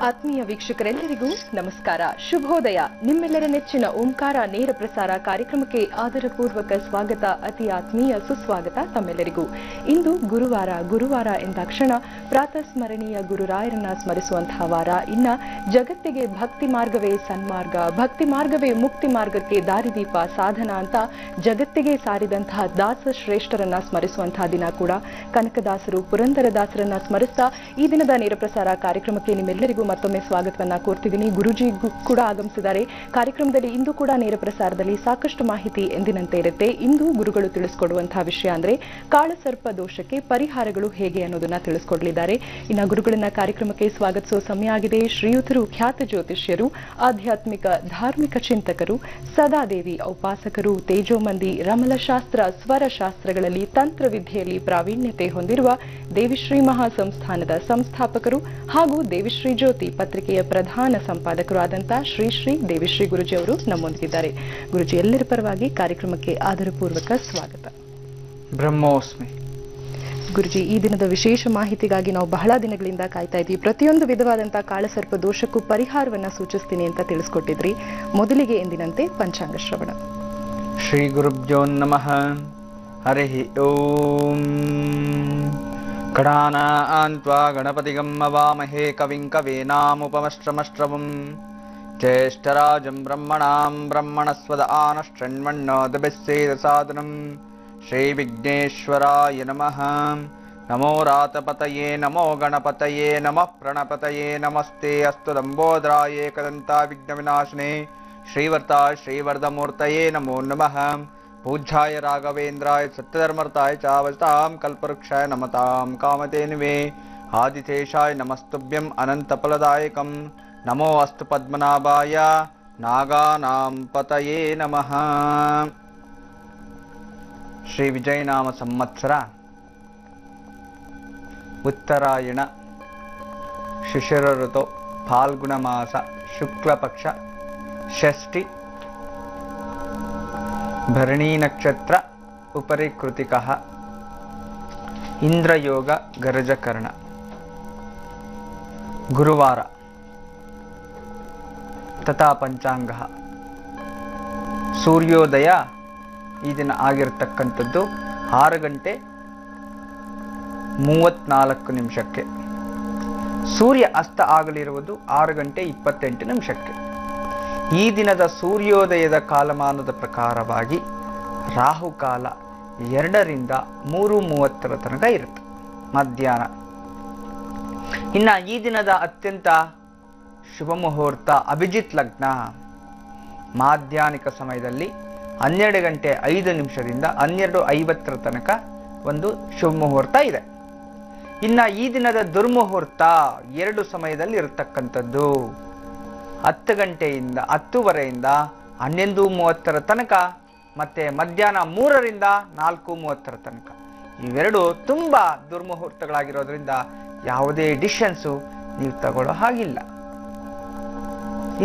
ಆತ್ಮೀಯ ವೀಕ್ಷಕರೆಲ್ಲರಿಗೂ ನಮಸ್ಕಾರ, ಶುಭೋದಯ. ನಿಮ್ಮೆಲ್ಲರ ನೆಚ್ಚಿನ ಓಂಕಾರ ನೇರ ಪ್ರಸಾರ ಕಾರ್ಯಕ್ರಮಕ್ಕೆ ಆದರಪೂರ್ವಕ ಸ್ವಾಗತ, ಅತಿ ಆತ್ಮೀಯ ಸುಸ್ವಾಗತ ತಮ್ಮೆಲ್ಲರಿಗೂ. ಇಂದು ಗುರುವಾರ ಎಂದಾಕ್ಷಣ ಪ್ರಾತಃ ಸ್ಮರಣೀಯ ಗುರುರಾಯರನ್ನ ಸ್ಮರಿಸುವಂತಹ ವಾರ. ಇನ್ನ ಜಗತ್ತಿಗೆ ಭಕ್ತಿ ಮಾರ್ಗವೇ ಸನ್ಮಾರ್ಗ, ಭಕ್ತಿ ಮಾರ್ಗವೇ ಮುಕ್ತಿ ಮಾರ್ಗಕ್ಕೆ ದಾರಿದೀಪ ಸಾಧನ ಅಂತ ಜಗತ್ತಿಗೆ ಸಾರಿದಂತಹ ದಾಸ ಶ್ರೇಷ್ಠರನ್ನ ಸ್ಮರಿಸುವಂತಹ ದಿನ ಕೂಡ. ಕನಕದಾಸರು, ಪುರಂದರದಾಸರನ್ನ ಸ್ಮರಿಸ್ತಾ ಈ ದಿನದ ನೇರ ಪ್ರಸಾರ ಕಾರ್ಯಕ್ರಮಕ್ಕೆ ನಿಮ್ಮೆಲ್ಲರಿಗೂ ಮತ್ತೊಮ್ಮೆ ಸ್ವಾಗತವನ್ನ ಕೋರ್ತಿದ್ದೀನಿ. ಗುರುಜಿ ಕೂಡ ಆಗಮಿಸಿದ್ದಾರೆ ಕಾರ್ಯಕ್ರಮದಲ್ಲಿ. ಇಂದು ಕೂಡ ನೇರ ಪ್ರಸಾರದಲ್ಲಿ ಸಾಕಷ್ಟು ಮಾಹಿತಿ ಎಂದಿನಂತೆ ಇರುತ್ತೆ. ಇಂದು ಗುರುಗಳು ತಿಳಿಸ್ಕೊಡುವಂತಹ ವಿಷಯ ಅಂದ್ರೆ ಕಾಳಸರ್ಪ ದೋಷಕ್ಕೆ ಪರಿಹಾರಗಳು ಹೇಗೆ ಅನ್ನೋದನ್ನ ತಿಳಿಸ್ಕೊಡ್ಲಿದ್ದಾರೆ. ಇನ್ನು ಗುರುಗಳನ್ನ ಕಾರ್ಯಕ್ರಮಕ್ಕೆ ಸ್ವಾಗತಿಸುವ ಸಮಯ ಆಗಿದೆ. ಶ್ರೀಯುತರು ಖ್ಯಾತ ಜ್ಯೋತಿಷ್ಯರು, ಆಧ್ಯಾತ್ಮಿಕ ಧಾರ್ಮಿಕ ಚಿಂತಕರು, ಸದಾದೇವಿ ಉಪಾಸಕರು, ತೇಜೋಮಂದಿ, ರಮಲಶಾಸ್ತ್ರ, ಸ್ವರಶಾಸ್ತ್ರಗಳಲ್ಲಿ ತಂತ್ರವಿದ್ಯೆಯಲ್ಲಿ ಪ್ರಾವೀಣ್ಯತೆ ಹೊಂದಿರುವ ದೇವಿಶ್ರೀ ಮಹಾಸಂಸ್ಥಾನದ ಸಂಸ್ಥಾಪಕರು ಹಾಗೂ ದೇವಿಶ್ರೀ ಜ್ಯೋತಿ ಪತ್ರಿಕೆಯ ಪ್ರಧಾನ ಸಂಪಾದಕರು ಆದಂತಹ ಶ್ರೀ ದೇವಿಶ್ರೀ ಗುರುಜಿ ಅವರು ನಮ್ಮೊಂದಿಗಿದ್ದಾರೆ. ಗುರುಜಿ, ಎಲ್ಲರ ಪರವಾಗಿ ಕಾರ್ಯಕ್ರಮಕ್ಕೆ ಆದರಪೂರ್ವಕ ಸ್ವಾಗತ. ಬ್ರಹ್ಮೋಸ್ಮಿ. ಗುರುಜಿ, ಈ ದಿನದ ವಿಶೇಷ ಮಾಹಿತಿಗಾಗಿ ನಾವು ಬಹಳ ದಿನಗಳಿಂದ ಕಾಯ್ತಾ ಇದ್ವಿ. ಪ್ರತಿಯೊಂದು ವಿಧವಾದಂತಹ ಕಾಳಸರ್ಪ ದೋಷಕ್ಕೂ ಪರಿಹಾರವನ್ನ ಸೂಚಿಸ್ತೀನಿ ಅಂತ ತಿಳಿಸ್ಕೊಟ್ಟಿದ್ರಿ. ಮೊದಲಿಗೆ ಎಂದಿನಂತೆ ಪಂಚಾಂಗ ಶ್ರವಣ. ಶ್ರೀ ಗುರುಭ್ಯೋ ನಮಃ. ಹರಿ ಓಂ. ಗಣಾನಾನ್ತ್ವಾ ಗಣಪತಿಗಂ ಅವಾಮಹೇ ಕವಿಂ ಕವೀನಾಮುಪಮಶ್ರಮಶ್ರವಂ ಜ್ಯೇಷ್ಠರಾಜಂ ಬ್ರಹ್ಮಣಾಂ ಬ್ರಹ್ಮಣಸ್ವದ ಆನಶ್ಚನ್ಮಣ್ಣೋದಭಿಸ್ಸೇದ ಸಾಧನಂ. ಶ್ರೀ ವಿಘ್ನೇಶ್ವರಾಯ ನಮಃ. ನಮೋ ರಾತಪತಯೇ ನಮೋ ಗಣಪತಯೇ ನಮಃ ಪ್ರಣಪತಯೇ ನಮಸ್ತೆ ಅಸ್ತು ಲಂಬೋದರಾಯ ಏಕದಂತಾ ವಿಘ್ನವಿನಾಶಿನೇ ಶ್ರೀವರ್ತಾಯ ಶ್ರೀವರ್ಧಮೂರ್ತಯೇ ನಮೋ ನಮಃ. ಪೂಜ್ಯಾಯ ರಾಘವೇಂದ್ರಾಯ ಸತ್ಯಧರ್ಮರ್ತಾಯ ಚಾವತಾಂ ಕಲ್ಪವೃಕ್ಷಾಯ ನಮತಾಂ ಕಾಮಧೇನುವೇ ಆದಿಶೇಷಾಯ ನಮಸ್ತುಭ್ಯಂ ಅನಂತಫಲದಾಯಕಂ. ನಮೋ ಅಸ್ತು ಪದ್ಮನಾಭಾಯ ನಾಗಾನಾಂ ಪತಯೇ ನಮಃ. ಶ್ರೀ ವಿಜಯನಾಮ ಸಂವತ್ಸರ ಉತ್ತರಾಯಣ ಶಿಶಿರ ಋತು ಫಾಲ್ಗುಣ ಮಾಸ ಶುಕ್ಲಪಕ್ಷ ಷಷ್ಠಿ ಭರಣಿ ನಕ್ಷತ್ರ ಉಪರಿ ಕೃತಿಕಃ ಇಂದ್ರಯೋಗ ಗರಜಕರ್ಣ. ಗುರುವಾರ ತಥಾ ಪಂಚಾಂಗ. ಸೂರ್ಯೋದಯ ಈ ದಿನ ಆಗಿರತಕ್ಕಂಥದ್ದು 6 ಗಂಟೆ 34 ನಿಮಿಷಕ್ಕೆ. ಸೂರ್ಯ ಅಸ್ತ ಆಗಲಿರುವುದು 6 ಗಂಟೆ 28 ನಿಮಿಷಕ್ಕೆ. ಈ ದಿನದ ಸೂರ್ಯೋದಯದ ಕಾಲಮಾನದ ಪ್ರಕಾರವಾಗಿ ರಾಹುಕಾಲ 2 ರಿಂದ 3:30 ತನಕ ಇರುತ್ತೆ ಮಧ್ಯಾಹ್ನ. ಇನ್ನು ಈ ದಿನದ ಅತ್ಯಂತ ಶುಭ ಮುಹೂರ್ತ ಅಭಿಜಿತ್ ಲಗ್ನ ಮಾಧ್ಯಾಹ್ನಿಕ ಸಮಯದಲ್ಲಿ 12 ಗಂಟೆ 5 ನಿಮಿಷದಿಂದ 12:50 ತನಕ ಒಂದು ಶುಭ ಮುಹೂರ್ತ ಇದೆ. ಇನ್ನು ಈ ದಿನದ ದುರ್ಮುಹೂರ್ತ 2 ಸಮಯದಲ್ಲಿ ಇರತಕ್ಕಂಥದ್ದು. 10 ಗಂಟೆಯಿಂದ 10:30ಯಿಂದ 11:30 ತನಕ, ಮತ್ತೆ ಮಧ್ಯಾಹ್ನ 3 ರಿಂದ 4:30 ತನಕ. ಇವೆರಡು ತುಂಬಾ ದುರ್ಮುಹೂರ್ತಗಳಾಗಿರೋದ್ರಿಂದ ಯಾವುದೇ ಡಿಸಿಷನ್ಸು ನೀವು ತಗೊಳ್ಳೋ ಹಾಗಿಲ್ಲ.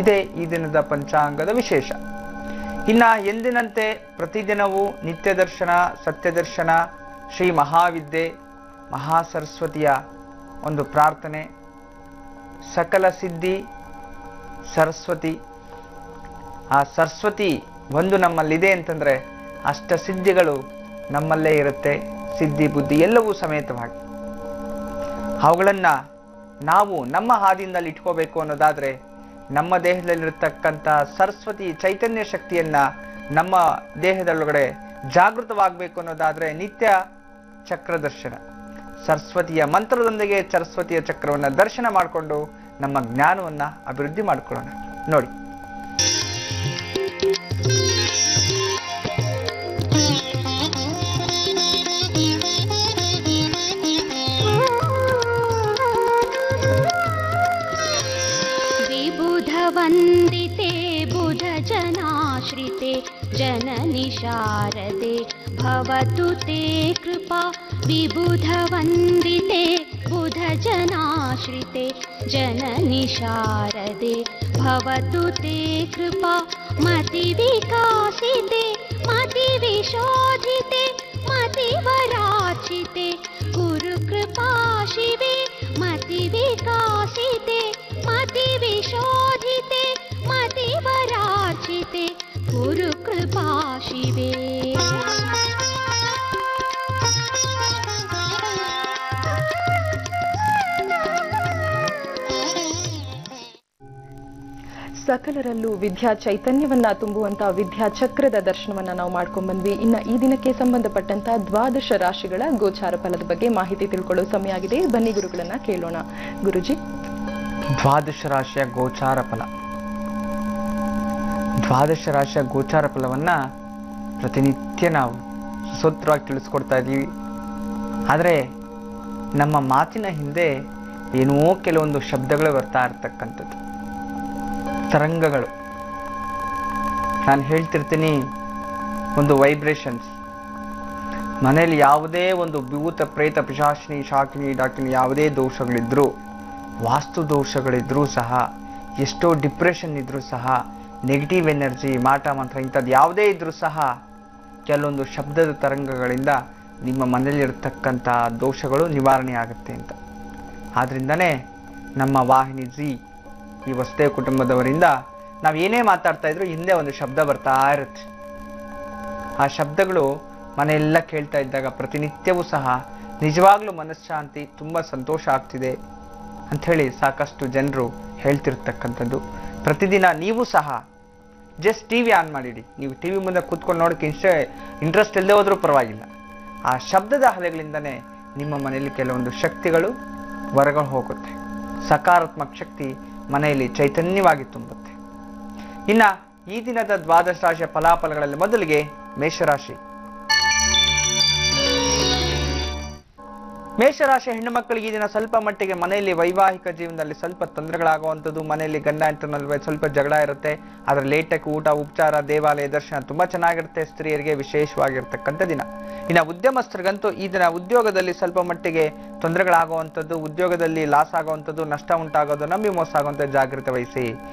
ಇದೇ ಈ ದಿನದ ಪಂಚಾಂಗದ ವಿಶೇಷ. ಇನ್ನ ಎಂದಿನಂತೆ ಪ್ರತಿದಿನವೂ ನಿತ್ಯ ದರ್ಶನ, ಸತ್ಯದರ್ಶನ, ಶ್ರೀ ಮಹಾವಿದ್ಯೆ ಮಹಾಸರಸ್ವತಿಯ ಒಂದು ಪ್ರಾರ್ಥನೆ, ಸಕಲ ಸಿದ್ಧಿ ಸರಸ್ವತಿ. ಆ ಸರಸ್ವತಿ ಒಂದು ನಮ್ಮಲ್ಲಿದೆ ಅಂತಂದ್ರೆ ಅಷ್ಟ ಸಿದ್ಧಿಗಳು ನಮ್ಮಲ್ಲೇ ಇರುತ್ತೆ. ಸಿದ್ಧಿ ಬುದ್ಧಿ ಎಲ್ಲವೂ ಸಮೇತವಾಗಿ ಅವುಗಳನ್ನ ನಾವು ನಮ್ಮ ಹಾದಿಯಲ್ಲಿ ಇಟ್ಕೋಬೇಕು ಅನ್ನೋದಾದ್ರೆ ನಮ್ಮ ದೇಹದಲ್ಲಿರತಕ್ಕಂಥ ಸರಸ್ವತಿ ಚೈತನ್ಯ ಶಕ್ತಿಯನ್ನ ನಮ್ಮ ದೇಹದೊಳಗಡೆ ಜಾಗೃತವಾಗಬೇಕು ಅನ್ನೋದಾದ್ರೆ ನಿತ್ಯ ಚಕ್ರ ದರ್ಶನ, ಸರಸ್ವತಿಯ ಮಂತ್ರದೊಂದಿಗೆ ಸರಸ್ವತಿಯ ಚಕ್ರವನ್ನ ದರ್ಶನ ಮಾಡಿಕೊಂಡು ನಮ್ಮ ಜ್ಞಾನವನ್ನ ಅಭಿವೃದ್ಧಿ ಮಾಡಿಕೊಳ್ಳೋಣ. ನೋಡಿ, ವಿಬುಧ ವಂದಿತೆ ಬುಧ ಜನಾಶ್ರಿತೆ ಜನನಿ ಶಾರದೆ ಭವತು ತೇ ಕೃಪಾ. ವಿಬುಧ ವಂದಿತೆ ಬುಧ ಜನಾಶ್ರಿತೆ ಜನನಿ ಶಾರದೆ ಭವತು ತೇ ಕೃಪಾ. ಮತಿ ವಿಕಾಸಿತೆ ಮತಿ ವಿಶೋಧಿತೆ ಮತಿ ವರಾಚಿತೆ ಕುರು ಕೃಪಾ ಶಿವೆ. ಮತಿ ವಿಕಾಸಿತೆ मतिविशोधिते मतिवरार्चिते कुरु कृपा शिवे ಸಕಲರಲ್ಲೂ ವಿದ್ಯಾ ಚೈತನ್ಯವನ್ನ ತುಂಬುವಂತ ವಿದ್ಯಾ ಚಕ್ರದ ದರ್ಶನವನ್ನ ನಾವು ಮಾಡ್ಕೊಂಡ್ ಬಂದ್ವಿ. ಇನ್ನ ಈ ದಿನಕ್ಕೆ ಸಂಬಂಧಪಟ್ಟಂತ ದ್ವಾದಶ ರಾಶಿಗಳ ಗೋಚಾರ ಫಲದ ಬಗ್ಗೆ ಮಾಹಿತಿ ತಿಳ್ಕೊಳ್ಳೋ ಸಮಯ ಆಗಿದೆ. ಬನ್ನಿ ಗುರುಗಳನ್ನ ಕೇಳೋಣ. ಗುರುಜಿ, ದ್ವಾದಶ ರಾಶಿಯ ಗೋಚಾರ ಫಲ. ದ್ವಾದಶ ರಾಶಿಯ ಗೋಚಾರ ಫಲವನ್ನ ಪ್ರತಿನಿತ್ಯ ನಾವು ಸುಸೂತ್ರವಾಗಿ ತಿಳಿಸ್ಕೊಡ್ತಾ ಇದ್ದೀವಿ. ಆದರೆ ನಮ್ಮ ಮಾತಿನ ಹಿಂದೆ ಏನೋ ಕೆಲವೊಂದು ಶಬ್ದಗಳು ಬರ್ತಾ ಇರ್ತಕ್ಕಂಥದ್ದು, ತರಂಗಗಳು. ನಾನು ಹೇಳ್ತಿರ್ತೀನಿ, ಒಂದು ವೈಬ್ರೇಷನ್ಸ್. ಮನೆಯಲ್ಲಿ ಯಾವುದೇ ಒಂದು ಭೂತ ಪ್ರೇತ ಪಿಶಾಚಿನಿ ಶಾಕಿನಿ ಡಾಕಿನಿ ಯಾವುದೇ ದೋಷಗಳಿದ್ರೂ, ವಾಸ್ತು ದೋಷಗಳಿದ್ರೂ ಸಹ, ಎಷ್ಟೋ ಡಿಪ್ರೆಷನ್ ಇದ್ರೂ ಸಹ, ನೆಗೆಟಿವ್ ಎನರ್ಜಿ ಮಾಟ ಮಂತ್ರ ಇಂಥದ್ದು ಯಾವುದೇ ಇದ್ರೂ ಸಹ ಕೆಲವೊಂದು ಶಬ್ದದ ತರಂಗಗಳಿಂದ ನಿಮ್ಮ ಮನೆಯಲ್ಲಿರ್ತಕ್ಕಂಥ ದೋಷಗಳು ನಿವಾರಣೆ ಆಗುತ್ತೆ ಅಂತ. ಆದ್ರಿಂದನೇ ನಮ್ಮ ವಾಹಿನಿ ಜಿ ಈ ವಸುದೇವ ಕುಟುಂಬದವರಿಂದ ನಾವು ಏನೇ ಮಾತಾಡ್ತಾ ಇದ್ರು ಹಿಂದೆ ಒಂದು ಶಬ್ದ ಬರ್ತಾ ಇರುತ್ತೆ. ಆ ಶಬ್ದಗಳು ಮನೆಯೆಲ್ಲ ಕೇಳ್ತಾ ಇದ್ದಾಗ ಪ್ರತಿನಿತ್ಯವೂ ಸಹ ನಿಜವಾಗ್ಲೂ ಮನಃಶಾಂತಿ, ತುಂಬ ಸಂತೋಷ ಆಗ್ತಿದೆ ಅಂಥೇಳಿ ಸಾಕಷ್ಟು ಜನರು ಹೇಳ್ತಿರ್ತಕ್ಕಂಥದ್ದು. ಪ್ರತಿದಿನ ನೀವು ಸಹ ಜಸ್ಟ್ ಟಿವಿ ಆನ್ ಮಾಡಿಡಿ. ನೀವು ಟಿವಿ ಮುಂದೆ ಕೂತ್ಕೊಂಡು ನೋಡೋಕೆ ಇಂಟ್ರೆಸ್ಟ್ ಇಲ್ಲದೆ ಹೋದ್ರೂ ಪರವಾಗಿಲ್ಲ. ಆ ಶಬ್ದದ ಅಲೆಗಳಿಂದನೇ ನಿಮ್ಮ ಮನೆಯಲ್ಲಿ ಕೆಲವೊಂದು ಶಕ್ತಿಗಳು ಹೊರಗೆ ಹೋಗುತ್ತೆ. ಸಕಾರಾತ್ಮಕ ಶಕ್ತಿ ಮನೆಯಲ್ಲಿ ಚೈತನ್ಯವಾಗಿ ತುಂಬುತ್ತೆ. ಇನ್ನ ಈ ದಿನದ ದ್ವಾದಶ ರಾಶಿಯ ಫಲಾಫಲಗಳಲ್ಲಿ ಮೊದಲಿಗೆ ಮೇಷರಾಶಿ. ಮೇಷರಾಶಿ ಹೆಣ್ಣು ಮಕ್ಕಳಿಗೆ ಈ ದಿನ ಸ್ವಲ್ಪ ಮಟ್ಟಿಗೆ ಮನೆಯಲ್ಲಿ ವೈವಾಹಿಕ ಜೀವನದಲ್ಲಿ ಸ್ವಲ್ಪ ತೊಂದರೆಗಳಾಗುವಂಥದ್ದು, ಮನೆಯಲ್ಲಿ ಗಂಡ ಹೆಂಡರ ನಡುವೆ ಸ್ವಲ್ಪ ಜಗಳ ಇರುತ್ತೆ. ಆದರೆ ಲೇಟಾಗಿ ಊಟ ಉಪಚಾರ ದೇವಾಲಯ ದರ್ಶನ ತುಂಬಾ ಚೆನ್ನಾಗಿರುತ್ತೆ. ಸ್ತ್ರೀಯರಿಗೆ ವಿಶೇಷವಾಗಿರ್ತಕ್ಕಂಥ ದಿನ. ಇನ್ನು ಉದ್ಯಮಸ್ಥರಿಗಂತೂ ಈ ದಿನ ಉದ್ಯೋಗದಲ್ಲಿ ಸ್ವಲ್ಪ ಮಟ್ಟಿಗೆ ತೊಂದರೆಗಳಾಗುವಂಥದ್ದು, ಉದ್ಯೋಗದಲ್ಲಿ ಲಾಸ್ ಆಗುವಂಥದ್ದು, ನಷ್ಟ ಉಂಟಾಗೋದು, ನಂಬಿ ಮೋಸ ಆಗುವಂಥದ್ದು ಜಾಗೃತಿ ವಹಿಸಿ.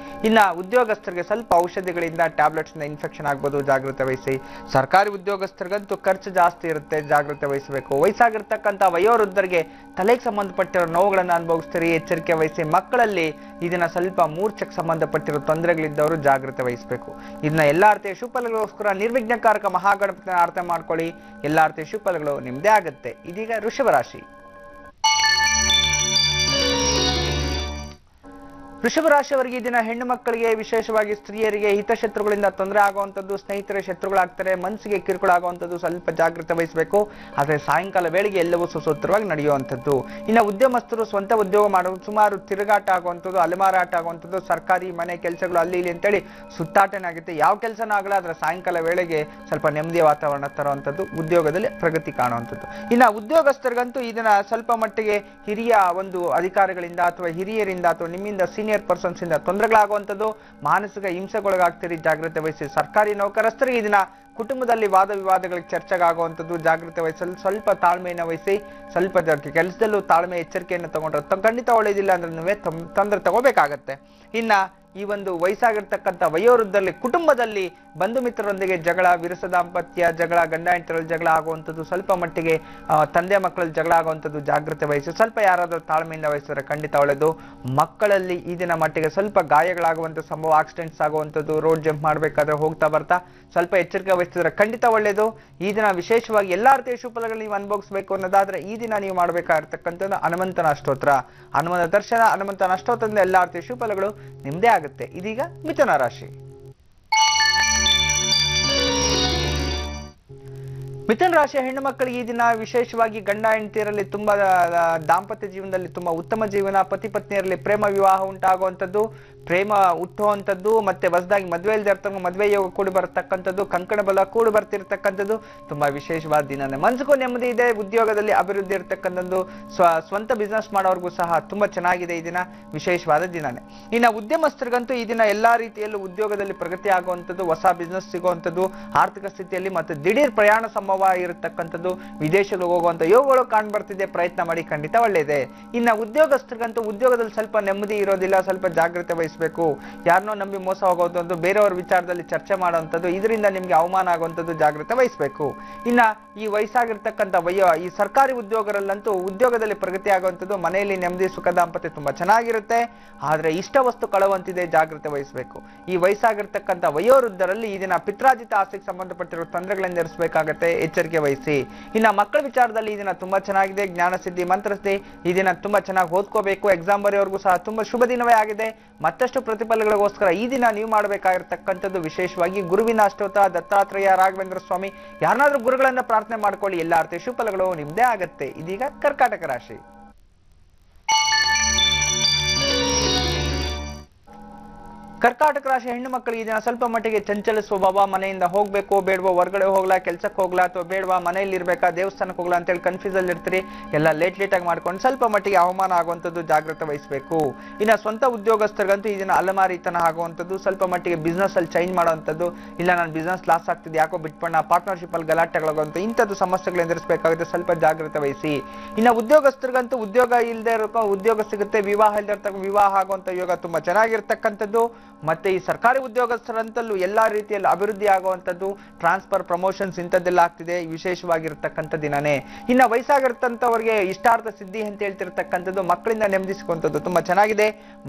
ಇನ್ನು ಉದ್ಯೋಗಸ್ಥರಿಗೆ ಸ್ವಲ್ಪ ಔಷಧಿಗಳಿಂದ ಟ್ಯಾಬ್ಲೆಟ್ಸ್ನ ಇನ್ಫೆಕ್ಷನ್ ಆಗ್ಬೋದು, ಜಾಗೃತಿ ವಹಿಸಿ. ಸರ್ಕಾರಿ ಉದ್ಯೋಗಸ್ಥರಿಗಂತೂ ಖರ್ಚು ಜಾಸ್ತಿ ಇರುತ್ತೆ, ಜಾಗೃತಿ ವಹಿಸಬೇಕು. ವಯಸ್ಸಾಗಿರ್ತಕ್ಕಂಥ ವಯೋವೃದ್ಧರಿಗೆ ತಲೆಗೆ ಸಂಬಂಧಪಟ್ಟಿರೋ ನೋವುಗಳನ್ನು ಅನುಭವಿಸ್ತೀರಿ, ಎಚ್ಚರಿಕೆ ವಹಿಸಿ. ಮಕ್ಕಳಲ್ಲಿ ಇದನ್ನ ಸ್ವಲ್ಪ ಮೂರ್ಛಕ್ಕೆ ಸಂಬಂಧಪಟ್ಟಿರೋ ತೊಂದರೆಗಳಿದ್ದವರು ಜಾಗೃತಿ ವಹಿಸಬೇಕು. ಇದನ್ನ ಎಲ್ಲಾ ಅರ್ಥೀಯ ಶುಭಫಲಗಳಿಗೋಸ್ಕರ ನಿರ್ವಿಘ್ನಕಾರಕ ಮಹಾಗಣಪತಿನ ಆರ್ಥನೆ ಮಾಡ್ಕೊಳ್ಳಿ. ಎಲ್ಲಾ ಅರ್ಥೀಯ ಶುಭಫಲಗಳು ನಿಮ್ದೇ ಆಗುತ್ತೆ. ಇದೀಗ ವೃಷಭ ರಾಶಿ. ವೃಷಭ ರಾಶಿಯವರಿಗೆ ಈ ದಿನ ಹೆಣ್ಣು ಮಕ್ಕಳಿಗೆ ವಿಶೇಷವಾಗಿ ಸ್ತ್ರೀಯರಿಗೆ ಹಿತಶತ್ರುಗಳಿಂದ ತೊಂದರೆ ಆಗುವಂಥದ್ದು, ಸ್ನೇಹಿತರೆ ಶತ್ರುಗಳಾಗ್ತಾರೆ, ಮನಸ್ಸಿಗೆ ಕಿರುಕುಳ ಆಗುವಂಥದ್ದು, ಸ್ವಲ್ಪ ಜಾಗೃತಿ ವಹಿಸಬೇಕು. ಆದರೆ ಸಾಯಂಕಾಲ ವೇಳೆಗೆ ಎಲ್ಲವೂ ಸುಸೂತ್ರವಾಗಿ ನಡೆಯುವಂಥದ್ದು. ಇನ್ನು ಉದ್ಯಮಸ್ಥರು ಸ್ವಂತ ಉದ್ಯೋಗ ಮಾಡೋದು, ಸುಮಾರು ತಿರುಗಾಟ ಆಗುವಂಥದ್ದು, ಅಲೆಮಾರಾಟ ಆಗುವಂಥದ್ದು, ಸರ್ಕಾರಿ ಮನೆ ಕೆಲಸಗಳು ಅಲ್ಲಿ ಇಲ್ಲಿ ಅಂತೇಳಿ ಸುತ್ತಾಟನೆ ಆಗುತ್ತೆ. ಯಾವ ಕೆಲಸನೂ ಆಗಲ್ಲ, ಆದರೆ ಸಾಯಂಕಾಲ ವೇಳೆಗೆ ಸ್ವಲ್ಪ ನೆಮ್ಮದಿಯ ವಾತಾವರಣ ತರುವಂಥದ್ದು, ಉದ್ಯೋಗದಲ್ಲಿ ಪ್ರಗತಿ ಕಾಣುವಂಥದ್ದು. ಇನ್ನು ಉದ್ಯೋಗಸ್ಥರಿಗಂತೂ ಈ ದಿನ ಸ್ವಲ್ಪ ಮಟ್ಟಿಗೆ ಹಿರಿಯ ಒಂದು ಅಧಿಕಾರಿಗಳಿಂದ ಅಥವಾ ಹಿರಿಯರಿಂದ ಅಥವಾ ನಿಮ್ಮಿಂದ ಸೀನಿಯರ್ ಪರ್ಸನ್ಸ್ ಇಂದ ತೊಂದರೆಗಳಾಗುವಂಥದ್ದು, ಮಾನಸಿಕ ಹಿಂಸೆಗೊಳಗಾಗ್ತೀರಿ, ಜಾಗೃತಿ ವಹಿಸಿ. ಸರ್ಕಾರಿ ನೌಕರಸ್ಥರಿಗೆ ಈ ದಿನ ಕುಟುಂಬದಲ್ಲಿ ವಾದ ವಿವಾದಗಳಿಗೆ ಚರ್ಚೆಗಾಗುವಂಥದ್ದು, ಜಾಗೃತಿ ವಹಿಸಲು ಸ್ವಲ್ಪ ತಾಳ್ಮೆಯನ್ನು ವಹಿಸಿ. ಸ್ವಲ್ಪ ಕೆಲಸದಲ್ಲೂ ತಾಳ್ಮೆ ಎಚ್ಚರಿಕೆಯನ್ನು ತಗೊಂಡ್ರೆ ಖಂಡಿತ ಒಳ್ಳೇದಿಲ್ಲ ಅಂದ್ರೆ ನೀವೇ ತೊಂದರೆ ತಗೋಬೇಕಾಗತ್ತೆ. ಇನ್ನ ಈ ಒಂದು ವಯಸ್ಸಾಗಿರ್ತಕ್ಕಂಥ ವಯೋವೃದ್ಧರಲ್ಲಿ ಕುಟುಂಬದಲ್ಲಿ ಬಂಧು ಮಿತ್ರರೊಂದಿಗೆ ಜಗಳ, ವಿರಸ ದಾಂಪತ್ಯ ಜಗಳ, ಗಂಡ ಹೆಂಡರಲ್ಲಿ ಜಗಳ ಆಗುವಂಥದ್ದು, ಸ್ವಲ್ಪ ಮಟ್ಟಿಗೆ ತಂದೆ ಮಕ್ಕಳಲ್ಲಿ ಜಗಳ ಆಗುವಂಥದ್ದು, ಜಾಗೃತಿ ವಹಿಸಿ. ಸ್ವಲ್ಪ ಯಾರಾದರೂ ತಾಳ್ಮೆಯಿಂದ ವಹಿಸಿದ್ರೆ ಖಂಡಿತ ಒಳ್ಳೆಯದು. ಮಕ್ಕಳಲ್ಲಿ ಈ ದಿನ ಮಟ್ಟಿಗೆ ಸ್ವಲ್ಪ ಗಾಯಗಳಾಗುವಂಥ ಸಂಭವ, ಆಕ್ಸಿಡೆಂಟ್ಸ್ ಆಗುವಂಥದ್ದು, ರೋಡ್ ಜಂಪ್ ಮಾಡಬೇಕಾದ್ರೆ ಹೋಗ್ತಾ ಬರ್ತಾ ಸ್ವಲ್ಪ ಎಚ್ಚರಿಕೆ ವಹಿಸಿದ್ರೆ ಖಂಡಿತ ಒಳ್ಳೆಯದು. ಈ ದಿನ ವಿಶೇಷವಾಗಿ ಎಲ್ಲಾ ರೀತಿಯ ಶುಭಫಲಗಳು ನೀವು ಅನುಭವಿಸಬೇಕು ಅನ್ನೋದಾದ್ರೆ ಈ ದಿನ ನೀವು ಮಾಡಬೇಕಾಗಿರ್ತಕ್ಕಂಥದ್ದು ಹನುಮಂತನ ಅಷ್ಟೋತ್ರ, ಹನುಮಂತ ದರ್ಶನ, ಹನುಮಂತನ ಅಷ್ಟೋತ್ರದಿಂದ ಎಲ್ಲಾ ರೀತಿಯ ಶುಭಫಲಗಳು ನಿಮ್ದೇ ಆಗುತ್ತೆ. ಇದೀಗ ಮಿಥುನ ರಾಶಿ. ಮಿಥುನ ರಾಶಿಯ ಹೆಣ್ಣು ಮಕ್ಕಳಿಗೆ ಈ ದಿನ ವಿಶೇಷವಾಗಿ ಗಂಡ ಹೆಂಡತಿಯರಲ್ಲಿ ತುಂಬಾ ದಾಂಪತ್ಯ ಜೀವನದಲ್ಲಿ ತುಂಬಾ ಉತ್ತಮ ಜೀವನ, ಪತಿ ಪತ್ನಿಯರಲ್ಲಿ ಪ್ರೇಮ ವಿವಾಹ ಉಂಟಾಗುವಂಥದ್ದು, ಪ್ರೇಮ ಹುಟ್ಟುವಂಥದ್ದು, ಮತ್ತೆ ಹೊಸದಾಗಿ ಮದುವೆ ಇಲ್ಲದೆ ಇರ್ತಕ್ಕಂಥ ಮದುವೆ ಯೋಗ ಕೂಡಿ ಬರತಕ್ಕಂಥದ್ದು, ಕಂಕಣ ಬಲ ಕೂಡಿ ಬರ್ತಿರ್ತಕ್ಕಂಥದ್ದು ತುಂಬಾ ವಿಶೇಷವಾದ ದಿನನೇ. ಮನಸ್ಸಿಗೂ ನೆಮ್ಮದಿ ಇದೆ, ಉದ್ಯೋಗದಲ್ಲಿ ಅಭಿವೃದ್ಧಿ ಇರತಕ್ಕಂಥದ್ದು, ಸ್ವಂತ ಬಿಸ್ನೆಸ್ ಮಾಡೋರ್ಗೂ ಸಹ ತುಂಬಾ ಚೆನ್ನಾಗಿದೆ. ಈ ದಿನ ವಿಶೇಷವಾದ ದಿನನೇ. ಇನ್ನು ಉದ್ಯಮಸ್ಥರಿಗಂತೂ ಈ ದಿನ ಎಲ್ಲಾ ರೀತಿಯಲ್ಲೂ ಉದ್ಯೋಗದಲ್ಲಿ ಪ್ರಗತಿ ಆಗುವಂಥದ್ದು, ಹೊಸ ಬಿಸ್ನೆಸ್ ಸಿಗುವಂಥದ್ದು, ಆರ್ಥಿಕ ಸ್ಥಿತಿಯಲ್ಲಿ ಮತ್ತೆ ದಿಢೀರ್ ಪ್ರಯಾಣ ಸಂಭವ ಪ್ರಭಾವ ಇರತಕ್ಕಂಥದ್ದು, ವಿದೇಶಗಳಿಗೆ ಹೋಗುವಂತ ಯೋಗಗಳು ಕಾಣ್ ಬರ್ತಿದೆ. ಪ್ರಯತ್ನ ಮಾಡಿ, ಖಂಡಿತ ಒಳ್ಳೆಯದೆ. ಇನ್ನ ಉದ್ಯೋಗಸ್ಥರಿಗಂತೂ ಉದ್ಯೋಗದಲ್ಲಿ ಸ್ವಲ್ಪ ನೆಮ್ಮದಿ ಇರೋದಿಲ್ಲ, ಸ್ವಲ್ಪ ಜಾಗ್ರತೆ ವಹಿಸಬೇಕು. ಯಾರನ್ನೋ ನಂಬಿ ಮೋಸ ಹೋಗೋದು, ಬೇರೆಯವ್ರ ವಿಚಾರದಲ್ಲಿ ಚರ್ಚೆ ಮಾಡುವಂಥದ್ದು, ಇದರಿಂದ ನಿಮ್ಗೆ ಅವಮಾನ ಆಗುವಂಥದ್ದು, ಜಾಗ್ರತೆ ವಹಿಸಬೇಕು. ಇನ್ನ ಈ ವಯಸ್ಸಾಗಿರ್ತಕ್ಕಂಥ ಈ ಸರ್ಕಾರಿ ಉದ್ಯೋಗರಲ್ಲಂತೂ ಉದ್ಯೋಗದಲ್ಲಿ ಪ್ರಗತಿ ಆಗುವಂಥದ್ದು, ಮನೆಯಲ್ಲಿ ನೆಮ್ಮದಿ ಸುಖ ದಾಂಪತ್ಯ ತುಂಬಾ ಚೆನ್ನಾಗಿರುತ್ತೆ. ಆದ್ರೆ ಇಷ್ಟ ವಸ್ತು ಕಳವಂತಿದೆ, ಜಾಗ್ರತೆ ವಹಿಸಬೇಕು. ಈ ವಯಸ್ಸಾಗಿರ್ತಕ್ಕಂಥ ವಯೋವೃದ್ಧರಲ್ಲಿ ಈ ದಿನ ಪಿತ್ರಾಜಿತ ಆಸ್ತಿಗೆ ಸಂಬಂಧಪಟ್ಟಿರುವ ತೊಂದರೆಗಳಿಂದ ಎದುರಿಸಬೇಕಾಗತ್ತೆ, ಎಚ್ಚರಿಕೆ ವಹಿಸಿ. ಇನ್ನ ಮಕ್ಕಳ ವಿಚಾರದಲ್ಲಿ ಈ ದಿನ ತುಂಬಾ ಚೆನ್ನಾಗಿದೆ. ಜ್ಞಾನ ಸಿದ್ಧಿ, ಮಂತ್ರಸಿದ್ಧಿ, ಈ ದಿನ ತುಂಬಾ ಚೆನ್ನಾಗಿ ಓದ್ಕೋಬೇಕು. ಎಕ್ಸಾಮ್ ಬರೆಯೋರ್ಗೂ ಸಹ ತುಂಬಾ ಶುಭ ದಿನವೇ ಆಗಿದೆ. ಮತ್ತಷ್ಟು ಪ್ರತಿಫಲಗಳಿಗೋಸ್ಕರ ಈ ದಿನ ನೀವು ಮಾಡಬೇಕಾಗಿರ್ತಕ್ಕಂಥದ್ದು ವಿಶೇಷವಾಗಿ ಗುರುವಿನ ಅಷ್ಟೋತ್ತ, ದತ್ತಾತ್ರೇಯ, ರಾಘವೇಂದ್ರ ಸ್ವಾಮಿ, ಯಾರನ್ನಾದ್ರೂ ಗುರುಗಳನ್ನ ಪ್ರಾರ್ಥನೆ ಮಾಡ್ಕೊಳ್ಳಿ. ಎಲ್ಲ ಅರ್ಥ ಶುಭಫಲಗಳು ನಿಮ್ದೇ ಆಗತ್ತೆ. ಇದೀಗ ಕರ್ಕಾಟಕ ರಾಶಿ. ಕರ್ಕಾಟಕ ರಾಶಿ ಹೆಣ್ಣು ಮಕ್ಕಳಿಗೆ ಇದನ್ನ ಸ್ವಲ್ಪ ಮಟ್ಟಿಗೆ ಚಂಚಲ ಸ್ವಭಾವ. ಮನೆಯಿಂದ ಹೋಗ್ಬೇಕು ಬೇಡವೋ, ಹೊರಗಡೆ ಹೋಗ್ಲಾ, ಕೆಲ್ಸಕ್ಕೆ ಹೋಗ್ಲಾ ಅಥವಾ ಬೇಡವಾ, ಮನೆಯಲ್ಲಿ ಇರ್ಬೇಕಾ, ದೇವಸ್ಥಾನಕ್ಕೆ ಹೋಗ್ಲಾ ಅಂತೇಳಿ ಕನ್ಫ್ಯೂಸ್ ಅಲ್ಲಿ ಇರ್ತೀರಿ. ಎಲ್ಲ ಲೇಟ್ ಆಗಿ ಮಾಡ್ಕೊಂಡು ಸ್ವಲ್ಪ ಮಟ್ಟಿಗೆ ಅವಮಾನ ಆಗುವಂಥದ್ದು, ಜಾಗ್ರತೆ ವಹಿಸಬೇಕು. ಇನ್ನು ಸ್ವಂತ ಉದ್ಯೋಗಸ್ಥರಿಗಂತೂ ಇದನ್ನ ಅಲಮಾರಿತನ ಆಗುವಂಥದ್ದು, ಸ್ವಲ್ಪ ಮಟ್ಟಿಗೆ ಬಿಸ್ನೆಸ್ ಅಲ್ಲಿ ಚೇಂಜ್ ಮಾಡುವಂಥದ್ದು, ಇಲ್ಲ ನಾನು ಬಿಸ್ನೆಸ್ ಲಾಸ್ ಆಗ್ತಿದೆ ಯಾಕೋ ಬಿಟ್ಪಣ್ಣ, ಪಾರ್ಟ್ನರ್ಶಿಪ್ ಅಲ್ಲಿ ಗಲಾಟೆಗಳಾಗುವಂಥ ಇಂಥದ್ದು ಸಮಸ್ಯೆಗಳು ಎದುರಿಸಬೇಕಾಗುತ್ತೆ, ಸ್ವಲ್ಪ ಜಾಗ್ರತೆ ವಹಿಸಿ. ಇನ್ನು ಉದ್ಯೋಗಸ್ಥರಿಗಂತೂ ಉದ್ಯೋಗ ಇಲ್ಲದೆ ಇರೋ ಉದ್ಯೋಗ ಸಿಗುತ್ತೆ, ವಿವಾಹ ಇಲ್ಲದೆ ಇರ್ತಕ್ಕ ವಿವಾಹ ಆಗುವಂಥ ಯೋಗ ತುಂಬಾ ಚೆನ್ನಾಗಿರ್ತಕ್ಕಂಥದ್ದು. ಮತ್ತೆ ಈ ಸರ್ಕಾರಿ ಉದ್ಯೋಗಸ್ಥರಂತಲ್ಲೂ ಎಲ್ಲಾ ರೀತಿಯಲ್ಲಿ ಅಭಿವೃದ್ಧಿ ಆಗುವಂಥದ್ದು, ಟ್ರಾನ್ಸ್ಫರ್, ಪ್ರಮೋಷನ್ಸ್ ಇಂಥದ್ದೆಲ್ಲ ಆಗ್ತಿದೆ, ವಿಶೇಷವಾಗಿರ್ತಕ್ಕಂಥ ದಿನನೇ. ಇನ್ನು ವಯಸ್ಸಾಗಿರ್ತಂಥವ್ರಿಗೆ ಇಷ್ಟಾರ್ಥ ಸಿದ್ಧಿ ಅಂತ ಹೇಳ್ತಿರ್ತಕ್ಕಂಥದ್ದು, ಮಕ್ಕಳಿಂದ ನೆಮ್ಮದಿಸಿಕೊಂಥದ್ದು ತುಂಬಾ ಚೆನ್ನಾಗಿದೆ.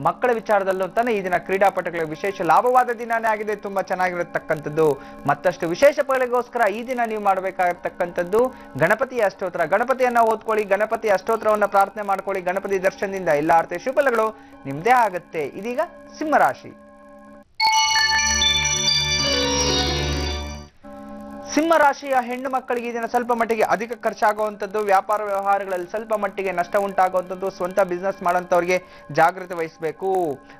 ಮಕ್ಕಳ ವಿಚಾರದಲ್ಲೂ ಅಂತಾನೆ ಈ ದಿನ ಕ್ರೀಡಾಪಟುಗಳಿಗೆ ವಿಶೇಷ ಲಾಭವಾದ ದಿನಾನೇ ಆಗಿದೆ, ತುಂಬಾ ಚೆನ್ನಾಗಿರತಕ್ಕಂಥದ್ದು. ಮತ್ತಷ್ಟು ವಿಶೇಷ ಫಲಗಳಿಗೋಸ್ಕರ ಈ ದಿನ ನೀವು ಮಾಡಬೇಕಾಗಿರ್ತಕ್ಕಂಥದ್ದು ಗಣಪತಿಯ ಅಷ್ಟೋತ್ರ. ಗಣಪತಿಯನ್ನ ಓದ್ಕೊಳ್ಳಿ, ಗಣಪತಿ ಅಷ್ಟೋತ್ರವನ್ನ ಪ್ರಾರ್ಥನೆ ಮಾಡ್ಕೊಳ್ಳಿ. ಗಣಪತಿ ದರ್ಶನದಿಂದ ಎಲ್ಲ ಅರ್ಥ ಶುಭಫಲಗಳು ನಿಮ್ದೇ ಆಗತ್ತೆ. ಇದೀಗ ಸಿಂಹರಾಶಿ. ಸಿಂಹರಾಶಿಯ ಹೆಣ್ಣು ಮಕ್ಕಳಿಗೆ ಇದನ್ನ ಸ್ವಲ್ಪ ಮಟ್ಟಿಗೆ ಅಧಿಕ ಖರ್ಚಾಗುವಂಥದ್ದು, ವ್ಯಾಪಾರ ವ್ಯವಹಾರಗಳಲ್ಲಿ ಸ್ವಲ್ಪ ಮಟ್ಟಿಗೆ ನಷ್ಟ ಉಂಟಾಗುವಂಥದ್ದು, ಸ್ವಂತ ಬಿಸ್ನೆಸ್ ಮಾಡೋಂಥವ್ರಿಗೆ ಜಾಗ್ರತೆ ವಹಿಸಬೇಕು.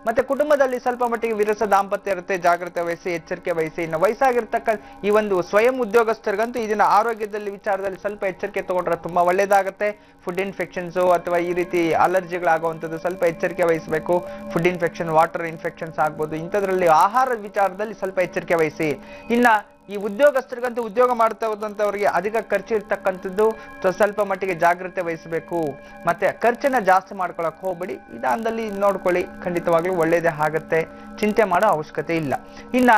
ಮತ್ತೆ ಕುಟುಂಬದಲ್ಲಿ ಸ್ವಲ್ಪ ಮಟ್ಟಿಗೆ ವಿರಸ ದಾಂಪತ್ಯ ಇರುತ್ತೆ, ಜಾಗ್ರತೆ ವಹಿಸಿ, ಎಚ್ಚರಿಕೆ ವಹಿಸಿ. ಇನ್ನು ವಯಸ್ಸಾಗಿರ್ತಕ್ಕ ಈ ಒಂದು ಸ್ವಯಂ ಉದ್ಯೋಗಸ್ಥರಿಗಂತೂ ಇದನ್ನ ಆರೋಗ್ಯದಲ್ಲಿ ವಿಚಾರದಲ್ಲಿ ಸ್ವಲ್ಪ ಎಚ್ಚರಿಕೆ ತಗೊಂಡ್ರೆ ತುಂಬಾ ಒಳ್ಳೇದಾಗುತ್ತೆ. ಫುಡ್ ಇನ್ಫೆಕ್ಷನ್ಸ್ ಅಥವಾ ಈ ರೀತಿ ಅಲರ್ಜಿಗಳಾಗುವಂಥದ್ದು ಸ್ವಲ್ಪ ಎಚ್ಚರಿಕೆ ವಹಿಸಬೇಕು. ಫುಡ್ ಇನ್ಫೆಕ್ಷನ್, ವಾಟರ್ ಇನ್ಫೆಕ್ಷನ್ಸ್ ಆಗ್ಬೋದು, ಇಂಥದ್ರಲ್ಲಿ ಆಹಾರದ ವಿಚಾರದಲ್ಲಿ ಸ್ವಲ್ಪ ಎಚ್ಚರಿಕೆ ವಹಿಸಿ. ಇನ್ನ ಈ ಉದ್ಯೋಗಸ್ಥರಿಗಂತೂ ಉದ್ಯೋಗ ಮಾಡ್ತಾ ಹೋದಂಥವ್ರಿಗೆ ಅಧಿಕ ಖರ್ಚು ಇರ್ತಕ್ಕಂಥದ್ದು, ಸ್ವಲ್ಪ ಮಟ್ಟಿಗೆ ಜಾಗ್ರತೆ ವಹಿಸಬೇಕು. ಮತ್ತೆ ಖರ್ಚನ್ನ ಜಾಸ್ತಿ ಮಾಡ್ಕೊಳಕ್ ಹೋಗ್ಬೇಡಿ, ವಿಧಾನದಲ್ಲಿ ನೋಡ್ಕೊಳ್ಳಿ, ಖಂಡಿತವಾಗ್ಲೂ ಒಳ್ಳೇದೇ ಆಗತ್ತೆ, ಚಿಂತೆ ಮಾಡೋ ಅವಶ್ಯಕತೆ ಇಲ್ಲ. ಇನ್ನ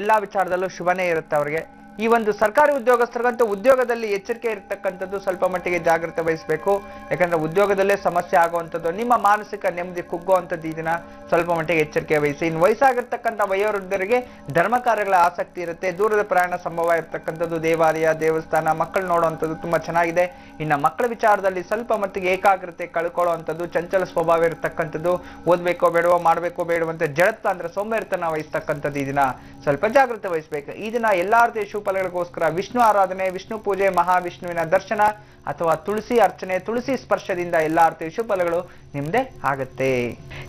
ಎಲ್ಲಾ ವಿಚಾರದಲ್ಲೂ ಶುಭನೇ ಇರುತ್ತೆ ಅವ್ರಿಗೆ. ಈ ಒಂದು ಸರ್ಕಾರಿ ಉದ್ಯೋಗಸ್ಥರಿಗಂತೂ ಉದ್ಯೋಗದಲ್ಲಿ ಎಚ್ಚರಿಕೆ ಇರತಕ್ಕಂಥದ್ದು, ಸ್ವಲ್ಪ ಮಟ್ಟಿಗೆ ಜಾಗ್ರತೆ ವಹಿಸಬೇಕು. ಯಾಕಂದ್ರೆ ಉದ್ಯೋಗದಲ್ಲೇ ಸಮಸ್ಯೆ ಆಗುವಂಥದ್ದು, ನಿಮ್ಮ ಮಾನಸಿಕ ನೆಮ್ಮದಿ ಕುಗ್ಗುವಂಥದ್ದು ಈ ದಿನ ಸ್ವಲ್ಪ ಮಟ್ಟಿಗೆ ಎಚ್ಚರಿಕೆ ವಹಿಸಿ. ಇನ್ನು ವಯಸ್ಸಾಗಿರ್ತಕ್ಕಂಥ ವಯೋವೃದ್ಧರಿಗೆ ಧರ್ಮ ಕಾರ್ಯಗಳ ಆಸಕ್ತಿ ಇರುತ್ತೆ, ದೂರದ ಪ್ರಯಾಣ ಸಂಭವ ಇರತಕ್ಕಂಥದ್ದು, ದೇವಾಲಯ, ದೇವಸ್ಥಾನ, ಮಕ್ಕಳು ನೋಡುವಂಥದ್ದು ತುಂಬಾ ಚೆನ್ನಾಗಿದೆ. ಇನ್ನು ಮಕ್ಕಳ ವಿಚಾರದಲ್ಲಿ ಸ್ವಲ್ಪ ಮಟ್ಟಿಗೆ ಏಕಾಗ್ರತೆ ಕಳ್ಕೊಳ್ಳುವಂಥದ್ದು, ಚಂಚಲ ಸ್ವಭಾವ ಇರತಕ್ಕಂಥದ್ದು, ಓದ್ಬೇಕೋ ಬೇಡವೋ, ಮಾಡ್ಬೇಕೋ ಬೇಡವೋ ಅಂತ ಜಡತ್ವ ಅಂದ್ರೆ ಸೋಂಬೇರಿತನ ವಹಿಸ್ತಕ್ಕಂಥದ್ದು ಈ ದಿನ ಸ್ವಲ್ಪ ಜಾಗ್ರತೆ ವಹಿಸಬೇಕು. ಈ ದಿನ ಎಲ್ಲಾ ರೀತಿಯ ಫಲಗಳಿಗೋಸ್ಕರ ವಿಷ್ಣು ಆರಾಧನೆ, ವಿಷ್ಣು ಪೂಜೆ, ಮಹಾವಿಷ್ಣುವಿನ ದರ್ಶನ ಅಥವಾ ತುಳಸಿ ಅರ್ಚನೆ, ತುಳಸಿ ಸ್ಪರ್ಶದಿಂದ ಎಲ್ಲಾ ಅರ್ಥ ಶುಭಫಲಗಳು ನಿಮ್ದೇ ಆಗತ್ತೆ.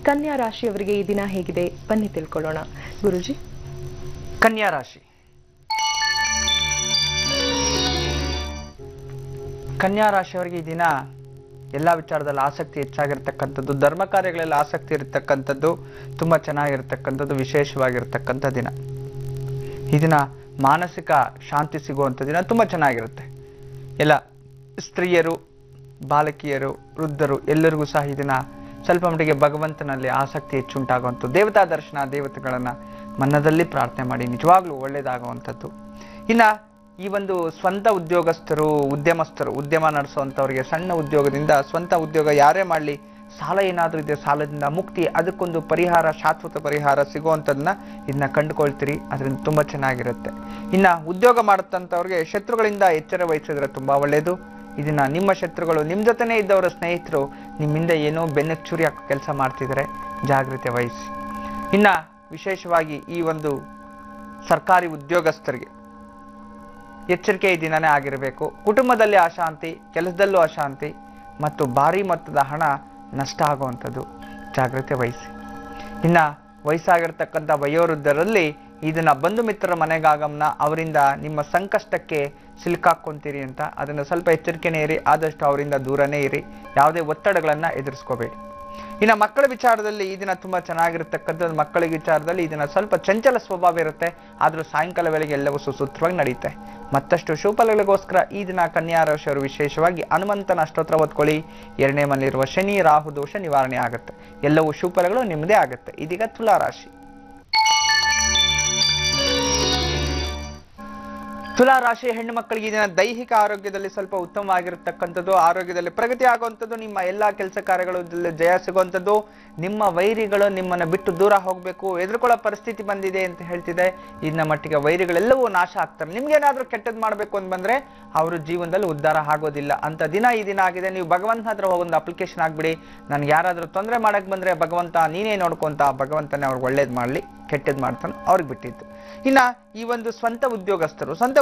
ಕನ್ಯಾ ರಾಶಿಯವರಿಗೆ ಈ ದಿನ ಹೇಗಿದೆ ಬನ್ನಿ ತಿಳ್ಕೊಳ್ಳೋಣ. ಗುರುಜಿ. ಕನ್ಯಾ ರಾಶಿ. ಕನ್ಯಾ ರಾಶಿಯವರಿಗೆ ಈ ದಿನ ಎಲ್ಲಾ ವಿಚಾರದಲ್ಲಿ ಆಸಕ್ತಿ ಹೆಚ್ಚಾಗಿರ್ತಕ್ಕಂಥದ್ದು, ಧರ್ಮ ಕಾರ್ಯಗಳಲ್ಲಿ ಆಸಕ್ತಿ ಇರತಕ್ಕಂಥದ್ದು, ತುಂಬಾ ಚೆನ್ನಾಗಿರ್ತಕ್ಕಂಥದ್ದು, ವಿಶೇಷವಾಗಿರ್ತಕ್ಕಂಥ ದಿನ. ಈ ದಿನ ಮಾನಸಿಕ ಶಾಂತಿ ಸಿಗುವಂಥ ದಿನ, ತುಂಬಾ ಚೆನ್ನಾಗಿರುತ್ತೆ. ಎಲ್ಲ ಸ್ತ್ರೀಯರು, ಬಾಲಕಿಯರು, ವೃದ್ಧರು ಎಲ್ಲರಿಗೂ ಸಹ ಈ ದಿನ ಸ್ವಲ್ಪ ಮಟ್ಟಿಗೆ ಭಗವಂತನಲ್ಲಿ ಆಸಕ್ತಿ ಹೆಚ್ಚುಂಟಾಗುವಂಥದ್ದು, ದೇವತಾ ದರ್ಶನ, ದೇವತೆಗಳನ್ನ ಮನದಲ್ಲಿ ಪ್ರಾರ್ಥನೆ ಮಾಡಿ, ನಿಜವಾಗ್ಲೂ ಒಳ್ಳೇದಾಗುವಂಥದ್ದು. ಇನ್ನ ಈ ಒಂದು ಸ್ವಂತ ಉದ್ಯೋಗಸ್ಥರು, ಉದ್ಯಮಸ್ಥರು, ಉದ್ಯಮ ನಡೆಸುವಂಥವ್ರಿಗೆ ಸಣ್ಣ ಉದ್ಯೋಗದಿಂದ ಸ್ವಂತ ಉದ್ಯೋಗ ಯಾರೇ ಮಾಡಲಿ, ಸಾಲ ಏನಾದರೂ ಇದೆ ಸಾಲದಿಂದ ಮುಕ್ತಿ, ಅದಕ್ಕೊಂದು ಪರಿಹಾರ, ಶಾಶ್ವತ ಪರಿಹಾರ ಸಿಗುವಂಥದ್ದನ್ನ ಇದನ್ನ ಕಂಡುಕೊಳ್ತೀರಿ. ಅದರಿಂದ ತುಂಬಾ ಚೆನ್ನಾಗಿರುತ್ತೆ. ಇನ್ನ ಉದ್ಯೋಗ ಮಾಡತಂಥವ್ರಿಗೆ ಶತ್ರುಗಳಿಂದ ಎಚ್ಚರ ವಹಿಸಿದ್ರೆ ತುಂಬಾ ಒಳ್ಳೆಯದು. ಇದನ್ನ ನಿಮ್ಮ ಶತ್ರುಗಳು, ನಿಮ್ ಜೊತೆನೇ ಇದ್ದವರ ಸ್ನೇಹಿತರು ನಿಮ್ಮಿಂದ ಏನೋ ಬೆನ್ನಕ್ಕೆ ಚೂರಿ ಹಾಕೋ ಕೆಲಸ ಮಾಡ್ತಿದ್ರೆ ಜಾಗ್ರತೆ ವಹಿಸಿ. ಇನ್ನ ವಿಶೇಷವಾಗಿ ಈ ಒಂದು ಸರ್ಕಾರಿ ಉದ್ಯೋಗಸ್ಥರಿಗೆ ಎಚ್ಚರಿಕೆ ಈ ದಿನನೇ ಆಗಿರಬೇಕು. ಕುಟುಂಬದಲ್ಲಿ ಅಶಾಂತಿ, ಕೆಲಸದಲ್ಲೂ ಅಶಾಂತಿ ಮತ್ತು ಭಾರಿ ಮೊತ್ತದ ಹಣ ನಷ್ಟ ಆಗುವಂಥದ್ದು, ಜಾಗ್ರತೆ ವಹಿಸಿ. ಇನ್ನ ವಯಸ್ಸಾಗಿರ್ತಕ್ಕಂಥ ವಯೋವೃದ್ಧರಲ್ಲಿ ಇದನ್ನ ಬಂಧು ಮಿತ್ರರ ಮನೆಗಾಗಮನ, ಅವರಿಂದ ನಿಮ್ಮ ಸಂಕಷ್ಟಕ್ಕೆ ಸಿಲುಕಾಕೊಂತೀರಿ ಅಂತ ಅದನ್ನು ಸ್ವಲ್ಪ ಎಚ್ಚರಿಕೆನೇ ಇರಿ. ಆದಷ್ಟು ಅವರಿಂದ ದೂರನೇ ಇರಿ. ಯಾವುದೇ ಒತ್ತಡಗಳನ್ನ ಎದುರಿಸ್ಕೋಬೇಡಿ. ಇನ್ನು ಮಕ್ಕಳ ವಿಚಾರದಲ್ಲಿ ಈ ದಿನ ತುಂಬಾ ಚೆನ್ನಾಗಿರ್ತಕ್ಕಂಥದ್ದು. ಮಕ್ಕಳಿಗೆ ವಿಚಾರದಲ್ಲಿ ಈ ದಿನ ಸ್ವಲ್ಪ ಚಂಚಲ ಸ್ವಭಾವ ಇರುತ್ತೆ, ಆದ್ರೂ ಸಾಯಂಕಾಲ ವೇಳೆಗೆ ಎಲ್ಲವೂ ಸುಸೂತ್ರವಾಗಿ ನಡೆಯುತ್ತೆ. ಮತ್ತಷ್ಟು ಶುಭಫಲಗಳಿಗೋಸ್ಕರ ಈ ದಿನ ಕನ್ಯಾ ರಾಶಿಯವರು ವಿಶೇಷವಾಗಿ ಹನುಮಂತನ ಅಷ್ಟೋತ್ರ ಓದ್ಕೊಳ್ಳಿ. 2ನೇ ಮನೆಯಲ್ಲಿರುವ ಶನಿ ರಾಹು ದೋಷ ನಿವಾರಣೆ ಆಗುತ್ತೆ. ಎಲ್ಲವೂ ಶುಭಫಲಗಳು ನಿಮ್ಮದೇ ಆಗುತ್ತೆ. ಇದೀಗ ತುಲಾ ರಾಶಿ. ತುಲಾ ರಾಶಿ ಹೆಣ್ಣು ಮಕ್ಕಳಿಗೆ ಈ ದಿನ ದೈಹಿಕ ಆರೋಗ್ಯದಲ್ಲಿ ಸ್ವಲ್ಪ ಉತ್ತಮವಾಗಿರತಕ್ಕಂಥದ್ದು, ಆರೋಗ್ಯದಲ್ಲಿ ಪ್ರಗತಿ ಆಗುವಂಥದ್ದು, ನಿಮ್ಮ ಎಲ್ಲಾ ಕೆಲಸ ಕಾರ್ಯಗಳಲ್ಲಿ ಜಯ ಸಿಗುವಂಥದ್ದು, ನಿಮ್ಮ ವೈರಿಗಳು ನಿಮ್ಮನ್ನ ಬಿಟ್ಟು ದೂರ ಹೋಗ್ಬೇಕು, ಎದುರ್ಕೊಳ್ಳೋ ಪರಿಸ್ಥಿತಿ ಬಂದಿದೆ ಅಂತ ಹೇಳ್ತಿದೆ. ಇನ್ನ ಮಟ್ಟಿಗೆ ವೈರಿಗಳೆಲ್ಲವೂ ನಾಶ ಆಗ್ತಾರೆ. ನಿಮ್ಗೇನಾದ್ರೂ ಕೆಟ್ಟದ್ದು ಮಾಡ್ಬೇಕು ಅಂತ ಬಂದ್ರೆ ಅವರು ಜೀವನದಲ್ಲಿ ಉದ್ಧಾರ ಆಗೋದಿಲ್ಲ ಅಂತ ದಿನ ಈ ದಿನ ಆಗಿದೆ. ನೀವು ಭಗವಂತನ ಹತ್ರ ಹೋಗೊಂದು ಅಪ್ಲಿಕೇಶನ್ ಆಗ್ಬಿಡಿ, ನನ್ಗೆ ಯಾರಾದ್ರೂ ತೊಂದರೆ ಮಾಡಕ್ ಬಂದ್ರೆ ಭಗವಂತ ನೀನೇ ನೋಡ್ಕೊಂತ, ಭಗವಂತನೇ ಅವ್ರಿಗೆ ಒಳ್ಳೇದ್ ಮಾಡ್ಲಿ, ಕೆಟ್ಟದ್ ಮಾಡ್ತಾನೆ ಅವ್ರಿಗೆ ಬಿಟ್ಟಿದ್ದು. ಇನ್ನ ಈ ಒಂದು ಸ್ವಂತ ಉದ್ಯೋಗಸ್ಥರು, ಸ್ವಂತ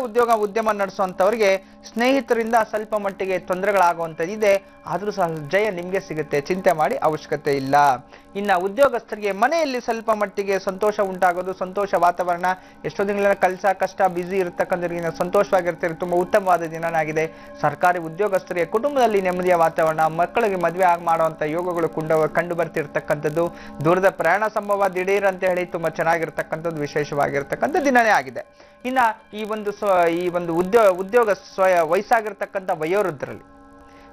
ಉದ್ಯಮ ನಡೆಸುವಂತವ್ರಿಗೆ ಸ್ನೇಹಿತರಿಂದ ಸ್ವಲ್ಪ ಮಟ್ಟಿಗೆ ತೊಂದರೆಗಳಾಗುವಂಥದ್ದು ಇದೆ, ಆದ್ರೂ ಸಹ ಜಯ ನಿಮ್ಗೆ ಸಿಗುತ್ತೆ, ಚಿಂತೆ ಮಾಡಿ ಅವಶ್ಯಕತೆ ಇಲ್ಲ. ಇನ್ನ ಉದ್ಯೋಗಸ್ಥರಿಗೆ ಮನೆಯಲ್ಲಿ ಸ್ವಲ್ಪ ಮಟ್ಟಿಗೆ ಸಂತೋಷ ಉಂಟಾಗೋದು, ಸಂತೋಷ ವಾತಾವರಣ, ಎಷ್ಟೋ ದಿನಗಳ ಕೆಲಸ ಕಷ್ಟ ಬಿಸಿ ಇರತಕ್ಕಂಥವ್ರಿಗೆ ಸಂತೋಷವಾಗಿರ್ತಾರೆ, ತುಂಬಾ ಉತ್ತಮವಾದ ದಿನನಾಗಿದೆ. ಸರ್ಕಾರಿ ಉದ್ಯೋಗಸ್ಥರಿಗೆ ಕುಟುಂಬದಲ್ಲಿ ನೆಮ್ಮದಿಯ ವಾತಾವರಣ, ಮಕ್ಕಳಿಗೆ ಮದುವೆ ಮಾಡುವಂತ ಯೋಗಗಳು ಕಂಡು ಬರ್ತಿರ್ತಕ್ಕಂಥದ್ದು, ದೂರದ ಪ್ರಯಾಣ ಸಂಭವ ದಿಢೀರ್ ಅಂತ ಹೇಳಿ ತುಂಬಾ ಚೆನ್ನಾಗಿರ್ತಕ್ಕಂಥದ್ದು, ವಿಶೇಷವಾಗಿರ್ತಕ್ಕಂಥ ದಿನನೇ ಆಗಿದೆ. ಇನ್ನ ಈ ಒಂದು ಉದ್ಯೋಗ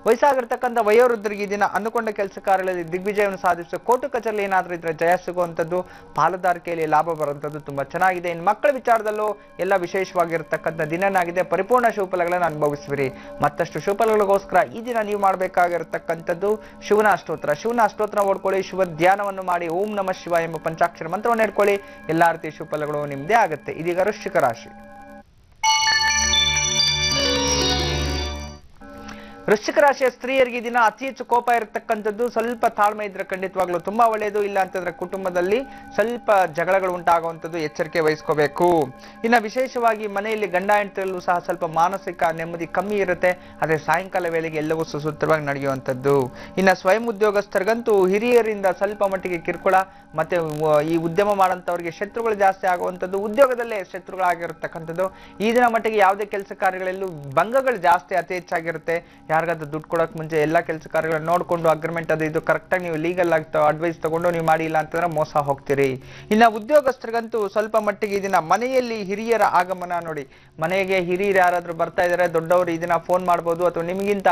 ವಯಸ್ಸಾಗಿರ್ತಕ್ಕಂಥ ವಯೋವೃದ್ಧರಿಗೆ ಈ ದಿನ ಅಂದುಕೊಂಡ ಕೆಲಸ ಕಾರ್ಯಗಳಲ್ಲಿ ದಿಗ್ವಿಜಯವನ್ನು ಸಾಧಿಸುವ, ಕೋರ್ಟು ಕಚೇರಿ ಏನಾದ್ರೂ ಇದ್ರೆ ಜಯ ಸಿಗುವಂಥದ್ದು, ಪಾಲುದಾರಿಕೆಯಲ್ಲಿ ಲಾಭ ಬರುವಂಥದ್ದು ತುಂಬಾ ಚೆನ್ನಾಗಿದೆ. ಇನ್ನು ಮಕ್ಕಳ ವಿಚಾರದಲ್ಲೂ ಎಲ್ಲ ವಿಶೇಷವಾಗಿರ್ತಕ್ಕಂಥ ದಿನನಾಗಿದೆ. ಪರಿಪೂರ್ಣ ಶುಭಫಲಗಳನ್ನು ಅನುಭವಿಸುವಿರಿ. ಮತ್ತಷ್ಟು ಶುಭಫಲಗಳಿಗೋಸ್ಕರ ಈ ದಿನ ನೀವು ಮಾಡಬೇಕಾಗಿರತಕ್ಕಂಥದ್ದು ಶಿವನ ಅಷ್ಟೋತ್ರ ಓಡ್ಕೊಳ್ಳಿ, ಶಿವ ಧ್ಯಾನವನ್ನು ಮಾಡಿ, ಓಂ ನಮಃ ಶಿವ ಎಂಬ ಪಂಚಾಕ್ಷರ ಮಂತ್ರವನ್ನು ಹೇಳ್ಕೊಳ್ಳಿ. ಎಲ್ಲಾ ರೀತಿಯ ಶುಭಫಲಗಳು ನಿಮ್ಮದೇ ಆಗುತ್ತೆ. ಇದೀಗ ವೃಶ್ಚಿಕ ರಾಶಿ. ವೃಶ್ಚಿಕ ರಾಶಿಯ ಸ್ತ್ರೀಯರಿಗೆ ದಿನ ಅತಿ ಹೆಚ್ಚು ಕೋಪ ಇರತಕ್ಕಂಥದ್ದು, ಸ್ವಲ್ಪ ತಾಳ್ಮೆ ಇದ್ರೆ ಖಂಡಿತವಾಗ್ಲೂ ತುಂಬಾ ಒಳ್ಳೆಯದು. ಇಲ್ಲ ಅಂತಂದ್ರೆ ಕುಟುಂಬದಲ್ಲಿ ಸ್ವಲ್ಪ ಜಗಳಗಳು ಉಂಟಾಗುವಂಥದ್ದು, ಎಚ್ಚರಿಕೆ ವಹಿಸ್ಕೋಬೇಕು. ಇನ್ನು ವಿಶೇಷವಾಗಿ ಮನೆಯಲ್ಲಿ ಗಂಡ ಹೆಂಡತಿಯಲ್ಲೂ ಸಹ ಸ್ವಲ್ಪ ಮಾನಸಿಕ ನೆಮ್ಮದಿ ಕಮ್ಮಿ ಇರುತ್ತೆ, ಆದ್ರೆ ಸಾಯಂಕಾಲ ವೇಳೆಗೆ ಎಲ್ಲವೂ ಸುಸೂತ್ರವಾಗಿ ನಡೆಯುವಂಥದ್ದು. ಇನ್ನು ಸ್ವಯಂ ಉದ್ಯೋಗಸ್ಥರಿಗಂತೂ ಹಿರಿಯರಿಂದ ಸ್ವಲ್ಪ ಮಟ್ಟಿಗೆ ಕಿರುಕುಳ, ಮತ್ತೆ ಈ ಉದ್ಯಮ ಮಾಡೋಂಥವ್ರಿಗೆ ಶತ್ರುಗಳು ಜಾಸ್ತಿ ಆಗುವಂಥದ್ದು, ಉದ್ಯೋಗದಲ್ಲೇ ಶತ್ರುಗಳಾಗಿರ್ತಕ್ಕಂಥದ್ದು. ಈ ದಿನ ಮಟ್ಟಿಗೆ ಯಾವುದೇ ಕೆಲಸ ಕಾರ್ಯಗಳಲ್ಲೂ ಭಂಗಗಳು ಜಾಸ್ತಿ ಅತಿ ಹೆಚ್ಚಾಗಿರುತ್ತೆ. ಯಾರಿಗಾದ್ರೂ ದುಡ್ಡು ಕೊಡೋಕೆ ಮುಂಚೆ ಎಲ್ಲ ಕೆಲಸ ಕಾರ್ಯಗಳನ್ನ ನೋಡ್ಕೊಂಡು ಅಗ್ರಿಮೆಂಟ್ ಅದು ಇದು ಕರೆಕ್ಟಾಗಿ ನೀವು ಲೀಗಲ್ ಆಗಿ ಅಡ್ವೈಸ್ ತಗೊಂಡು ನೀವು ಮಾಡಿಲ್ಲ ಅಂತಂದ್ರೆ ಮೋಸ ಹೋಗ್ತೀರಿ. ಇನ್ನ ಉದ್ಯೋಗಸ್ಥರಿಗಂತೂ ಸ್ವಲ್ಪ ಮಟ್ಟಿಗೆ ಈ ದಿನ ಮನೆಯಲ್ಲಿ ಹಿರಿಯರ ಆಗಮನ ನೋಡಿ, ಮನೆಗೆ ಹಿರಿಯರು ಯಾರಾದ್ರೂ ಬರ್ತಾ ಇದಾರೆ, ದೊಡ್ಡವರು ಈ ದಿನ ಫೋನ್ ಮಾಡ್ಬೋದು, ಅಥವಾ ನಿಮಗಿಂತ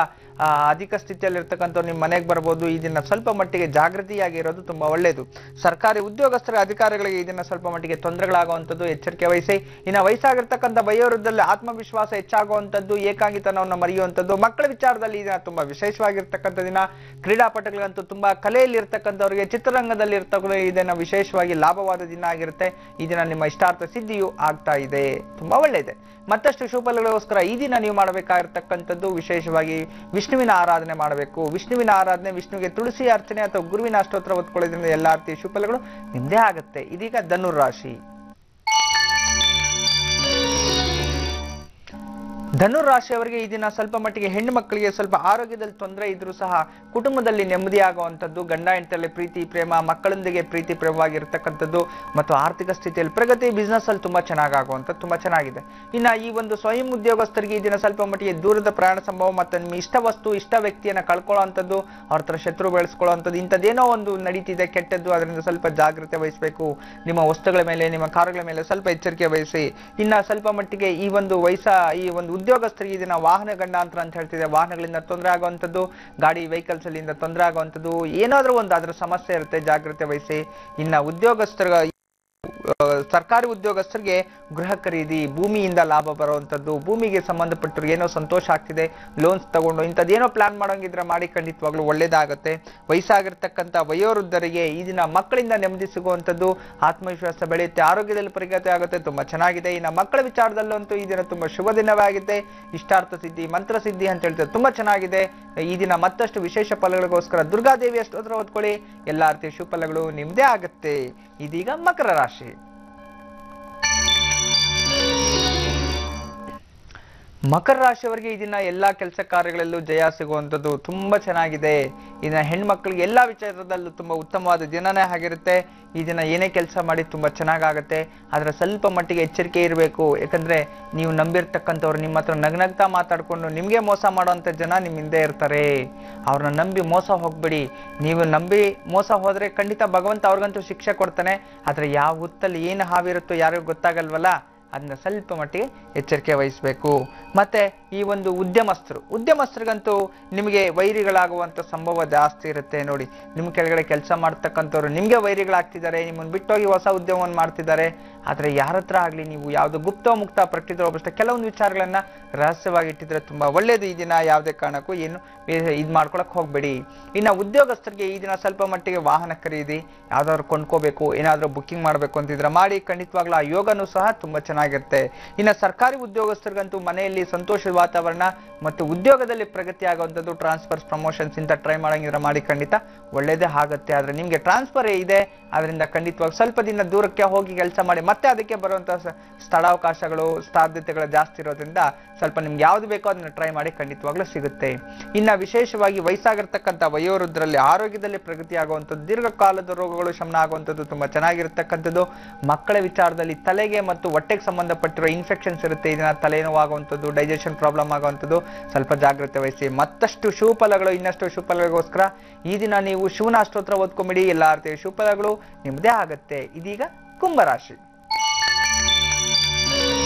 ಅಧಿಕ ಸ್ಥಿತಿಯಲ್ಲಿ ಇರ್ತಕ್ಕಂಥವ್ರು ನಿಮ್ಮ ಮನೆಗೆ ಬರ್ಬೋದು. ಈ ದಿನ ಸ್ವಲ್ಪ ಮಟ್ಟಿಗೆ ಜಾಗೃತಿಯಾಗಿರೋದು ತುಂಬಾ ಒಳ್ಳೆಯದು. ಸರ್ಕಾರಿ ಉದ್ಯೋಗಸ್ಥರ ಅಧಿಕಾರಿಗಳಿಗೆ ಈ ದಿನ ಸ್ವಲ್ಪ ಮಟ್ಟಿಗೆ ತೊಂದರೆಗಳಾಗುವಂಥದ್ದು, ಎಚ್ಚರಿಕೆ ವಹಿಸಿ. ಇನ್ನು ವಯಸ್ಸಾಗಿರ್ತಕ್ಕಂಥ ವಯೋವೃದ್ಧರಲ್ಲಿ ಆತ್ಮವಿಶ್ವಾಸ ಹೆಚ್ಚಾಗುವಂಥದ್ದು, ಏಕಾಂಗಿತನವನ್ನು ಮರೆಯುವಂಥದ್ದು. ಮಕ್ಕಳ ವಿಚಾರದಲ್ಲಿ ಈ ದಿನ ತುಂಬಾ ವಿಶೇಷವಾಗಿರ್ತಕ್ಕಂಥ ದಿನ. ಕ್ರೀಡಾಪಟುಗಳಂತೂ ತುಂಬಾ ಕಲೆಯಲ್ಲಿ ಇರ್ತಕ್ಕಂಥವ್ರಿಗೆ, ಚಿತ್ರರಂಗದಲ್ಲಿ ಇರ್ತಕ್ಕಂಥ ಈ ದಿನ ವಿಶೇಷವಾಗಿ ಲಾಭವಾದ ದಿನ ಆಗಿರುತ್ತೆ. ಈ ದಿನ ನಿಮ್ಮ ಇಷ್ಟಾರ್ಥ ಸಿದ್ಧಿಯು ಆಗ್ತಾ ಇದೆ, ತುಂಬಾ ಒಳ್ಳೆಯದೆ. ಮತ್ತಷ್ಟು ಶುಭಫಲಗಳಿಗೋಸ್ಕರ ಈ ದಿನ ನೀವು ಮಾಡಬೇಕಾಗಿರ್ತಕ್ಕಂಥದ್ದು ವಿಶೇಷವಾಗಿ ವಿಷ್ಣುವಿನ ಆರಾಧನೆ ಮಾಡಬೇಕು. ವಿಷ್ಣುವಿನ ಆರಾಧನೆ, ವಿಷ್ಣುವಿಗೆ ತುಳಸಿ ಅರ್ಚನೆ ಅಥವಾ ಗುರುವಿನ ಅಷ್ಟೋತ್ರ ಓದ್ಕೊಳ್ಳೋದ್ರಿಂದ ಎಲ್ಲಾ ರೀತಿಯ ಶುಭಫಲಗಳು ನಿಮ್ಮದೇ ಆಗುತ್ತೆ. ಇದೀಗ ಧನುರಾಶಿ. ಧನುರಾಶಿಯವರಿಗೆ ಈ ದಿನ ಸ್ವಲ್ಪ ಮಟ್ಟಿಗೆ ಹೆಣ್ಣು ಮಕ್ಕಳಿಗೆ ಸ್ವಲ್ಪ ಆರೋಗ್ಯದಲ್ಲಿ ತೊಂದರೆ ಇದ್ರೂ ಸಹ ಕುಟುಂಬದಲ್ಲಿ ನೆಮ್ಮದಿ ಆಗುವಂಥದ್ದು, ಗಂಡ ಹೆಂಡತಿಯಲ್ಲಿ ಪ್ರೀತಿ ಪ್ರೇಮ, ಮಕ್ಕಳೊಂದಿಗೆ ಪ್ರೀತಿ ಪ್ರೇಮವಾಗಿರ್ತಕ್ಕಂಥದ್ದು, ಮತ್ತು ಆರ್ಥಿಕ ಸ್ಥಿತಿಯಲ್ಲಿ ಪ್ರಗತಿ, ಬಿಸ್ನೆಸ್ ಅಲ್ಲಿ ತುಂಬಾ ಚೆನ್ನಾಗುವಂಥದ್ದು ತುಂಬಾ ಚೆನ್ನಾಗಿದೆ. ಇನ್ನ ಈ ಒಂದು ಸ್ವಯಂ ಉದ್ಯೋಗಸ್ಥರಿಗೆ ಈ ದಿನ ಸ್ವಲ್ಪ ಮಟ್ಟಿಗೆ ದೂರದ ಪ್ರಯಾಣ ಸಂಭವ, ಮತ್ತೆ ನಿಮ್ಮ ಇಷ್ಟ ವಸ್ತು ಇಷ್ಟ ವ್ಯಕ್ತಿಯನ್ನ ಕಳ್ಕೊಳ್ಳೋವಂಥದ್ದು, ಅವ್ರ ಹತ್ರ ಶತ್ರು ಬೆಳೆಸ್ಕೊಳ್ಳೋವಂಥದ್ದು, ಇಂಥದ್ದೇನೋ ಒಂದು ನಡೀತಿದೆ ಕೆಟ್ಟದ್ದು, ಅದರಿಂದ ಸ್ವಲ್ಪ ಜಾಗೃತಿ ವಹಿಸಬೇಕು. ನಿಮ್ಮ ವಸ್ತುಗಳ ಮೇಲೆ, ನಿಮ್ಮ ಕಾರುಗಳ ಮೇಲೆ ಸ್ವಲ್ಪ ಎಚ್ಚರಿಕೆ ವಹಿಸಿ. ಇನ್ನ ಸ್ವಲ್ಪ ಮಟ್ಟಿಗೆ ಈ ಒಂದು ಉದ್ಯೋಗಸ್ಥರಿಗೆ ಇದನ್ನ ವಾಹನ ಗಂಡಾಂತರ ಅಂತ ಹೇಳ್ತಿದೆ, ವಾಹನಗಳಿಂದ ತೊಂದರೆ ಆಗುವಂಥದ್ದು, ಗಾಡಿ ವೆಹಿಕಲ್ಸ್ ಅಲ್ಲಿಂದ ತೊಂದರೆ ಆಗುವಂಥದ್ದು, ಏನಾದ್ರೂ ಒಂದು ಅದ್ರ ಸಮಸ್ಯೆ ಇರುತ್ತೆ, ಜಾಗೃತಿ ವಹಿಸಿ. ಇನ್ನ ಸರ್ಕಾರಿ ಉದ್ಯೋಗಸ್ಥರಿಗೆ ಗೃಹ ಖರೀದಿ, ಭೂಮಿಯಿಂದ ಲಾಭ ಬರುವಂಥದ್ದು, ಭೂಮಿಗೆ ಸಂಬಂಧಪಟ್ಟರು ಏನೋ ಸಂತೋಷ ಆಗ್ತಿದೆ, ಲೋನ್ಸ್ ತಗೊಂಡು ಇಂಥದ್ದೇನೋ ಪ್ಲಾನ್ ಮಾಡೋಂಗಿದ್ರೆ ಮಾಡಿ, ಖಂಡಿತವಾಗ್ಲೂ ಒಳ್ಳೇದಾಗುತ್ತೆ. ವಯಸ್ಸಾಗಿರ್ತಕ್ಕಂಥ ವಯೋವೃದ್ಧರಿಗೆ ಈ ದಿನ ಮಕ್ಕಳಿಂದ ನೆಮ್ಮದಿ ಸಿಗುವಂಥದ್ದು, ಆತ್ಮವಿಶ್ವಾಸ ಬೆಳೆಯುತ್ತೆ, ಆರೋಗ್ಯದಲ್ಲಿ ಪ್ರಗತಿ ಆಗುತ್ತೆ, ತುಂಬಾ ಚೆನ್ನಾಗಿದೆ. ಇನ್ನು ಮಕ್ಕಳ ವಿಚಾರದಲ್ಲಂತೂ ಈ ದಿನ ತುಂಬಾ ಶುಭ ದಿನವಾಗಿದೆ. ಇಷ್ಟಾರ್ಥ ಸಿದ್ಧಿ, ಮಂತ್ರ ಸಿದ್ಧಿ ಅಂತ ಹೇಳ್ತಾರೆ, ತುಂಬಾ ಚೆನ್ನಾಗಿದೆ. ಈ ದಿನ ಮತ್ತಷ್ಟು ವಿಶೇಷ ಫಲಗಳಿಗೋಸ್ಕರ ದುರ್ಗಾದೇವಿ ಅಷ್ಟೋತ್ರ ಓದ್ಕೊಳ್ಳಿ. ಎಲ್ಲಾ ರೀತಿಯ ಶುಭ ಫಲಗಳು ನಿಮ್ಮದೇ ಆಗುತ್ತೆ. ಇದೀಗ ಮಕರ ರಾಶಿ. ಮಕರ ರಾಶಿಯವರಿಗೆ ಈ ದಿನ ಎಲ್ಲಾ ಕೆಲಸ ಕಾರ್ಯಗಳಲ್ಲೂ ಜಯ ಸಿಗುವಂಥದ್ದು ತುಂಬಾ ಚೆನ್ನಾಗಿದೆ. ಈ ದಿನ ಹೆಣ್ಮಕ್ಳಿಗೆ ಎಲ್ಲಾ ವಿಚಾರದಲ್ಲೂ ತುಂಬಾ ಉತ್ತಮವಾದ ದಿನನೇ ಆಗಿರುತ್ತೆ. ಈ ದಿನ ಏನೇ ಕೆಲಸ ಮಾಡಿ ತುಂಬಾ ಚೆನ್ನಾಗಾಗತ್ತೆ. ಆದ್ರೆ ಸ್ವಲ್ಪ ಮಟ್ಟಿಗೆ ಎಚ್ಚರಿಕೆ ಇರಬೇಕು. ಯಾಕಂದ್ರೆ ನೀವು ನಂಬಿರ್ತಕ್ಕಂಥವ್ರು ನಿಮ್ಮ ಹತ್ರ ನಗ್ನಗ್ತಾ ಮಾತಾಡ್ಕೊಂಡು ನಿಮ್ಗೆ ಮೋಸ ಮಾಡುವಂತ ಜನ ನಿಮ್ ಹಿಂದೆ ಇರ್ತಾರೆ. ಅವ್ರನ್ನ ನಂಬಿ ಮೋಸ ಹೋಗ್ಬೇಡಿ. ನೀವು ನಂಬಿ ಮೋಸ ಹೋದ್ರೆ ಖಂಡಿತ ಭಗವಂತ ಅವ್ರಿಗಂತೂ ಶಿಕ್ಷೆ ಕೊಡ್ತಾನೆ. ಆದ್ರೆ ಯಾವ ಹುತ್ತಲ್ಲಿ ಏನು ಹಾವಿರುತ್ತೋ ಯಾರಿಗೂ ಗೊತ್ತಾಗಲ್ವಲ್ಲ, ಅದನ್ನ ಸ್ವಲ್ಪ ಮಟ್ಟಿಗೆ ಎಚ್ಚರಿಕೆ ವಹಿಸಬೇಕು. ಮತ್ತೆ ಈ ಒಂದು ಉದ್ಯಮಸ್ಥರಿಗಂತೂ ನಿಮಗೆ ವೈರಿಗಳಾಗುವಂತ ಸಂಭವ ಜಾಸ್ತಿ ಇರುತ್ತೆ. ನೋಡಿ, ನಿಮ್ ಕೆಳಗಡೆ ಕೆಲಸ ಮಾಡ್ತಕ್ಕಂಥವ್ರು ನಿಮ್ಗೆ ವೈರಿಗಳಾಗ್ತಿದ್ದಾರೆ, ನಿಮ್ಮನ್ನು ಬಿಟ್ಟೋಗಿ ಹೊಸ ಉದ್ಯಮವನ್ನು ಮಾಡ್ತಿದ್ದಾರೆ. ಆದ್ರೆ ಯಾರ ಹತ್ರ ಆಗ್ಲಿ ನೀವು ಯಾವ್ದು ಗುಪ್ತ ಮುಕ್ತ ಪ್ರಕೃತಿ ಕೆಲವೊಂದು ವಿಚಾರಗಳನ್ನ ರಹಸ್ಯವಾಗಿ ಇಟ್ಟಿದ್ರೆ ತುಂಬಾ ಒಳ್ಳೇದು. ಈ ದಿನ ಯಾವುದೇ ಕಾರಣಕ್ಕೂ ಏನು ಇದ್ ಮಾಡ್ಕೊಳಕ್ ಹೋಗ್ಬೇಡಿ. ಇನ್ನ ಉದ್ಯೋಗಸ್ಥರಿಗೆ ಈ ದಿನ ಸ್ವಲ್ಪ ಮಟ್ಟಿಗೆ ವಾಹನ ಖರೀದಿ ಯಾವ್ದಾದ್ರು ಕೊಂಡ್ಕೋಬೇಕು, ಏನಾದ್ರೂ ಬುಕ್ಕಿಂಗ್ ಮಾಡ್ಬೇಕು ಅಂತಿದ್ರೆ ಮಾಡಿ. ಖಂಡಿತವಾಗ್ಲೂ ಆ ಯೋಗನೂ ಸಹ ತುಂಬಾ ಚೆನ್ನಾಗಿರುತ್ತೆ. ಇನ್ನ ಸರ್ಕಾರಿ ಉದ್ಯೋಗಸ್ಥರಿಗಂತೂ ಮನೆಯಲ್ಲಿ ಸಂತೋಷದ ವಾತಾವರಣ ಮತ್ತು ಉದ್ಯೋಗದಲ್ಲಿ ಪ್ರಗತಿ ಆಗುವಂಥದ್ದು, ಟ್ರಾನ್ಸ್ಫರ್ಸ್ ಪ್ರಮೋಷನ್ಸ್ ಇಂತ ಟ್ರೈ ಮಾಡಂಗಿದ್ರೆ ಮಾಡಿ, ಖಂಡಿತ ಒಳ್ಳೇದೇ ಆಗುತ್ತೆ. ಆದ್ರೆ ನಿಮ್ಗೆ ಟ್ರಾನ್ಸ್ಫರ್ ಇದೆ, ಅದರಿಂದ ಖಂಡಿತವಾಗಿ ಸ್ವಲ್ಪ ದಿನ ದೂರಕ್ಕೆ ಹೋಗಿ ಕೆಲಸ ಮಾಡಿ ಮತ್ತೆ ಅದಕ್ಕೆ ಬರುವಂತಹ ಸ್ಥಳಾವಕಾಶಗಳು ಸಾಧ್ಯತೆಗಳು ಜಾಸ್ತಿ ಇರೋದ್ರಿಂದ ಸ್ವಲ್ಪ ನಿಮ್ಗೆ ಯಾವ್ದು ಬೇಕೋ ಅದನ್ನ ಟ್ರೈ ಮಾಡಿ, ಖಂಡಿತವಾಗ್ಲೂ ಸಿಗುತ್ತೆ. ಇನ್ನ ವಿಶೇಷವಾಗಿ ವಯಸ್ಸಾಗಿರ್ತಕ್ಕಂಥ ವಯೋವೃದ್ಧರಲ್ಲಿ ಆರೋಗ್ಯದಲ್ಲಿ ಪ್ರಗತಿ ಆಗುವಂಥದ್ದು, ದೀರ್ಘಕಾಲದ ರೋಗಗಳು ಶಮನ ಆಗುವಂಥದ್ದು ತುಂಬಾ ಚೆನ್ನಾಗಿರ್ತಕ್ಕಂಥದ್ದು. ಮಕ್ಕಳ ವಿಚಾರದಲ್ಲಿ ತಲೆಗೆ ಮತ್ತು ಹೊಟ್ಟೆಗೆ ಸಂಬಂಧಪಟ್ಟಿರೋ ಇನ್ಫೆಕ್ಷನ್ಸ್ ಇರುತ್ತೆ. ಇದನ್ನ ತಲೆನೋವಾಗುವಂಥದ್ದು, ಡೈಜೆಷನ್ ಪ್ರಾಬ್ಲಮ್ ಆಗುವಂಥದ್ದು, ಸ್ವಲ್ಪ ಜಾಗ್ರತೆ ವಹಿಸಿ. ಮತ್ತಷ್ಟು ಶುಭಫಲಗಳು, ಇನ್ನಷ್ಟು ಶುಭಫಲಗಳಿಗೋಸ್ಕರ ಈ ದಿನ ನೀವು ಶಿವನ ಅಷ್ಟೋತ್ರ ಓದ್ಕೊಂಬಿಡಿ. ಎಲ್ಲಾ ರೀತಿಯ ಶುಭಫಲಗಳು ನಿಮ್ಮದೇ ಆಗತ್ತೆ. ಇದೀಗ ಕುಂಭರಾಶಿ.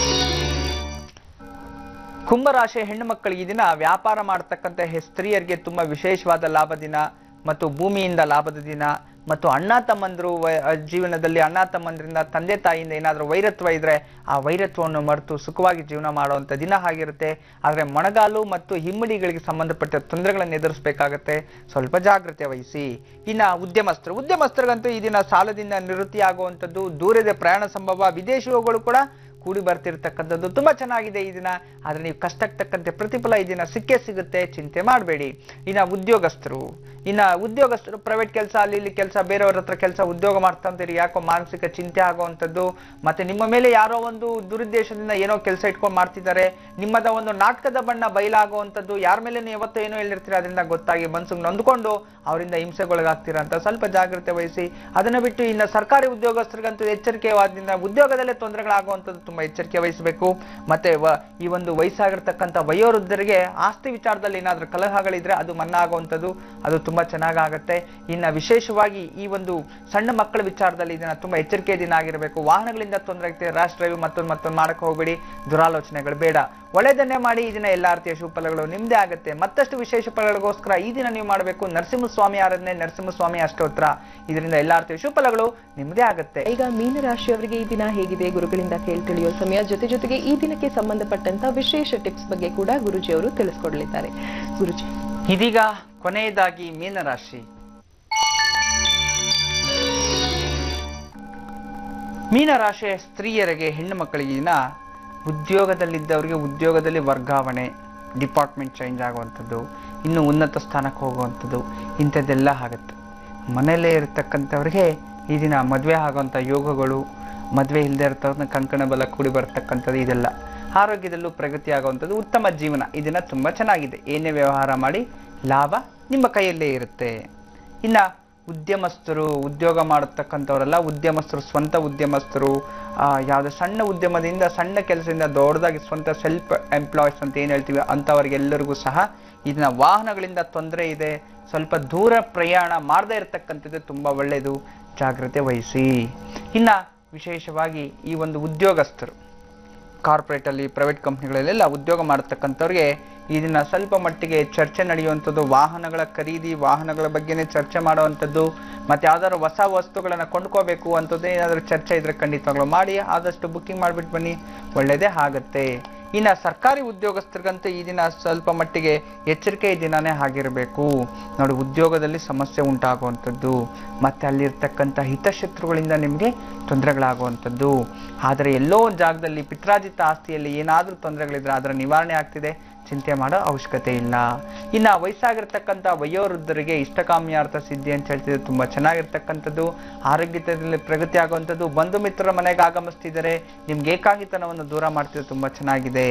ಕುಂಭರಾಶಿ ಹೆಣ್ಣು ಮಕ್ಕಳಿಗೆ ಈ ದಿನ ವ್ಯಾಪಾರ ಮಾಡತಕ್ಕಂಥ ಸ್ತ್ರೀಯರಿಗೆ ತುಂಬಾ ವಿಶೇಷವಾದ ಲಾಭ ದಿನ ಮತ್ತು ಭೂಮಿಯಿಂದ ಲಾಭದ ದಿನ ಮತ್ತು ಅಣ್ಣ ತಮ್ಮಂದ್ರು ಜೀವನದಲ್ಲಿ ಅಣ್ಣ ತಮ್ಮಂದ್ರಿಂದ ತಂದೆ ತಾಯಿಯಿಂದ ಏನಾದ್ರೂ ವೈರತ್ವ ಇದ್ರೆ ಆ ವೈರತ್ವವನ್ನು ಮರೆತು ಸುಖವಾಗಿ ಜೀವನ ಮಾಡುವಂತ ದಿನ ಆಗಿರುತ್ತೆ. ಆದ್ರೆ ಮೊಣಗಾಲು ಮತ್ತು ಹಿಮ್ಮಡಿಗಳಿಗೆ ಸಂಬಂಧಪಟ್ಟ ತೊಂದರೆಗಳನ್ನು ಎದುರಿಸಬೇಕಾಗತ್ತೆ, ಸ್ವಲ್ಪ ಜಾಗ್ರತೆ ವಹಿಸಿ. ಇನ್ನ ಉದ್ಯಮಸ್ಥರಿಗಂತೂ ಈ ದಿನ ಸಾಲದಿಂದ ನಿವೃತ್ತಿ ಆಗುವಂಥದ್ದು, ದೂರದ ಪ್ರಯಾಣ ಸಂಭವ, ವಿದೇಶಿಗಳು ಕೂಡ ಕೂಡಿ ಬರ್ತಿರ್ತಕ್ಕಂಥದ್ದು ತುಂಬಾ ಚೆನ್ನಾಗಿದೆ ಈ ದಿನ. ಆದ್ರೆ ನೀವು ಕಷ್ಟಕ್ಕೆ ತಕ್ಕಂತೆ ಪ್ರತಿಫಲ ಈ ದಿನ ಸಿಕ್ಕೇ ಸಿಗುತ್ತೆ, ಚಿಂತೆ ಮಾಡಬೇಡಿ. ಇನ್ನ ಉದ್ಯೋಗಸ್ಥರು ಪ್ರೈವೇಟ್ ಕೆಲಸ, ಅಲ್ಲಿ ಇಲ್ಲಿ ಕೆಲಸ, ಬೇರೆಯವ್ರ ಹತ್ರ ಕೆಲಸ, ಉದ್ಯೋಗ ಮಾಡ್ತಂತೀರಿ, ಯಾಕೋ ಮಾನಸಿಕ ಚಿಂತೆ ಆಗುವಂಥದ್ದು, ಮತ್ತೆ ನಿಮ್ಮ ಮೇಲೆ ಯಾರೋ ಒಂದು ದುರುದ್ದೇಶದಿಂದ ಏನೋ ಕೆಲಸ ಇಟ್ಕೊಂಡು ಮಾಡ್ತಿದ್ದಾರೆ, ನಿಮ್ಮದ ಒಂದು ನಾಟಕದ ಬಣ್ಣ ಬಯಲಾಗುವಂಥದ್ದು, ಯಾರ ಮೇಲೆ ನೀವು ಯಾವತ್ತೋ ಏನೋ ಹೇಳಿರ್ತೀರ, ಅದರಿಂದ ಗೊತ್ತಾಗಿ ಮನ್ಸಿಗೆ ನೊಂದ್ಕೊಂಡು ಅವರಿಂದ ಹಿಂಸೆಗೊಳಗಾಗ್ತೀರ ಅಂತ ಸ್ವಲ್ಪ ಜಾಗ್ರತೆ ವಹಿಸಿ. ಅದನ್ನ ಬಿಟ್ಟು ಇನ್ನು ಸರ್ಕಾರಿ ಉದ್ಯೋಗಸ್ಥರಿಗಂತೂ ಎಚ್ಚರಿಕೆವಾದಿಂದ ಉದ್ಯೋಗದಲ್ಲೇ ತೊಂದರೆಗಳಾಗುವಂಥದ್ದು ತುಂಬಾ ಎಚ್ಚರಿಕೆ ವಹಿಸಬೇಕು. ಮತ್ತೆ ಈ ಒಂದು ವಯಸ್ಸಾಗಿರ್ತಕ್ಕಂಥ ವಯೋವೃದ್ಧರಿಗೆ ಆಸ್ತಿ ವಿಚಾರದಲ್ಲಿ ಏನಾದ್ರೂ ಕಲಹಗಳಿದ್ರೆ ಅದು ಮನ್ನಾ ಆಗುವಂಥದ್ದು, ಅದು ತುಂಬಾ ಚೆನ್ನಾಗಾಗತ್ತೆ. ಇನ್ನ ವಿಶೇಷವಾಗಿ ಈ ಒಂದು ಸಣ್ಣ ಮಕ್ಕಳ ವಿಚಾರದಲ್ಲಿ ಇದನ್ನ ತುಂಬಾ ಎಚ್ಚರಿಕೆ ದಿನ ಆಗಿರಬೇಕು. ವಾಹನಗಳಿಂದ ತೊಂದರೆ ಆಗ್ತದೆ, ರ್ಯಾಶ್ ಡ್ರೈವ್ ಮತ್ತೊಂದು ಮಾಡಕ್ಕೆ ಹೋಗಬೇಡಿ, ದುರಾಲೋಚನೆಗಳು ಬೇಡ, ಒಳ್ಳೆದನ್ನೇ ಮಾಡಿ. ಈ ದಿನ ಎಲ್ಲಾ ರೀತಿಯ ಶುಭ ಫಲಗಳು ನಿಮ್ದೇ ಆಗುತ್ತೆ. ಮತ್ತಷ್ಟು ವಿಶೇಷ ಫಲಗಳಿಗೋಸ್ಕರ ಈ ದಿನ ನೀವು ಮಾಡಬೇಕು ನರಸಿಂಹಸ್ವಾಮಿ ಆರಾಧನೆ, ನರಸಿಂಹಸ್ವಾಮಿ ಅಷ್ಟೋತ್ರ. ಇದರಿಂದ ಎಲ್ಲಾ ರೀತಿಯ ಶುಭ ಫಲಗಳು ನಿಮ್ದೇ ಆಗುತ್ತೆ. ಈಗ ಮೀನರಾಶಿಯವರಿಗೆ ಈ ದಿನ ಹೇಗಿದೆ ಗುರುಗಳಿಂದ ತಿಳಿಯೋ ಸಮಯ. ಜೊತೆಗೆ ಈ ದಿನಕ್ಕೆ ಸಂಬಂಧಪಟ್ಟಂತ ವಿಶೇಷ ಟಿಪ್ಸ್ ಬಗ್ಗೆ ಕೂಡ ಗುರುಜಿ ಅವರು ತಿಳಿಸ್ಕೊಡ್ಲಿದ್ದಾರೆ. ಗುರುಜಿ, ಇದೀಗ ಕೊನೆಯದಾಗಿ ಮೀನರಾಶಿ. ಮೀನರಾಶಿಯ ಸ್ತ್ರೀಯರಿಗೆ, ಹೆಣ್ಣು ಮಕ್ಕಳಿಗೆ ಉದ್ಯೋಗದಲ್ಲಿದ್ದವರಿಗೆ ಉದ್ಯೋಗದಲ್ಲಿ ವರ್ಗಾವಣೆ, ಡಿಪಾರ್ಟ್ಮೆಂಟ್ ಚೇಂಜ್ ಆಗುವಂಥದ್ದು, ಇನ್ನು ಉನ್ನತ ಸ್ಥಾನಕ್ಕೆ ಹೋಗುವಂಥದ್ದು, ಇಂಥದ್ದೆಲ್ಲ ಆಗುತ್ತೆ. ಮನೆಯಲ್ಲೇ ಇರತಕ್ಕಂಥವ್ರಿಗೆ ಈ ದಿನ ಮದುವೆ ಆಗುವಂಥ ಯೋಗಗಳು, ಮದುವೆ ಇಲ್ಲದೆ ಇರ್ತಕ್ಕಂಥ ಕಂಕಣ ಬಲ ಕೂಡಿ ಬರ್ತಕ್ಕಂಥದ್ದು, ಇದೆಲ್ಲ. ಆರೋಗ್ಯದಲ್ಲೂ ಪ್ರಗತಿ ಆಗುವಂಥದ್ದು, ಉತ್ತಮ ಜೀವನ ಈ ದಿನ ತುಂಬಾ ಚೆನ್ನಾಗಿದೆ. ಏನೇ ವ್ಯವಹಾರ ಮಾಡಿ ಲಾಭ ನಿಮ್ಮ ಕೈಯಲ್ಲೇ ಇರುತ್ತೆ. ಇನ್ನ ಉದ್ಯಮಸ್ಥರು, ಉದ್ಯೋಗ ಮಾಡತಕ್ಕಂಥವರೆಲ್ಲ ಉದ್ಯಮಸ್ಥರು, ಸ್ವಂತ ಉದ್ಯಮಸ್ಥರು, ಯಾವುದೇ ಸಣ್ಣ ಉದ್ಯಮದಿಂದ, ಸಣ್ಣ ಕೆಲಸದಿಂದ ದೊಡ್ಡದಾಗಿ ಸ್ವಂತ ಸೆಲ್ಫ್ ಎಂಪ್ಲಾಯ್ಸ್ ಅಂತ ಏನು ಹೇಳ್ತೀವಿ ಅಂಥವ್ರಿಗೆಲ್ಲರಿಗೂ ಸಹ ಇದನ್ನ ವಾಹನಗಳಿಂದ ತೊಂದರೆ ಇದೆ, ಸ್ವಲ್ಪ ದೂರ ಪ್ರಯಾಣ ಮಾಡದೇ ಇರತಕ್ಕಂಥದ್ದು ತುಂಬಾ ಒಳ್ಳೆಯದು, ಜಾಗ್ರತೆ ವಹಿಸಿ. ಇನ್ನ ವಿಶೇಷವಾಗಿ ಈ ಒಂದು ಉದ್ಯೋಗಸ್ಥರು ಕಾರ್ಪೊರೇಟ್ ಅಲ್ಲಿ, ಪ್ರೈವೇಟ್ ಕಂಪ್ನಿಗಳಲ್ಲೆಲ್ಲ ಉದ್ಯೋಗ ಮಾಡತಕ್ಕಂಥವ್ರಿಗೆ ಈ ದಿನ ಸ್ವಲ್ಪ ಮಟ್ಟಿಗೆ ಚರ್ಚೆ ನಡೆಯುವಂಥದ್ದು, ವಾಹನಗಳ ಖರೀದಿ, ವಾಹನಗಳ ಬಗ್ಗೆನೇ ಚರ್ಚೆ ಮಾಡುವಂಥದ್ದು, ಮತ್ತೆ ಯಾವ್ದಾದ್ರು ಹೊಸ ವಸ್ತುಗಳನ್ನ ಕೊಂಡ್ಕೋಬೇಕು ಅಂತದ್ದು ಏನಾದರೂ ಚರ್ಚೆ ಇದ್ರೆ ಖಂಡಿತವಾಗ್ಲೂ ಮಾಡಿ, ಆದಷ್ಟು ಬುಕ್ಕಿಂಗ್ ಮಾಡಿಬಿಟ್ಟು ಬನ್ನಿ, ಒಳ್ಳೆಯದೇ ಆಗುತ್ತೆ. ಇನ್ನು ಸರ್ಕಾರಿ ಉದ್ಯೋಗಸ್ಥರಿಗಂತೂ ಈ ದಿನ ಸ್ವಲ್ಪ ಮಟ್ಟಿಗೆ ಎಚ್ಚರಿಕೆ ದಿನನೇ ಆಗಿರಬೇಕು. ನೋಡಿ, ಉದ್ಯೋಗದಲ್ಲಿ ಸಮಸ್ಯೆ ಉಂಟಾಗುವಂಥದ್ದು, ಮತ್ತೆ ಅಲ್ಲಿರ್ತಕ್ಕಂಥ ಹಿತಶತ್ರುಗಳಿಂದ ನಿಮಗೆ ತೊಂದರೆಗಳಾಗುವಂಥದ್ದು. ಆದರೆ ಎಲ್ಲೋ ಒಂದು ಜಾಗದಲ್ಲಿ ಪಿತ್ರಾಜಿತ ಆಸ್ತಿಯಲ್ಲಿ ಏನಾದರೂ ತೊಂದರೆಗಳಿದ್ರೆ ಅದರ ನಿವಾರಣೆ ಆಗ್ತಿದೆ, ಚಿಂತೆ ಮಾಡೋ ಅವಶ್ಯಕತೆ ಇಲ್ಲ. ಇನ್ನು ವಯಸ್ಸಾಗಿರ್ತಕ್ಕಂಥ ವಯೋವೃದ್ಧರಿಗೆ ಇಷ್ಟಕಾಮ್ಯಾರ್ಥ ಸಿದ್ಧಿ ಅಂತ ಹೇಳ್ತಿದ್ರು, ತುಂಬ ಚೆನ್ನಾಗಿರ್ತಕ್ಕಂಥದ್ದು, ಆರೋಗ್ಯದಲ್ಲಿ ಪ್ರಗತಿ ಆಗುವಂಥದ್ದು, ಬಂಧು ಮಿತ್ರರ ಮನೆಗೆ ಆಗಮಿಸ್ತಿದ್ದಾರೆ, ನಿಮ್ಗೆ ಏಕಾಂಗಿತನವನ್ನು ದೂರ ಮಾಡ್ತಿದ್ರು, ತುಂಬ ಚೆನ್ನಾಗಿದೆ.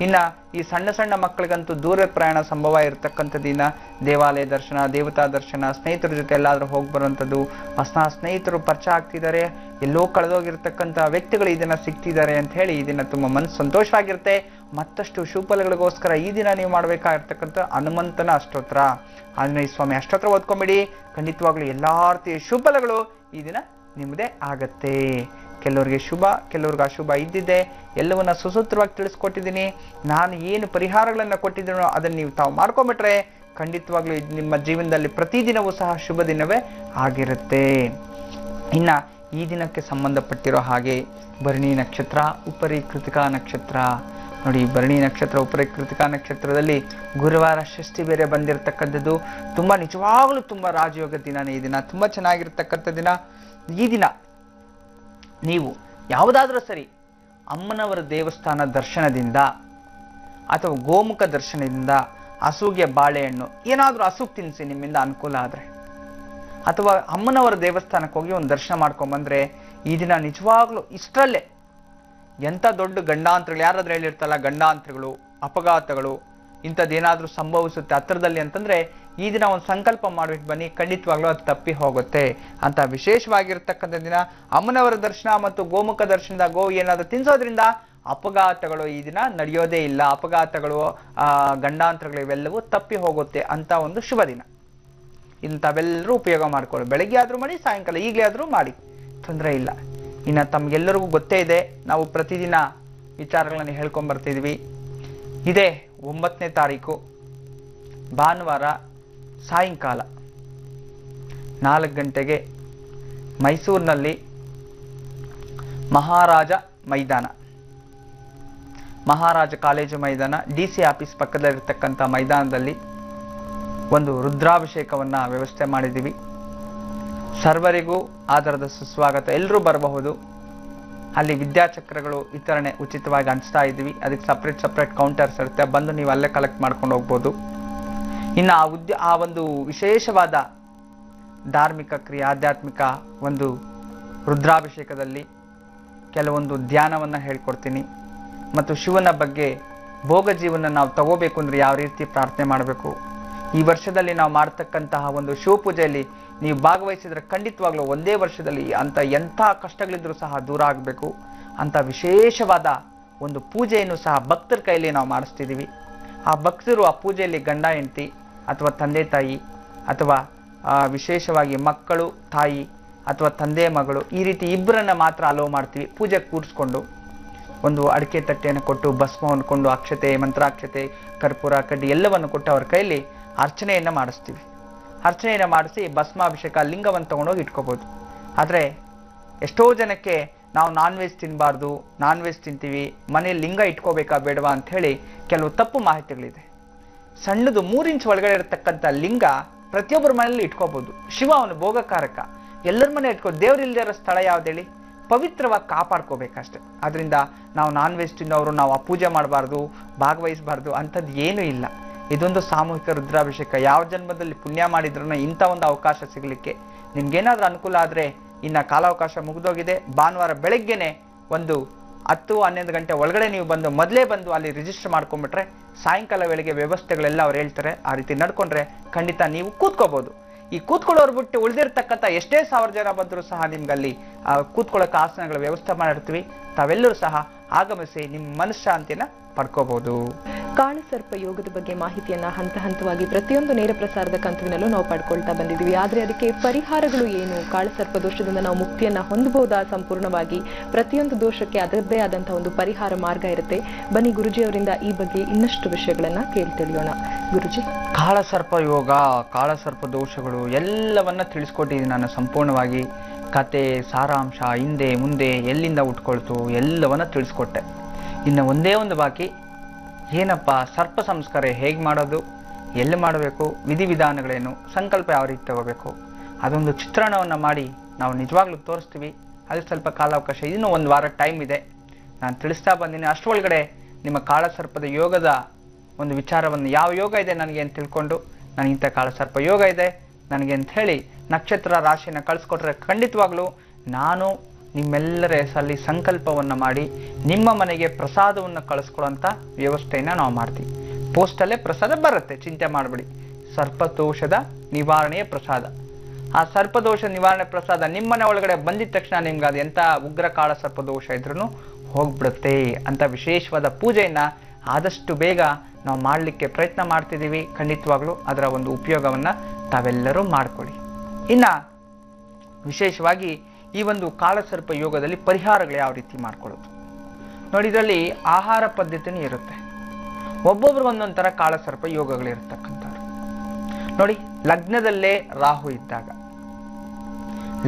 ಇನ್ನು ಈ ಸಣ್ಣ ಸಣ್ಣ ಮಕ್ಕಳಿಗಂತೂ ದೂರ ಪ್ರಯಾಣ ಸಂಭವ ಇರತಕ್ಕಂಥದ್ದು, ಇನ್ನು ದೇವಾಲಯ ದರ್ಶನ, ದೇವತಾ ದರ್ಶನ, ಸ್ನೇಹಿತರ ಜೊತೆ ಎಲ್ಲಾದ್ರೂ ಹೋಗಿ ಬರುವಂಥದ್ದು, ಹೊಸ ಸ್ನೇಹಿತರು ಪರಿಚಯ ಆಗ್ತಿದ್ದಾರೆ, ಎಲ್ಲೋ ಕಳೆದೋಗಿರ್ತಕ್ಕಂಥ ವ್ಯಕ್ತಿಗಳು ಈ ದಿನ ಸಿಗ್ತಿದ್ದಾರೆ ಅಂತ ಹೇಳಿ ಈ ದಿನ ತುಂಬ ಮನಸ್ಸು ಸಂತೋಷವಾಗಿರುತ್ತೆ. ಮತ್ತಷ್ಟು ಶುಭಫಲಗಳಿಗೋಸ್ಕರ ಈ ದಿನ ನೀವು ಮಾಡಬೇಕಾಗಿರ್ತಕ್ಕಂಥ ಹನುಮಂತನ ಅಷ್ಟೋತ್ರ, ಆಂಜನೇಯ ಸ್ವಾಮಿ ಅಷ್ಟೋತ್ರ ಓದ್ಕೊಂಬಿಡಿ. ಖಂಡಿತವಾಗ್ಲೂ ಎಲ್ಲಾ ರೀತಿಯ ಶುಭಫಲಗಳು ಈ ದಿನ ನಿಮ್ಮದೇ ಆಗತ್ತೆ. ಕೆಲವರಿಗೆ ಶುಭ, ಕೆಲವ್ರಿಗೆ ಅಶುಭ ಇದ್ದಿದೆ. ಎಲ್ಲವನ್ನ ಸುಸೂತ್ರವಾಗಿ ತಿಳಿಸ್ಕೊಟ್ಟಿದ್ದೀನಿ. ನಾನು ಏನು ಪರಿಹಾರಗಳನ್ನು ಕೊಟ್ಟಿದ್ದೀನೋ ಅದನ್ನು ನೀವು ತಾವು ಮಾಡ್ಕೊಂಬಿಟ್ರೆ ಖಂಡಿತವಾಗ್ಲೂ ನಿಮ್ಮ ಜೀವನದಲ್ಲಿ ಪ್ರತಿದಿನವೂ ಸಹ ಶುಭ ದಿನವೇ ಆಗಿರುತ್ತೆ. ಇನ್ನು ಈ ದಿನಕ್ಕೆ ಸಂಬಂಧಪಟ್ಟಿರೋ ಹಾಗೆ ಭರಣಿ ನಕ್ಷತ್ರ, ಉಪರಿ ಕೃತಿಕಾ ನಕ್ಷತ್ರ ನೋಡಿ. ಭರಣಿ ನಕ್ಷತ್ರ, ಉಪರಿ ಕೃತಿಕಾ ನಕ್ಷತ್ರದಲ್ಲಿ ಗುರುವಾರ ಷಷ್ಠಿ ಬೇರೆ ಬಂದಿರತಕ್ಕಂಥದ್ದು. ತುಂಬ ನಿಜವಾಗ್ಲೂ ತುಂಬ ರಾಜಯೋಗ ದಿನನೇ ಈ ದಿನ, ತುಂಬ ಚೆನ್ನಾಗಿರ್ತಕ್ಕಂಥ ದಿನ. ಈ ದಿನ ನೀವು ಯಾವುದಾದ್ರೂ ಸರಿ ಅಮ್ಮನವರ ದೇವಸ್ಥಾನ ದರ್ಶನದಿಂದ ಅಥವಾ ಗೋಮುಖ ದರ್ಶನದಿಂದ ಹಸುಗೆ ಬಾಳೆಹಣ್ಣು ಏನಾದರೂ ಹಸುಗೆ ತಿನ್ನಿಸಿ, ನಿಮ್ಮಿಂದ ಅನುಕೂಲ ಆದರೆ, ಅಥವಾ ಅಮ್ಮನವರ ದೇವಸ್ಥಾನಕ್ಕೆ ಹೋಗಿ ಒಂದು ದರ್ಶನ ಮಾಡ್ಕೊಂಬಂದ್ರೆ ಈ ದಿನ ನಿಜವಾಗ್ಲೂ ಇಷ್ಟರಲ್ಲೇ ಎಂಥ ದೊಡ್ಡ ಗಂಡಾಂತರಗಳು, ಯಾರಾದ್ರೂ ಹೇಳಿರ್ತಲ್ಲ ಗಂಡಾಂತರಗಳು, ಅಪಘಾತಗಳು ಇಂಥದ್ದೇನಾದ್ರೂ ಸಂಭವಿಸುತ್ತೆ ಹತ್ರದಲ್ಲಿ ಅಂತಂದ್ರೆ ಈ ದಿನ ಒಂದು ಸಂಕಲ್ಪ ಮಾಡಿಬಿಟ್ಟು ಬನ್ನಿ, ಖಂಡಿತವಾಗ್ಲೂ ಅದು ತಪ್ಪಿ ಹೋಗುತ್ತೆ ಅಂತ ವಿಶೇಷವಾಗಿರ್ತಕ್ಕಂಥ ದಿನ. ಅಮ್ಮನವರ ದರ್ಶನ ಮತ್ತು ಗೋಮುಖ ದರ್ಶನದ ಗೋ ಏನಾದರೂ ತಿನ್ಸೋದ್ರಿಂದ ಅಪಘಾತಗಳು ಈ ದಿನ ನಡೆಯೋದೇ ಇಲ್ಲ. ಅಪಘಾತಗಳು, ಗಂಡಾಂತರಗಳು ಇವೆಲ್ಲವೂ ತಪ್ಪಿ ಹೋಗುತ್ತೆ ಅಂತ ಒಂದು ಶುಭ ದಿನ. ಇಂಥವೆಲ್ಲರೂ ಉಪಯೋಗ ಮಾಡ್ಕೊಳ್ಳಿ. ಬೆಳಗ್ಗೆ ಆದರೂ ಮಾಡಿ, ಸಾಯಂಕಾಲ ಈಗಲೇ ಆದರೂ ಮಾಡಿ, ತೊಂದರೆ ಇಲ್ಲ. ಇನ್ನು ತಮ್ಗೆಲ್ಲರಿಗೂ ಗೊತ್ತೇ ಇದೆ, ನಾವು ಪ್ರತಿದಿನ ವಿಚಾರಗಳನ್ನು ಹೇಳ್ಕೊಂಬರ್ತಿದ್ವಿ. ಇದೇ 9ನೇ ತಾರೀಕು ಭಾನುವಾರ ಸಾಯಂಕಾಲ 4 ಗಂಟೆಗೆ ಮೈಸೂರಿನಲ್ಲಿ ಮಹಾರಾಜ ಕಾಲೇಜು ಮೈದಾನ, DC ಆಫೀಸ್ ಪಕ್ಕದಲ್ಲಿರ್ತಕ್ಕಂಥ ಮೈದಾನದಲ್ಲಿ ಒಂದು ರುದ್ರಾಭಿಷೇಕವನ್ನು ವ್ಯವಸ್ಥೆ ಮಾಡಿದ್ದೀವಿ. ಸರ್ವರಿಗೂ ಆಧಾರದ ಸುಸ್ವಾಗತ, ಎಲ್ಲರೂ ಬರಬಹುದು. ಅಲ್ಲಿ ವಿದ್ಯಾಚಕ್ರಗಳು ವಿತರಣೆ ಉಚಿತವಾಗಿ ಹಂಚ್ತಾ ಇದ್ದೀವಿ. ಅದಕ್ಕೆ ಸಪ್ರೇಟ್ ಕೌಂಟರ್ಸ್ ಇರುತ್ತೆ, ಬಂದು ನೀವು ಅಲ್ಲೇ ಕಲೆಕ್ಟ್ ಮಾಡ್ಕೊಂಡು ಹೋಗ್ಬೋದು. ಇನ್ನು ಆ ಒಂದು ವಿಶೇಷವಾದ ಧಾರ್ಮಿಕ ಕ್ರಿಯೆ, ಆಧ್ಯಾತ್ಮಿಕ ಒಂದು ರುದ್ರಾಭಿಷೇಕದಲ್ಲಿ ಕೆಲವೊಂದು ಧ್ಯಾನವನ್ನು ಹೇಳ್ಕೊಡ್ತೀನಿ. ಮತ್ತು ಶಿವನ ಬಗ್ಗೆ ಭೋಗ ಜೀವನ ನಾವು ತಗೋಬೇಕು ಅಂದರೆ ಯಾವ ರೀತಿ ಪ್ರಾರ್ಥನೆ ಮಾಡಬೇಕು, ಈ ವರ್ಷದಲ್ಲಿ ನಾವು ಮಾಡ್ತಕ್ಕಂತಹ ಒಂದು ಶಿವಪೂಜೆಯಲ್ಲಿ ನೀವು ಭಾಗವಹಿಸಿದ್ರೆ ಖಂಡಿತವಾಗ್ಲೂ ಒಂದೇ ವರ್ಷದಲ್ಲಿ ಅಂತ ಎಂಥ ಕಷ್ಟಗಳಿದ್ರೂ ಸಹ ದೂರ ಆಗಬೇಕು ಅಂತ ವಿಶೇಷವಾದ ಒಂದು ಪೂಜೆಯನ್ನು ಸಹ ಭಕ್ತರ ಕೈಯಲ್ಲಿ ನಾವು ಮಾಡಿಸ್ತಿದ್ದೀವಿ. ಆ ಭಕ್ತರು ಆ ಪೂಜೆಯಲ್ಲಿ ಗಂಡ ಹೆಂಡತಿ ಅಥವಾ ತಂದೆ ತಾಯಿ ಅಥವಾ ವಿಶೇಷವಾಗಿ ಮಕ್ಕಳು ತಾಯಿ ಅಥವಾ ತಂದೆ ಮಗಳು, ಈ ರೀತಿ ಇಬ್ಬರನ್ನ ಮಾತ್ರ ಅಲೋ ಮಾಡ್ತೀವಿ. ಪೂಜೆ ಕೂರಿಸ್ಕೊಂಡು ಒಂದು ಅಡಿಕೆ ತಟ್ಟೆಯನ್ನು ಕೊಟ್ಟು, ಭಸ್ಮವನ್ನು ಕೊಂಡು, ಅಕ್ಷತೆ, ಮಂತ್ರಾಕ್ಷತೆ, ಕರ್ಪೂರ, ಕಡ್ಡಿ ಎಲ್ಲವನ್ನು ಕೊಟ್ಟು ಅವ್ರ ಕೈಯಲ್ಲಿ ಅರ್ಚನೆಯನ್ನು ಮಾಡಿಸ್ತೀವಿ. ಅರ್ಚನೆಯನ್ನು ಮಾಡಿಸಿ ಭಸ್ಮಾಭಿಷೇಕ ಲಿಂಗವನ್ನು ತೊಗೊಂಡೋಗಿ ಇಟ್ಕೋಬೋದು. ಆದರೆ ಎಷ್ಟೋ ಜನಕ್ಕೆ ನಾವು ನಾನ್ ವೆಜ್ ತಿನ್ನಬಾರ್ದು, ನಾನ್ ವೆಜ್ ತಿಂತೀವಿ, ಮನೇಲಿ ಲಿಂಗ ಇಟ್ಕೋಬೇಕಾ ಬೇಡವಾ ಅಂಥೇಳಿ ಕೆಲವು ತಪ್ಪು ಮಾಹಿತಿಗಳಿದೆ. ಸಣ್ಣದು 3 ಇಂಚ್ ಒಳಗಡೆ ಇರತಕ್ಕಂಥ ಲಿಂಗ ಪ್ರತಿಯೊಬ್ಬರ ಮನೆಯಲ್ಲಿ ಇಟ್ಕೋಬಹುದು. ಶಿವ ಅವನು ಭೋಗಕಾರಕ, ಎಲ್ಲರ ಮನೆ ಇಟ್ಕೋ. ದೇವ್ರಿಲ್ದೇ ಇರೋ ಸ್ಥಳ ಯಾವ್ದು ಹೇಳಿ? ಪವಿತ್ರವಾಗಿ ಕಾಪಾಡ್ಕೋಬೇಕಷ್ಟೆ. ಅದರಿಂದ ನಾವು ನಾನ್ ವೆಜ್ ತಿನ್ನೋರು ನಾವು ಆ ಪೂಜೆ ಮಾಡಬಾರ್ದು, ಭಾಗವಹಿಸಬಾರ್ದು ಅಂಥದ್ದು ಏನೂ ಇಲ್ಲ. ಇದೊಂದು ಸಾಮೂಹಿಕ ರುದ್ರಾಭಿಷೇಕ. ಯಾವ ಜನ್ಮದಲ್ಲಿ ಪುಣ್ಯ ಮಾಡಿದ್ರೂ ಇಂಥ ಒಂದು ಅವಕಾಶ ಸಿಗಲಿಕ್ಕೆ ನಿಮ್ಗೇನಾದ್ರೂ ಅನುಕೂಲ ಆದರೆ, ಇನ್ನು ಕಾಲಾವಕಾಶ ಮುಗಿದೋಗಿದೆ. ಭಾನುವಾರ ಬೆಳಗ್ಗೆನೆ ಒಂದು 10-11 ಗಂಟೆ ಒಳಗಡೆ ನೀವು ಮೊದಲೇ ಬಂದು ಅಲ್ಲಿ ರಿಜಿಸ್ಟರ್ ಮಾಡ್ಕೊಂಡ್ಬಿಟ್ರೆ ಸಾಯಂಕಾಲ ವೇಳೆಗೆ ವ್ಯವಸ್ಥೆಗಳೆಲ್ಲ ಅವ್ರು ಹೇಳ್ತಾರೆ. ಆ ರೀತಿ ನಡ್ಕೊಂಡ್ರೆ ಖಂಡಿತ ನೀವು ಕೂತ್ಕೋಬಹುದು. ಈ ಕೂತ್ಕೊಳ್ಳೋರು ಬಿಟ್ಟು ಉಳಿದಿರ್ತಕ್ಕಂಥ ಎಷ್ಟೇ 1000 ಜನ ಬಂದರೂ ಸಹ ನಿಮ್ಗಲ್ಲಿ ಕೂತ್ಕೊಳ್ಳೋಕೆ ಆಸನಗಳ ವ್ಯವಸ್ಥೆ ಮಾಡಿರ್ತೀವಿ. ತಾವೆಲ್ಲರೂ ಸಹ ಆಗಮಿಸಿ ನಿಮ್ಮ ಮನಃಶಾಂತಿನ ಪಡ್ಕೋಬಹುದು. ಕಾಳಸರ್ಪ ಯೋಗದ ಬಗ್ಗೆ ಮಾಹಿತಿಯನ್ನ ಹಂತ ಹಂತವಾಗಿ ಪ್ರತಿಯೊಂದು ನೇರ ಪ್ರಸಾರದ ಕಂತುವಿನಲ್ಲೂ ನಾವು ಪಡ್ಕೊಳ್ತಾ ಬಂದಿದ್ದೀವಿ. ಆದ್ರೆ ಅದಕ್ಕೆ ಪರಿಹಾರಗಳು ಏನು? ಕಾಳಸರ್ಪ ದೋಷದಿಂದ ನಾವು ಮುಕ್ತಿಯನ್ನ ಹೊಂದಬಹುದಾ? ಸಂಪೂರ್ಣವಾಗಿ ಪ್ರತಿಯೊಂದು ದೋಷಕ್ಕೆ ಅದರದ್ದೇ ಆದಂತಹ ಒಂದು ಪರಿಹಾರ ಮಾರ್ಗ ಇರುತ್ತೆ. ಬನ್ನಿ ಗುರುಜಿ ಅವರಿಂದ ಈ ಬಗ್ಗೆ ಇನ್ನಷ್ಟು ವಿಷಯಗಳನ್ನ ತಿಳಿಯೋಣ. ಗುರುಜಿ, ಕಾಳಸರ್ಪ ಯೋಗ, ಕಾಳಸರ್ಪ ದೋಷಗಳು ಎಲ್ಲವನ್ನ ತಿಳಿಸ್ಕೊಟ್ಟಿದ್ದೀನಿ ನಾನು ಸಂಪೂರ್ಣವಾಗಿ. ಕತೆ, ಸಾರಾಂಶ, ಹಿಂದೆ ಮುಂದೆ ಎಲ್ಲಿಂದ ಉಟ್ಕೊಳ್ತು ಎಲ್ಲವನ್ನ ತಿಳಿಸ್ಕೊಟ್ಟೆ. ಇನ್ನು ಒಂದೇ ಒಂದು ಬಾಕಿ, ಏನಪ್ಪ ಸರ್ಪ ಸಂಸ್ಕಾರ ಹೇಗೆ ಮಾಡೋದು, ಎಲ್ಲಿ ಮಾಡಬೇಕು, ವಿಧಿವಿಧಾನಗಳೇನು, ಸಂಕಲ್ಪ ಯಾವ ರೀತಿ ತಗೋಬೇಕು, ಅದೊಂದು ಚಿತ್ರಣವನ್ನು ಮಾಡಿ ನಾವು ನಿಜವಾಗ್ಲೂ ತೋರಿಸ್ತೀವಿ. ಅದಕ್ಕೆ ಸ್ವಲ್ಪ ಕಾಲಾವಕಾಶ, ಇನ್ನೂ 1 ವಾರ ಟೈಮ್ ಇದೆ. ನಾನು ತಿಳಿಸ್ತಾ ಬಂದಿನಿ. ಅಷ್ಟರೊಳಗಡೆ ನಿಮ್ಮ ಕಾಳಸರ್ಪದ ಯೋಗದ ಒಂದು ವಿಚಾರವನ್ನು ಯಾವ ಯೋಗ ಇದೆ ನನಗೆ ಅಂತ ತಿಳ್ಕೊಂಡು ನನಗೆ ಇಂಥ ಕಾಳಸರ್ಪ ಯೋಗ ಇದೆ ನನಗೆ ಅಂತ ಹೇಳಿ ನಕ್ಷತ್ರ ರಾಶಿಯನ್ನು ಕಳಿಸ್ಕೊಟ್ರೆ ಖಂಡಿತವಾಗ್ಲೂ ನಾನು ನಿಮ್ಮೆಲ್ಲರ ಹೆಸರಲ್ಲಿ ಸಂಕಲ್ಪವನ್ನು ಮಾಡಿ ನಿಮ್ಮ ಮನೆಗೆ ಪ್ರಸಾದವನ್ನು ಕಳಿಸ್ಕೊಡೋಂಥ ವ್ಯವಸ್ಥೆಯನ್ನು ನಾವು ಮಾಡ್ತೀವಿ. ಪೋಸ್ಟಲ್ಲೇ ಪ್ರಸಾದ ಬರುತ್ತೆ, ಚಿಂತೆ ಮಾಡಬೇಡಿ. ಸರ್ಪದೋಷದ ನಿವಾರಣೆಯ ಪ್ರಸಾದ. ಆ ಸರ್ಪದೋಷ ನಿವಾರಣೆ ಪ್ರಸಾದ ನಿಮ್ಮನೆ ಒಳಗಡೆ ಬಂದಿದ ತಕ್ಷಣ ನಿಮ್ಗೆ ಅದು ಎಂಥ ಉಗ್ರ ಕಾಳ ಸರ್ಪದೋಷ ಇದ್ರೂ ಹೋಗ್ಬಿಡುತ್ತೆ ಅಂತ ವಿಶೇಷವಾದ ಪೂಜೆಯನ್ನು ಆದಷ್ಟು ಬೇಗ ನಾವು ಮಾಡಲಿಕ್ಕೆ ಪ್ರಯತ್ನ ಮಾಡ್ತಿದ್ದೀವಿ. ಖಂಡಿತವಾಗ್ಲೂ ಅದರ ಒಂದು ಉಪಯೋಗವನ್ನು ತಾವೆಲ್ಲರೂ ಮಾಡ್ಕೊಳ್ಳಿ. ಇನ್ನು ವಿಶೇಷವಾಗಿ ಈ ಒಂದು ಕಾಳಸರ್ಪ ಯೋಗದಲ್ಲಿ ಪರಿಹಾರಗಳು ಯಾವ ರೀತಿ ಮಾಡ್ಕೊಳ್ಳೋದು ನೋಡಿ. ಇದರಲ್ಲಿ ಆಹಾರ ಪದ್ಧತಿನೂ ಇರುತ್ತೆ. ಒಬ್ಬೊಬ್ರು ಒಂದೊಂದು ಥರ ಕಾಳಸರ್ಪ ಯೋಗಗಳಿರ್ತಕ್ಕಂಥವ್ರು ನೋಡಿ. ಲಗ್ನದಲ್ಲೇ ರಾಹು ಇದ್ದಾಗ,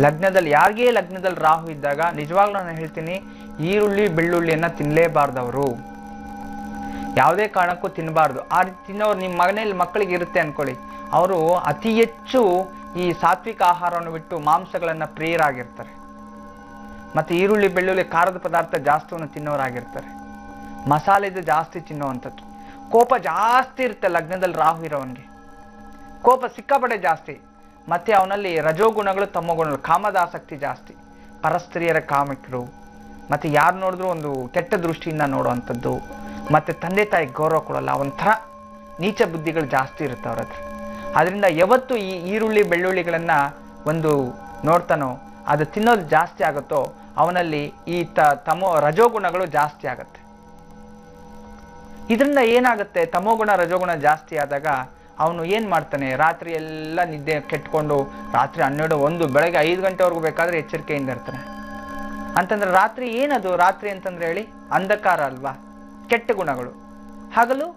ಲಗ್ನದಲ್ಲಿ ಯಾರಿಗೇ ಲಗ್ನದಲ್ಲಿ ರಾಹು ಇದ್ದಾಗ ನಿಜವಾಗ್ಲೂ ನಾನು ಹೇಳ್ತೀನಿ, ಈರುಳ್ಳಿ ಬೆಳ್ಳುಳ್ಳಿಯನ್ನು ತಿನ್ನಲೇಬಾರ್ದವರು, ಯಾವುದೇ ಕಾರಣಕ್ಕೂ ತಿನ್ನಬಾರ್ದು. ಆ ರೀತಿ ತಿನ್ನೋರು ನಿಮ್ಮ ಮನೆಯಲ್ಲಿ ಮಕ್ಕಳಿಗೆ ಇರುತ್ತೆ ಅನ್ಕೊಳ್ಳಿ, ಅವರು ಅತಿ ಹೆಚ್ಚು ಈ ಸಾತ್ವಿಕ ಆಹಾರವನ್ನು ಬಿಟ್ಟು ಮಾಂಸಗಳನ್ನು ಪ್ರಿಯರಾಗಿರ್ತಾರೆ. ಮತ್ತು ಈರುಳ್ಳಿ ಬೆಳ್ಳುಳ್ಳಿ ಖಾರದ ಪದಾರ್ಥ ಜಾಸ್ತಿಯನ್ನು ತಿನ್ನೋರಾಗಿರ್ತಾರೆ. ಮಸಾಲೆದು ಜಾಸ್ತಿ ತಿನ್ನೋವಂಥದ್ದು. ಕೋಪ ಜಾಸ್ತಿ ಇರುತ್ತೆ ಲಗ್ನದಲ್ಲಿ ರಾಹು ಇರೋವನಿಗೆ, ಕೋಪ ಸಿಕ್ಕಾಪಟ್ಟೆ ಜಾಸ್ತಿ. ಮತ್ತು ಅವನಲ್ಲಿ ರಜೋಗುಣಗಳು ತಮೋಗುಣಗಳು, ಕಾಮದಾಸಕ್ತಿ ಜಾಸ್ತಿ, ಪರಸ್ತ್ರೀಯರ ಕಾಮಿಕರು, ಮತ್ತು ಯಾರು ನೋಡಿದ್ರು ಒಂದು ಕೆಟ್ಟ ದೃಷ್ಟಿಯಿಂದ ನೋಡುವಂಥದ್ದು, ಮತ್ತು ತಂದೆ ತಾಯಿ ಗೌರವ ಕೊಡಲ್ಲ, ಒಂಥರ ನೀಚ ಬುದ್ಧಿಗಳು ಜಾಸ್ತಿ ಇರುತ್ತೆ ಅವ್ರ ಹತ್ರ. ಅದರಿಂದ ಯಾವತ್ತು ಈ ಈರುಳ್ಳಿ ಬೆಳ್ಳುಳ್ಳಿಗಳನ್ನು ಒಂದು ನೋಡ್ತಾನೋ, ಅದು ತಿನ್ನೋದು ಜಾಸ್ತಿ ಆಗುತ್ತೋ ಅವನಲ್ಲಿ ಈ ರಜೋಗುಣಗಳು ಜಾಸ್ತಿ ಆಗುತ್ತೆ. ಇದರಿಂದ ಏನಾಗುತ್ತೆ, ತಮೋಗುಣ ರಜೋಗುಣ ಜಾಸ್ತಿ ಆದಾಗ ಅವನು ಏನು ಮಾಡ್ತಾನೆ, ರಾತ್ರಿ ಎಲ್ಲ ನಿದ್ದೆ ಕೆಟ್ಕೊಂಡು ರಾತ್ರಿ 12, 1 ಬೆಳಗ್ಗೆ 5 ಗಂಟೆವರೆಗೂ ಬೇಕಾದ್ರೆ ಎಚ್ಚರಿಕೆಯಿಂದ ಇರ್ತಾನೆ. ಅಂತಂದ್ರೆ ರಾತ್ರಿ ಏನದು, ರಾತ್ರಿ ಅಂತಂದ್ರೆ ಹೇಳಿ ಅಂಧಕಾರ ಅಲ್ವಾ, ಕೆಟ್ಟ ಗುಣಗಳು. ಹಗಲು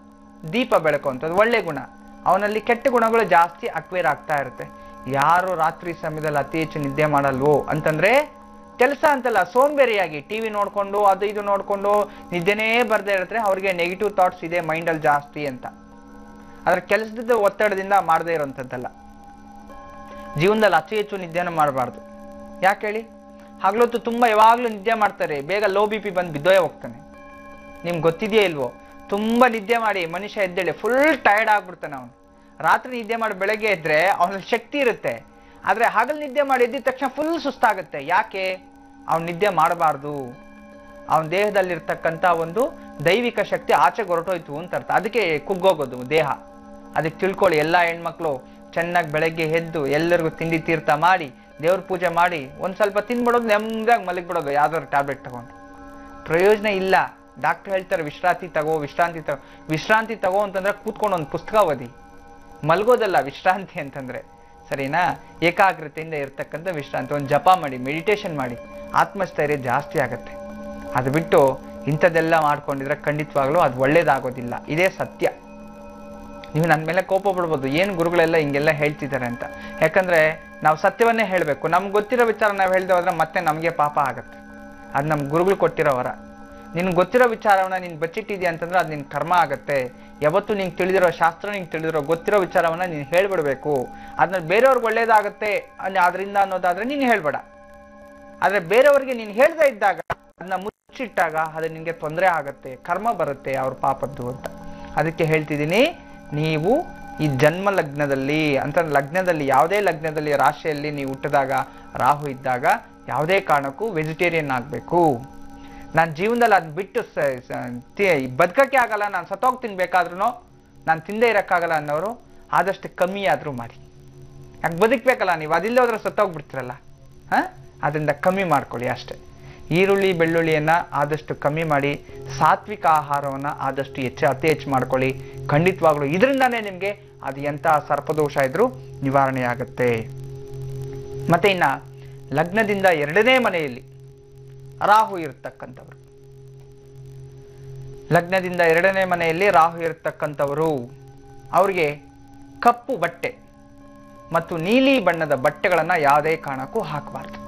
ದೀಪ ಬೆಳಕುವಂಥದ್ದು ಒಳ್ಳೆ ಗುಣ. ಅವನಲ್ಲಿ ಕೆಟ್ಟ ಗುಣಗಳು ಜಾಸ್ತಿ ಅಕ್ವೇರ್ ಆಗ್ತಾ ಇರುತ್ತೆ. ಯಾರು ರಾತ್ರಿ ಸಮಯದಲ್ಲಿ ಅತಿ ಹೆಚ್ಚು ನಿದ್ದೆ ಮಾಡಲ್ವೋ ಅಂತಂದ್ರೆ, ಕೆಲಸ ಅಂತಲ್ಲ, ಸೋಂಬೇರಿಯಾಗಿ ಟಿವಿ ನೋಡ್ಕೊಂಡು ಅದು ಇದು ನೋಡ್ಕೊಂಡು ನಿದ್ದೆನೇ ಬರ್ದೇ ಇರುತ್ತೆ, ಅವ್ರಿಗೆ ನೆಗೆಟಿವ್ ಥಾಟ್ಸ್ ಇದೆ ಮೈಂಡಲ್ಲಿ ಜಾಸ್ತಿ ಅಂತ. ಆದ್ರೆ ಕೆಲಸದ ಒತ್ತಡದಿಂದ ಮಾಡದೇ ಇರೋಂಥದ್ದಲ್ಲ. ಜೀವನದಲ್ಲಿ ಅತಿ ಹೆಚ್ಚು ನಿದ್ದೆನ ಮಾಡಬಾರ್ದು. ಯಾಕೆ ಹೇಳಿ, ಹಗಲೊತ್ತು ತುಂಬಾ ಯಾವಾಗ್ಲೂ ನಿದ್ದೆ ಮಾಡ್ತಾರೆ, ಬೇಗ ಲೋ ಬಿ ಪಿ ಬಂದು ಬಿದ್ದೋಯೇ ಹೋಗ್ತಾನೆ. ನಿಮ್ಗೆ ಗೊತ್ತಿದೆಯೇ ಇಲ್ವೋ, ತುಂಬಾ ನಿದ್ದೆ ಮಾಡಿ ಮನುಷ್ಯ ಎದ್ದೇಳಿ ಫುಲ್ ಟಯರ್ಡ್ ಆಗ್ಬಿಡ್ತಾನೆ ಅವನು. ರಾತ್ರಿ ನಿದ್ದೆ ಮಾಡಿ ಬೆಳಗ್ಗೆ ಎದ್ರೆ ಅವನಲ್ಲಿ ಶಕ್ತಿ ಇರುತ್ತೆ, ಆದ್ರೆ ಹಗಲು ನಿದ್ದೆ ಮಾಡಿ ಎದ್ದಿದ ತಕ್ಷಣ ಫುಲ್ ಸುಸ್ತಾಗುತ್ತೆ. ಯಾಕೆ, ಅವ್ನು ನಿದ್ದೆ ಮಾಡಬಾರ್ದು. ಅವನ ದೇಹದಲ್ಲಿರ್ತಕ್ಕಂಥ ಒಂದು ದೈವಿಕ ಶಕ್ತಿ ಆಚೆ ಹೊರಟೋಯ್ತು ಅಂತ ಅರ್ಥ. ಅದಕ್ಕೆ ಕುಗ್ಗೋಗೋದು ದೇಹ. ಅದಕ್ಕೆ ತಿಳ್ಕೊಳ್ಳಿ, ಎಲ್ಲ ಹೆಣ್ಮಕ್ಳು ಚೆನ್ನಾಗಿ ಬೆಳಗ್ಗೆ ಎದ್ದು ಎಲ್ಲರಿಗೂ ತಿಂಡಿ ತೀರ್ಥ ಮಾಡಿ ದೇವ್ರ ಪೂಜೆ ಮಾಡಿ ಒಂದ್ ಸ್ವಲ್ಪ ತಿನ್ಬಿಡೋದು, ನೆಮ್ಮದಿಯಾಗಿ ಮಲಗಿಬಿಡೋದು, ಯಾವ್ದಾದ್ರು ಟ್ಯಾಬ್ಲೆಟ್ ತಗೊಂಡು. ಪ್ರಯೋಜನ ಇಲ್ಲ. ಡಾಕ್ಟರ್ ಹೇಳ್ತಾರೆ ವಿಶ್ರಾಂತಿ ತಗೋ, ವಿಶ್ರಾಂತಿ ತಗೋ ಅಂತಂದ್ರೆ ಕೂತ್ಕೊಂಡು ಒಂದು ಪುಸ್ತಕ ಓದಿ, ಮಲಗೋದಲ್ಲ ವಿಶ್ರಾಂತಿ ಅಂತಂದ್ರೆ, ಸರಿನಾ? ಏಕಾಗ್ರತೆಯಿಂದ ಇರ್ತಕ್ಕಂಥ ವಿಶ್ರಾಂತಿ. ಒಂದು ಜಪ ಮಾಡಿ, ಮೆಡಿಟೇಷನ್ ಮಾಡಿ, ಆತ್ಮಸ್ಥೈರ್ಯ ಜಾಸ್ತಿ ಆಗತ್ತೆ. ಅದು ಬಿಟ್ಟು ಇಂಥದ್ದೆಲ್ಲ ಮಾಡ್ಕೊಂಡಿದ್ರೆ ಖಂಡಿತವಾಗ್ಲೂ ಅದು ಒಳ್ಳೇದಾಗೋದಿಲ್ಲ. ಇದೇ ಸತ್ಯ. ನೀವು ನನ್ನ ಮೇಲೆ ಕೋಪ ಪಡ್ಬೋದು, ಏನು ಗುರುಗಳೆಲ್ಲ ಹಿಂಗೆಲ್ಲ ಹೇಳ್ತಿದ್ದಾರೆ ಅಂತ. ಯಾಕಂದ್ರೆ ನಾವು ಸತ್ಯವನ್ನೇ ಹೇಳಬೇಕು. ನಮ್ಗೆ ಗೊತ್ತಿರೋ ವಿಚಾರ ನಾವು ಹೇಳ್ದೆ ಹೋದ್ರೆ ಮತ್ತೆ ನಮಗೆ ಪಾಪ ಆಗತ್ತೆ. ಅದು ನಮ್ಮ ಗುರುಗಳು ಕೊಟ್ಟಿರೋ ವರ. ನಿನ್ಗೆ ಗೊತ್ತಿರೋ ವಿಚಾರವನ್ನ ನೀನು ಬಚ್ಚಿಟ್ಟಿದ್ಯಾ ಅಂತಂದ್ರೆ ಅದು ನಿನ್ ಕರ್ಮ ಆಗತ್ತೆ. ಯಾವತ್ತು ನಿಂಗೆ ತಿಳಿದಿರೋ ಶಾಸ್ತ್ರ, ನಿಂಗೆ ತಿಳಿದಿರೋ ಗೊತ್ತಿರೋ ವಿಚಾರವನ್ನ ನೀನು ಹೇಳ್ಬಿಡ್ಬೇಕು. ಅದನ್ನ ಬೇರೆಯವ್ರಿಗೆ ಒಳ್ಳೇದಾಗತ್ತೆ ಅದರಿಂದ ಅನ್ನೋದಾದ್ರೆ ನೀನು ಹೇಳ್ಬೇಡ. ಆದ್ರೆ ಬೇರೆಯವ್ರಿಗೆ ನೀನು ಹೇಳ್ದೇ ಇದ್ದಾಗ, ಅದನ್ನ ಮುಚ್ಚಿಟ್ಟಾಗ ಅದು ನಿನ್ಗೆ ತೊಂದರೆ ಆಗತ್ತೆ, ಕರ್ಮ ಬರುತ್ತೆ ಅವ್ರ ಪಾಪದ್ದು ಅಂತ. ಅದಕ್ಕೆ ಹೇಳ್ತಿದ್ದೀನಿ, ನೀವು ಈ ಜನ್ಮ ಲಗ್ನದಲ್ಲಿ ಅಂತ ಲಗ್ನದಲ್ಲಿ, ಯಾವುದೇ ಲಗ್ನದಲ್ಲಿ ರಾಶಿಯಲ್ಲಿ ನೀವು ಹುಟ್ಟಿದಾಗ ರಾಹು ಇದ್ದಾಗ ಯಾವುದೇ ಕಾರಣಕ್ಕೂ ವೆಜಿಟೇರಿಯನ್ ಆಗಬೇಕು. ನಾನು ಜೀವನದಲ್ಲಿ ಅದು ಬಿಟ್ಟು ಬದುಕಕ್ಕೆ ಆಗಲ್ಲ, ನಾನು ಸತ್ತೋಗ್ತೀನಿ ಬೇಕಾದ್ರೂ ನಾನು ತಿಂದೇ ಇರೋಕ್ಕಾಗಲ್ಲ ಅನ್ನೋರು ಆದಷ್ಟು ಕಮ್ಮಿ ಆದರೂ ಮಾಡಿ. ಯಾಕೆ ಬದುಕಬೇಕಲ್ಲ ನೀವು, ಅದಿಲ್ಲ ಹೋದ್ರೆ ಸತ್ತೋಗ್ಬಿಡ್ತೀರಲ್ಲ. ಅದರಿಂದ ಕಮ್ಮಿ ಮಾಡ್ಕೊಳ್ಳಿ ಅಷ್ಟೇ. ಈರುಳ್ಳಿ ಬೆಳ್ಳುಳ್ಳಿಯನ್ನು ಆದಷ್ಟು ಕಮ್ಮಿ ಮಾಡಿ, ಸಾತ್ವಿಕ ಆಹಾರವನ್ನು ಆದಷ್ಟು ಅತಿ ಹೆಚ್ಚು ಮಾಡ್ಕೊಳ್ಳಿ. ಖಂಡಿತವಾಗ್ಲೂ ಇದರಿಂದಾನೇ ನಿಮಗೆ ಅದು ಎಂಥ ಸರ್ಪದೋಷ ಇದ್ರೂ ನಿವಾರಣೆ ಆಗುತ್ತೆ. ಮತ್ತೆ ಇನ್ನ ಲಗ್ನದಿಂದ 2ನೇ ಮನೆಯಲ್ಲಿ ರಾಹು ಇರತಕ್ಕಂಥವ್ರು, ಲಗ್ನದಿಂದ 2ನೇ ಮನೆಯಲ್ಲಿ ರಾಹು ಇರತಕ್ಕಂಥವರು, ಅವ್ರಿಗೆ ಕಪ್ಪು ಬಟ್ಟೆ ಮತ್ತು ನೀಲಿ ಬಣ್ಣದ ಬಟ್ಟೆಗಳನ್ನ ಯಾವುದೇ ಕಾರಣಕ್ಕೂ ಹಾಕಬಾರ್ದು.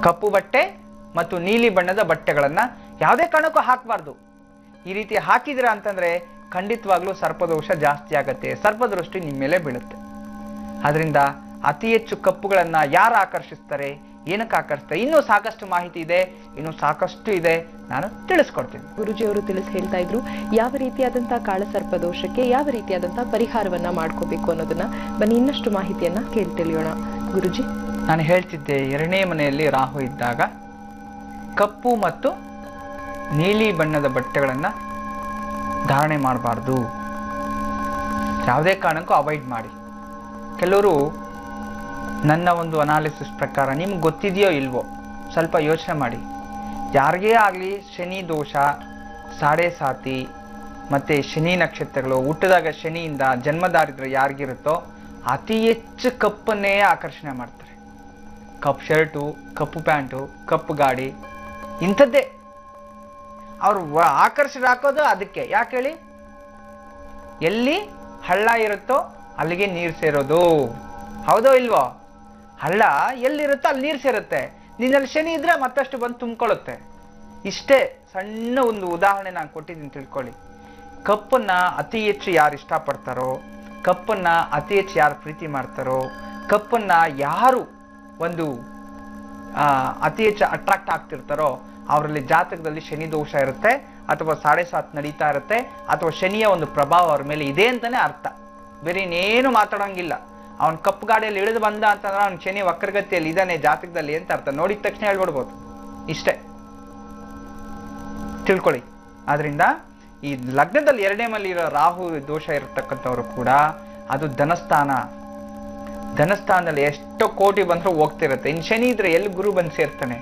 ಕಪ್ಪು ಬಟ್ಟೆ ಮತ್ತು ನೀಲಿ ಬಣ್ಣದ ಬಟ್ಟೆಗಳನ್ನ ಯಾವುದೇ ಕಾರಣಕ್ಕೂ ಹಾಕಬಾರ್ದು. ಈ ರೀತಿ ಹಾಕಿದ್ರ ಅಂತಂದ್ರೆ ಖಂಡಿತವಾಗ್ಲೂ ಸರ್ಪದೋಷ ಜಾಸ್ತಿ ಆಗತ್ತೆ, ಸರ್ಪದೃಷ್ಟಿ ನಿಮ್ಮ ಮೇಲೆ ಬೀಳುತ್ತೆ. ಅದರಿಂದ ಅತಿ ಹೆಚ್ಚು ಕಪ್ಪುಗಳನ್ನ ಯಾರು ಆಕರ್ಷಿಸ್ತಾರೆ, ಏನಕ್ಕೆ ಆಕರ್ಷಿಸ್ತಾರೆ? ಇನ್ನೂ ಸಾಕಷ್ಟು ಮಾಹಿತಿ ಇದೆ, ಇನ್ನೂ ಸಾಕಷ್ಟು ಇದೆ, ನಾನು ತಿಳಿಸ್ಕೊಡ್ತೀನಿ. ಗುರುಜಿ ಅವರು ತಿಳಿಸಿ ಹೇಳ್ತಾ ಇದ್ರು ಯಾವ ರೀತಿಯಾದಂತಹ ಕಾಳಸರ್ಪ ದೋಷಕ್ಕೆ ಯಾವ ರೀತಿಯಾದಂತಹ ಪರಿಹಾರವನ್ನ ಮಾಡ್ಕೋಬೇಕು ಅನ್ನೋದನ್ನ. ಬನ್ನಿ ಇನ್ನಷ್ಟು ಮಾಹಿತಿಯನ್ನ ಕೇಳಿ ತಿಳಿಯೋಣ. ಗುರುಜಿ, ನಾನು ಹೇಳ್ತಿದ್ದೆ, 2ನೇ ಮನೆಯಲ್ಲಿ ರಾಹು ಇದ್ದಾಗ ಕಪ್ಪು ಮತ್ತು ನೀಲಿ ಬಣ್ಣದ ಬಟ್ಟೆಗಳನ್ನು ಧಾರಣೆ ಮಾಡಬಾರ್ದು. ಯಾವುದೇ ಕಾರಣಕ್ಕೂ ಅವಾಯ್ಡ್ ಮಾಡಿ. ಕೆಲವರು ನನ್ನ ಒಂದು ಅನಾಲಿಸಿಸ್ ಪ್ರಕಾರ, ನಿಮ್ಗೆ ಗೊತ್ತಿದೆಯೋ ಇಲ್ವೋ ಸ್ವಲ್ಪ ಯೋಚನೆ ಮಾಡಿ. ಯಾರಿಗೇ ಆಗಲಿ ಶನಿ ದೋಷ, ಸಾಡೆ ಸಾತಿ ಮತ್ತು ಶನಿ ನಕ್ಷತ್ರಗಳು, ಹುಟ್ಟಿದಾಗ ಶನಿಯಿಂದ ಜನ್ಮದಾರಿದ್ರೆ ಯಾರಿಗಿರುತ್ತೋ ಅತಿ ಹೆಚ್ಚು ಕಪ್ಪನ್ನೇ ಆಕರ್ಷಣೆ ಮಾಡ್ತಾರೆ. ಕಪ್ಪು ಶರ್ಟು, ಕಪ್ಪು ಪ್ಯಾಂಟು, ಕಪ್ಪು ಗಾಡಿ, ಇಂಥದ್ದೇ ಅವರು ಆಕರ್ಷಣೆ ಹಾಕೋದು ಅದಕ್ಕೆ. ಯಾಕೆ ಹೇಳಿ? ಎಲ್ಲಿ ಹಳ್ಳ ಇರುತ್ತೋ ಅಲ್ಲಿಗೆ ನೀರು ಸೇರೋದು. ಹೌದೋ ಇಲ್ವೋ? ಹಳ್ಳ ಎಲ್ಲಿರುತ್ತೋ ಅಲ್ಲಿ ನೀರು ಸೇರುತ್ತೆ. ನಿನ್ನಲ್ಲಿ ಶನಿ ಇದ್ರೆ ಮತ್ತಷ್ಟು ಬಂದು ತುಂಬಿಕೊಳ್ಳುತ್ತೆ. ಇಷ್ಟೇ ಸಣ್ಣ ಒಂದು ಉದಾಹರಣೆ ನಾನು ಕೊಟ್ಟಿದ್ದೀನಿ, ತಿಳ್ಕೊಳ್ಳಿ. ಕಪ್ಪನ್ನ ಅತಿ ಹೆಚ್ಚು ಯಾರು ಇಷ್ಟಪಡ್ತಾರೋ, ಕಪ್ಪನ್ನ ಅತಿ ಹೆಚ್ಚು ಯಾರು ಪ್ರೀತಿ ಮಾಡ್ತಾರೋ, ಕಪ್ಪನ್ನ ಯಾರು ಒಂದು ಅತಿ ಹೆಚ್ಚು ಅಟ್ರಾಕ್ಟ್ ಆಗ್ತಿರ್ತಾರೋ ಅವರಲ್ಲಿ ಜಾತಕದಲ್ಲಿ ಶನಿ ದೋಷ ಇರುತ್ತೆ, ಅಥವಾ ಸಾಡೆ ಸಾತ್ ನಡೀತಾ ಇರುತ್ತೆ, ಅಥವಾ ಶನಿಯ ಒಂದು ಪ್ರಭಾವ ಅವ್ರ ಮೇಲೆ ಇದೆ ಅಂತಾನೆ ಅರ್ಥ. ಬೇರೆ ಇನ್ನೇನು ಮಾತಾಡೋಂಗಿಲ್ಲ. ಅವನ್ ಕಪ್ಪು ಗಾಡಿಯಲ್ಲಿ ಇಳಿದು ಬಂದ ಅಂತಂದ್ರೆ ಅವ್ನ ಶನಿ ವಕ್ರಗತಿಯಲ್ಲಿ ಇದ್ದಾನೆ ಜಾತಕದಲ್ಲಿ ಅಂತ ಅರ್ಥ. ನೋಡಿದ ತಕ್ಷಣ ಹೇಳ್ಬಿಡ್ಬೋದು. ಇಷ್ಟೇ ತಿಳ್ಕೊಳ್ಳಿ. ಆದ್ರಿಂದ ಈ ಲಗ್ನದಲ್ಲಿ 2ನೇ ಮನೆಯಲ್ಲಿ ಇರೋ ರಾಹು ದೋಷ ಇರತಕ್ಕಂಥವ್ರು ಕೂಡ ಅದು ಧನಸ್ಥಾನ. ಧನಸ್ಥಾನದಲ್ಲಿ ಎಷ್ಟೋ ಕೋಟಿ ಬಂದರೂ ಹೋಗ್ತಿರುತ್ತೆ. ಇನ್ನು ಶನಿ ಇದ್ರೆ ಎಲ್ಲಿ ಗುರು ಬಂದು ಸೇರ್ತಾನೆ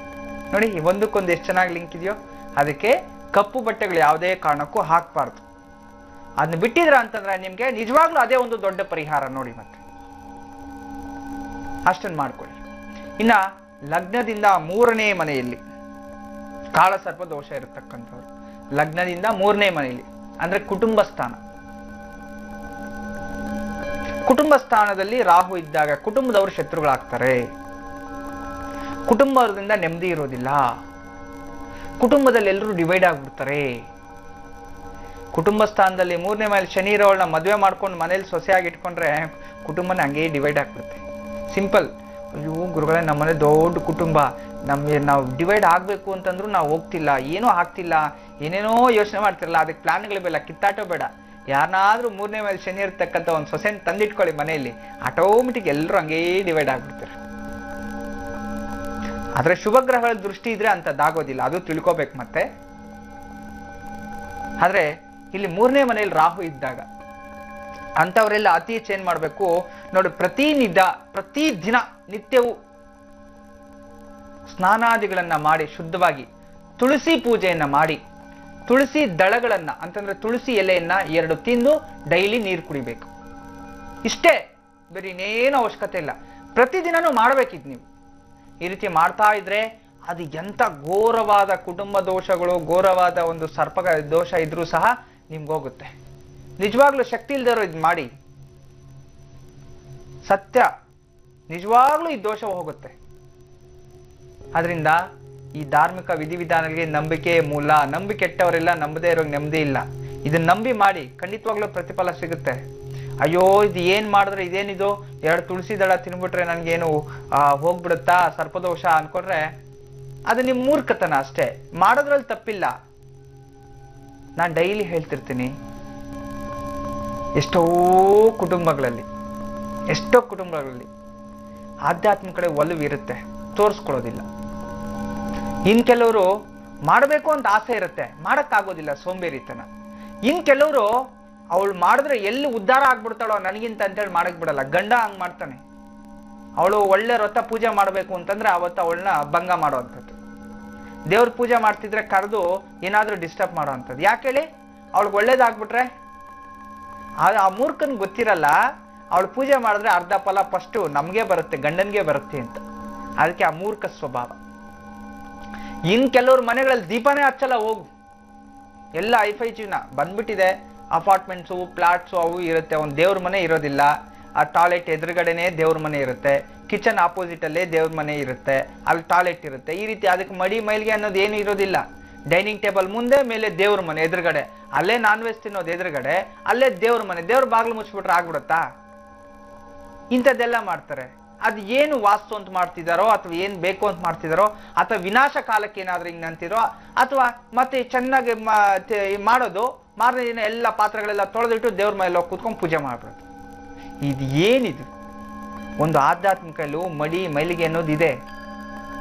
ನೋಡಿ. ಒಂದಕ್ಕೊಂದು ಎಷ್ಟು ಚೆನ್ನಾಗಿ ಲಿಂಕ್ ಇದೆಯೋ. ಅದಕ್ಕೆ ಕಪ್ಪು ಬಟ್ಟೆಗಳು ಯಾವುದೇ ಕಾರಣಕ್ಕೂ ಹಾಕಬಾರ್ದು. ಅದನ್ನ ಬಿಟ್ಟಿದ್ರ ಅಂತಂದ್ರೆ ನಿಮ್ಗೆ ನಿಜವಾಗ್ಲೂ ಅದೇ ಒಂದು ದೊಡ್ಡ ಪರಿಹಾರ ನೋಡಿ. ಮತ್ತೆ ಅಷ್ಟನ್ನು ಮಾಡ್ಕೊಳ್ಳಿ. ಇನ್ನ ಲಗ್ನದಿಂದ 3ನೇ ಮನೆಯಲ್ಲಿ ಕಾಳಸರ್ಪ ದೋಷ ಇರತಕ್ಕಂಥವ್ರು, ಲಗ್ನದಿಂದ 3ನೇ ಮನೆಯಲ್ಲಿ ಅಂದ್ರೆ ಕುಟುಂಬ ಸ್ಥಾನ. ಕುಟುಂಬ ಸ್ಥಾನದಲ್ಲಿ ರಾಹು ಇದ್ದಾಗ ಕುಟುಂಬದವರು ಶತ್ರುಗಳಾಗ್ತಾರೆ. ಕುಟುಂಬದಿಂದ ನೆಮ್ಮದಿ ಇರೋದಿಲ್ಲ. ಕುಟುಂಬದಲ್ಲಿ ಎಲ್ಲರೂ ಡಿವೈಡ್ ಆಗ್ಬಿಡ್ತಾರೆ. ಕುಟುಂಬ ಸ್ಥಾನದಲ್ಲಿ 3ನೇ ಮನೆಯಲ್ಲಿ ಶನಿ ಇರೋಳನ್ನ ಮದುವೆ ಮಾಡ್ಕೊಂಡು ಮನೇಲಿ ಸೊಸೆಯಾಗಿ ಇಟ್ಕೊಂಡ್ರೆ ಕುಟುಂಬನ ಹಂಗೆ ಡಿವೈಡ್ ಆಗ್ಬಿಡುತ್ತೆ. ಸಿಂಪಲ್. ಅಯ್ಯೋ ಗುರುಗಳೇ, ನಮ್ಮನೆ ದೊಡ್ಡ ಕುಟುಂಬ, ನಮ್ಗೆ ನಾವು ಡಿವೈಡ್ ಆಗ್ಬೇಕು ಅಂತಂದ್ರು ನಾವು ಹೋಗ್ತಿಲ್ಲ, ಏನೂ ಆಗ್ತಿಲ್ಲ, ಏನೇನೋ ಯೋಚನೆ ಮಾಡ್ತಿರಲ್ಲ. ಅದಕ್ಕೆ ಪ್ಲಾನ್ಗಳು ಬೇಡ, ಕಿತ್ತಾಟೋ ಬೇಡ. ಯಾರನ್ನಾದ್ರೂ 3ನೇ ಮನೆಯಲ್ಲಿ ಶನಿ ಇರ್ತಕ್ಕಂಥ ಒಂದು ಸೊಸೆನ ತಂದಿಟ್ಕೊಳ್ಳಿ ಮನೆಯಲ್ಲಿ, ಆಟೋಮೆಟಿಕ್ ಎಲ್ಲರೂ ಹಂಗೇ ಡಿವೈಡ್ ಆಗ್ಬಿಡ್ತಾರೆ. ಆದ್ರೆ ಶುಭ ಗ್ರಹಗಳ ದೃಷ್ಟಿ ಇದ್ರೆ ಅಂತದ್ದಾಗೋದಿಲ್ಲ, ಅದು ತಿಳ್ಕೊಬೇಕು. ಮತ್ತೆ ಆದ್ರೆ ಇಲ್ಲಿ 3ನೇ ಮನೆಯಲ್ಲಿ ರಾಹು ಇದ್ದಾಗ ಅಂತವರೆಲ್ಲ ಅತಿ ಹೆಚ್ಚು ಏನ್ ಮಾಡ್ಬೇಕು ನೋಡಿ, ಪ್ರತಿದಿನ ನಿತ್ಯವೂ ಸ್ನಾನಾದಿಗಳನ್ನ ಮಾಡಿ ಶುದ್ಧವಾಗಿ ತುಳಸಿ ಪೂಜೆಯನ್ನ ಮಾಡಿ, ತುಳಸಿ ದಳಗಳನ್ನ ಅಂತಂದ್ರೆ ತುಳಸಿ ಎಲೆಯನ್ನ 2 ತಿಂದು ಡೈಲಿ ನೀರು ಕುಡಿಬೇಕು. ಇಷ್ಟೇ, ಬೇರೆ ಇನ್ನೇನು ಅವಶ್ಯಕತೆ ಇಲ್ಲ. ಪ್ರತಿದಿನನೂ ಮಾಡ್ಬೇಕಿದ್ ನೀವು. ಈ ರೀತಿ ಮಾಡ್ತಾ ಇದ್ರೆ ಅದು ಎಂತ ಘೋರವಾದ ಕುಟುಂಬ ದೋಷಗಳು, ಘೋರವಾದ ಒಂದು ಸರ್ಪ ದೋಷ ಇದ್ರೂ ಸಹ ನಿಮ್ಗೋಗುತ್ತೆ. ನಿಜವಾಗ್ಲೂ ಶಕ್ತಿ ಇಲ್ದಿರೋ ಇದು ಮಾಡಿ, ಸತ್ಯ, ನಿಜವಾಗ್ಲೂ ಈ ದೋಷ ಹೋಗುತ್ತೆ. ಆದ್ರಿಂದ ಈ ಧಾರ್ಮಿಕ ವಿಧಿವಿಧಾನಗಳಿಗೆ ನಂಬಿಕೆ ಮೂಲ. ನಂಬಿಕೆ ಕೆಟ್ಟವರೆಲ್ಲ ನಂಬದೇ ಇರೋ ನೆಮ್ಮದಿ ಇಲ್ಲ. ಇದನ್ನ ನಂಬಿ ಮಾಡಿ, ಖಂಡಿತವಾಗ್ಲೂ ಪ್ರತಿಫಲ ಸಿಗುತ್ತೆ. ಅಯ್ಯೋ ಇದು ಏನ್ ಮಾಡಿದ್ರೆ ಇದೇನಿದು 2 ತುಳಸಿ ದಳ ತಿನ್ಬಿಟ್ರೆ ನನ್ಗೇನು ಹೋಗ್ಬಿಡುತ್ತಾ ಸರ್ಪದೋಷ ಅನ್ಕೊಂಡ್ರೆ ಅದು ನಿಮ್ ಮೂರ್ಖತನ ಅಷ್ಟೇ. ಮಾಡೋದ್ರಲ್ಲಿ ತಪ್ಪಿಲ್ಲ. ನಾನು ಡೈಲಿ ಹೇಳ್ತಿರ್ತೀನಿ, ಎಷ್ಟೋ ಕುಟುಂಬಗಳಲ್ಲಿ ಆಧ್ಯಾತ್ಮಿಕ ಕಡೆ ಒಲವು ಇರುತ್ತೆ, ತೋರಿಸ್ಕೊಳ್ಳೋದಿಲ್ಲ. ಇನ್ ಕೆಲವರು ಮಾಡಬೇಕು ಅಂತ ಆಸೆ ಇರುತ್ತೆ, ಮಾಡಕ್ಕಾಗೋದಿಲ್ಲ, ಸೋಂಬೇರಿತನ. ಇನ್ ಕೆಲವರು ಅವಳು ಮಾಡಿದ್ರೆ ಎಲ್ಲಿ ಉದ್ಧಾರ ಆಗ್ಬಿಡ್ತಾಳೋ ನನಗಿಂತ ಅಂತೇಳಿ ಮಾಡಕ್ ಬಿಡಲ್ಲ. ಗಂಡ ಹಂಗ್ ಮಾಡ್ತಾನೆ. ಅವಳು ಒಳ್ಳೆ ವ್ರತ ಪೂಜೆ ಮಾಡ್ಬೇಕು ಅಂತಂದ್ರೆ ಅವತ್ತು ಅವಳನ್ನ ಭಂಗ ಮಾಡುವಂಥದ್ದು. ದೇವ್ರ ಪೂಜೆ ಮಾಡ್ತಿದ್ರೆ ಕರೆದು ಏನಾದ್ರೂ ಡಿಸ್ಟರ್ಬ್ ಮಾಡೋ ಅಂಥದ್ದು. ಯಾಕೆ ಹೇಳಿ? ಅವಳಿಗೆ ಒಳ್ಳೇದಾಗ್ಬಿಟ್ರೆ ಆ ಮೂರ್ಖನ್ ಗೊತ್ತಿರಲ್ಲ, ಅವಳು ಪೂಜೆ ಮಾಡಿದ್ರೆ ಅರ್ಧ ಫಲ ಫಸ್ಟ್ ನಮ್ಗೆ ಬರುತ್ತೆ, ಗಂಡನ್ಗೆ ಬರುತ್ತೆ ಅಂತ. ಅದಕ್ಕೆ ಆ ಮೂರ್ಖ ಸ್ವಭಾವ. ಇನ್ ಕೆಲವ್ರ ಮನೆಗಳಲ್ಲಿ ದೀಪನೇ ಹಚ್ಚಲ್ಲ. ಹೋಗು, ಎಲ್ಲ ಐಫೈ ಜೀವನ ಬಂದ್ಬಿಟ್ಟಿದೆ. ಅಪಾರ್ಟ್ಮೆಂಟ್ಸು, ಫ್ಲಾಟ್ಸು ಅವು ಇರುತ್ತೆ. ಒಂದು ದೇವ್ರ ಮನೆ ಇರೋದಿಲ್ಲ. ಆ ಟಾಯ್ಲೆಟ್ ಎದುರುಗಡೆನೆ ದೇವ್ರ ಮನೆ ಇರುತ್ತೆ, ಕಿಚನ್ ಆಪೋಸಿಟ್ ಅಲ್ಲೇ ದೇವ್ರ ಮನೆ ಇರುತ್ತೆ, ಅಲ್ಲಿ ಟಾಯ್ಲೆಟ್ ಇರುತ್ತೆ. ಈ ರೀತಿ ಅದಕ್ಕೆ ಮಡಿ ಮೈಲಿಗೆ ಅನ್ನೋದು ಏನು ಇರೋದಿಲ್ಲ. ಡೈನಿಂಗ್ ಟೇಬಲ್ ಮುಂದೆ, ಮೇಲೆ ದೇವ್ರ ಮನೆ ಎದುರುಗಡೆ, ಅಲ್ಲೇ ನಾನ್ ವೆಜ್ ತಿನ್ನೋದು ಎದುರುಗಡೆ, ಅಲ್ಲೇ ದೇವ್ರ ಮನೆ. ದೇವ್ರ ಬಾಗಿಲು ಮುಚ್ಚಿಬಿಟ್ರೆ ಆಗ್ಬಿಡುತ್ತಾ? ಇಂಥದ್ದೆಲ್ಲ ಮಾಡ್ತಾರೆ. ಅದು ಏನು ವಾಸ್ತು ಅಂತ ಮಾಡ್ತಿದಾರೋ ಅಥವಾ ಏನು ಬೇಕು ಅಂತ ಮಾಡ್ತಿದಾರೋ ಅಥವಾ ವಿನಾಶ ಕಾಲಕ್ಕೆ ಏನಾದ್ರೂ ಹಿಂಗೆ ಅಂತಿರೋ ಅಥವಾ ಮತ್ತೆ ಚೆನ್ನಾಗಿ ಮಾಡೋದು ಮಾರನೇ ದಿನ ಎಲ್ಲ ಪಾತ್ರೆಗಳೆಲ್ಲ ತೊಳೆದಿಟ್ಟು ದೇವ್ರ ಮೇಲೆ ಹೋಗಿ ಕೂತ್ಕೊಂಡು ಪೂಜೆ ಮಾಡ್ಬಿಡೋದು. ಇದು ಏನಿದು? ಒಂದು ಆಧ್ಯಾತ್ಮಿಕಲ್ಲೂ ಮೈಲಿಗೆ ಅನ್ನೋದಿದೆ.